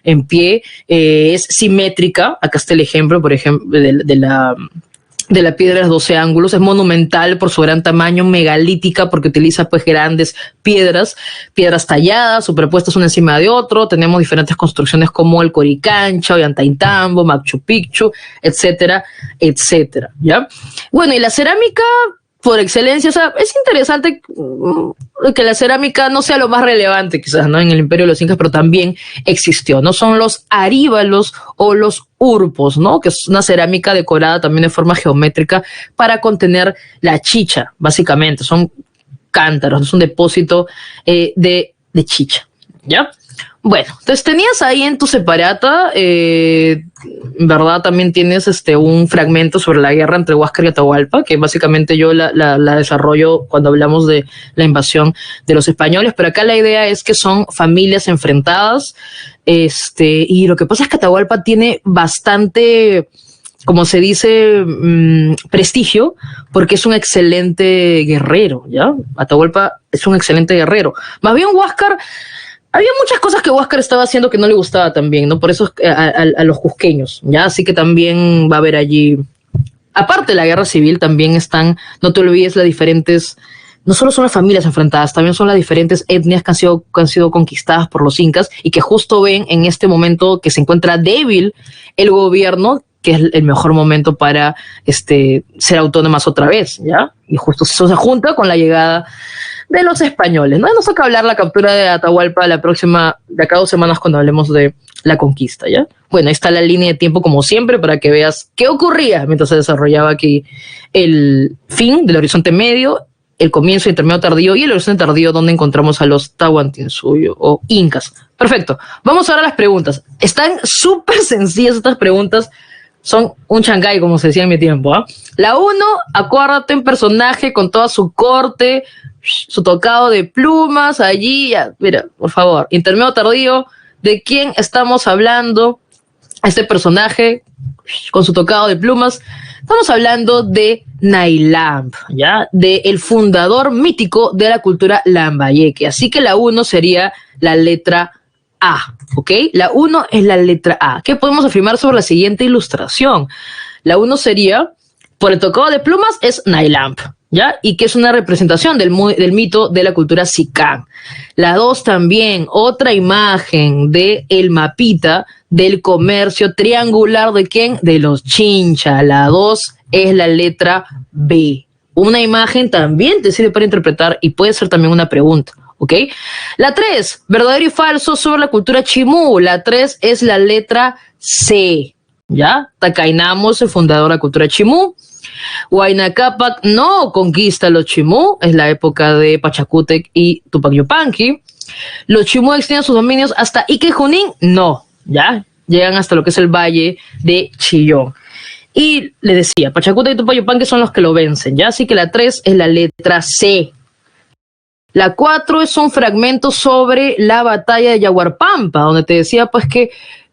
en pie. Es simétrica. Acá está el ejemplo, por ejemplo, de la piedra de los 12 ángulos. Es monumental por su gran tamaño, megalítica porque utiliza pues grandes piedras talladas, superpuestas una encima de otro. Tenemos diferentes construcciones como el Coricancha, Ollantaytambo, Machu Picchu, etcétera, etcétera, ¿ya? Bueno, y la cerámica por excelencia, o sea, es interesante que la cerámica no sea lo más relevante quizás, ¿no? En el Imperio de los Incas, pero también existió, ¿no? Son los aríbalos o los urpos, ¿no? Que es una cerámica decorada también de forma geométrica para contener la chicha, básicamente. Son cántaros, es un depósito de chicha, ¿ya? Bueno, entonces tenías ahí en tu separata, ¿verdad? También tienes un fragmento sobre la guerra entre Huáscar y Atahualpa, que básicamente yo la desarrollo cuando hablamos de la invasión de los españoles, pero acá la idea es que son familias enfrentadas, y lo que pasa es que Atahualpa tiene bastante, como se dice, prestigio, porque es un excelente guerrero, ¿ya? Atahualpa es un excelente guerrero. Más bien Huáscar, había muchas cosas que Huáscar estaba haciendo que no le gustaba también, ¿no? Por eso a los cusqueños, ¿ya? Así que también va a haber allí aparte de la guerra civil, también están, no te olvides, las diferentes, no solo son las familias enfrentadas, también son las diferentes etnias que han sido conquistadas por los incas y que justo ven en este momento que se encuentra débil el gobierno, que es el mejor momento para ser autónomas otra vez, ¿ya? Y justo eso se junta con la llegada de los españoles, ¿no? Nos toca hablar la captura de Atahualpa de acá 2 semanas cuando hablemos de la conquista, ¿ya? Bueno, ahí está la línea de tiempo como siempre para que veas qué ocurría mientras se desarrollaba aquí el fin del Horizonte Medio, el comienzo, intermedio tardío y el Horizonte tardío donde encontramos a los Tahuantinsuyo o incas. Perfecto. Vamos ahora a las preguntas. Están súper sencillas estas preguntas. Son un chancay, como se decía en mi tiempo, ¿eh? La 1, acuérdate, un personaje con toda su corte, su tocado de plumas, allí, ya, mira, por favor, intermedio tardío, ¿de quién estamos hablando? Este personaje con su tocado de plumas, estamos hablando de Nailamp, ¿ya? De el fundador mítico de la cultura lambayeque. Así que la 1 sería la letra A, ¿ok? La 1 es la letra A. ¿Qué podemos afirmar sobre la siguiente ilustración? La 1 sería, por el tocado de plumas, es Nailamp, ¿ya? Y que es una representación del mito de la cultura Sicán. La 2 también, otra imagen de el mapita del comercio triangular, ¿de quién? De los Chincha. La 2 es la letra B. Una imagen también te sirve para interpretar y puede ser también una pregunta, ¿ok? La 3, verdadero y falso sobre la cultura chimú. La 3 es la letra C, ¿ya? Tacainamos, el fundador de la cultura chimú. Huayna Cápac no conquista a los chimú, es la época de Pachacútec y Tupac Yupanqui. Los chimú extienden sus dominios hasta Ique Junín, no, ¿ya? Llegan hasta lo que es el valle de Chillón. Y le decía, Pachacútec y Tupac Yupanqui son los que lo vencen, ¿ya? Así que la 3 es la letra C. La 4 es un fragmento sobre la batalla de Yaguarpampa, donde te decía pues que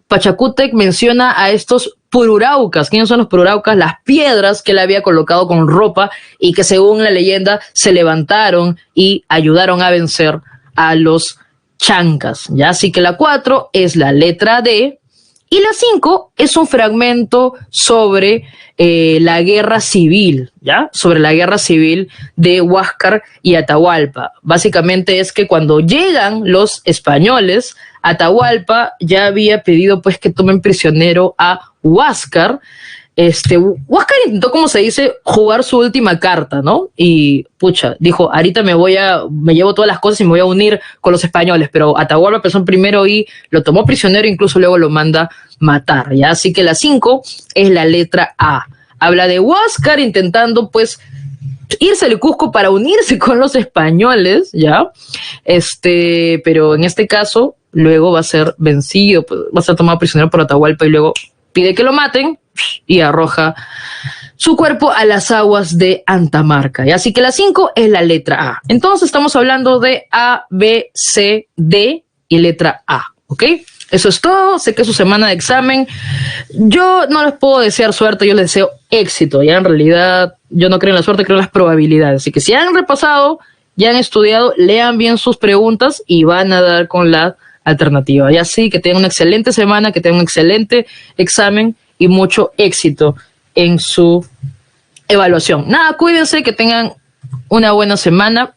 Pachacútec menciona a estos pururaucas. ¿Quiénes son los pururaucas? Las piedras que él había colocado con ropa y que según la leyenda se levantaron y ayudaron a vencer a los chancas, ¿ya? Así que la 4 es la letra D. Y la 5 es un fragmento sobre la guerra civil, ¿ya? Sobre la guerra civil de Huáscar y Atahualpa. Básicamente es que cuando llegan los españoles, Atahualpa ya había pedido pues que tomen prisionero a Huáscar. Huáscar intentó, como se dice, jugar su última carta, ¿no? Y, pucha, dijo, ahorita me llevo todas las cosas y me voy a unir con los españoles, pero Atahualpa pensó primero y lo tomó prisionero, incluso luego lo manda matar, ¿ya? Así que la 5 es la letra A. Habla de Huáscar intentando, pues, irse al Cusco para unirse con los españoles, ¿ya? Pero en este caso, luego va a ser vencido, pues, va a ser tomado prisionero por Atahualpa y luego pide que lo maten y arroja su cuerpo a las aguas de Antamarca. ¿Y? Así que la 5 es la letra A. Entonces estamos hablando de A, B, C, D y letra A, ¿ok? Eso es todo. Sé que es su semana de examen. Yo no les puedo desear suerte, yo les deseo éxito. Ya en realidad yo no creo en la suerte, creo en las probabilidades. Así que si han repasado, ya han estudiado, lean bien sus preguntas y van a dar con la alternativa. Y así que tengan una excelente semana, que tengan un excelente examen y mucho éxito en su evaluación. Nada, cuídense, que tengan una buena semana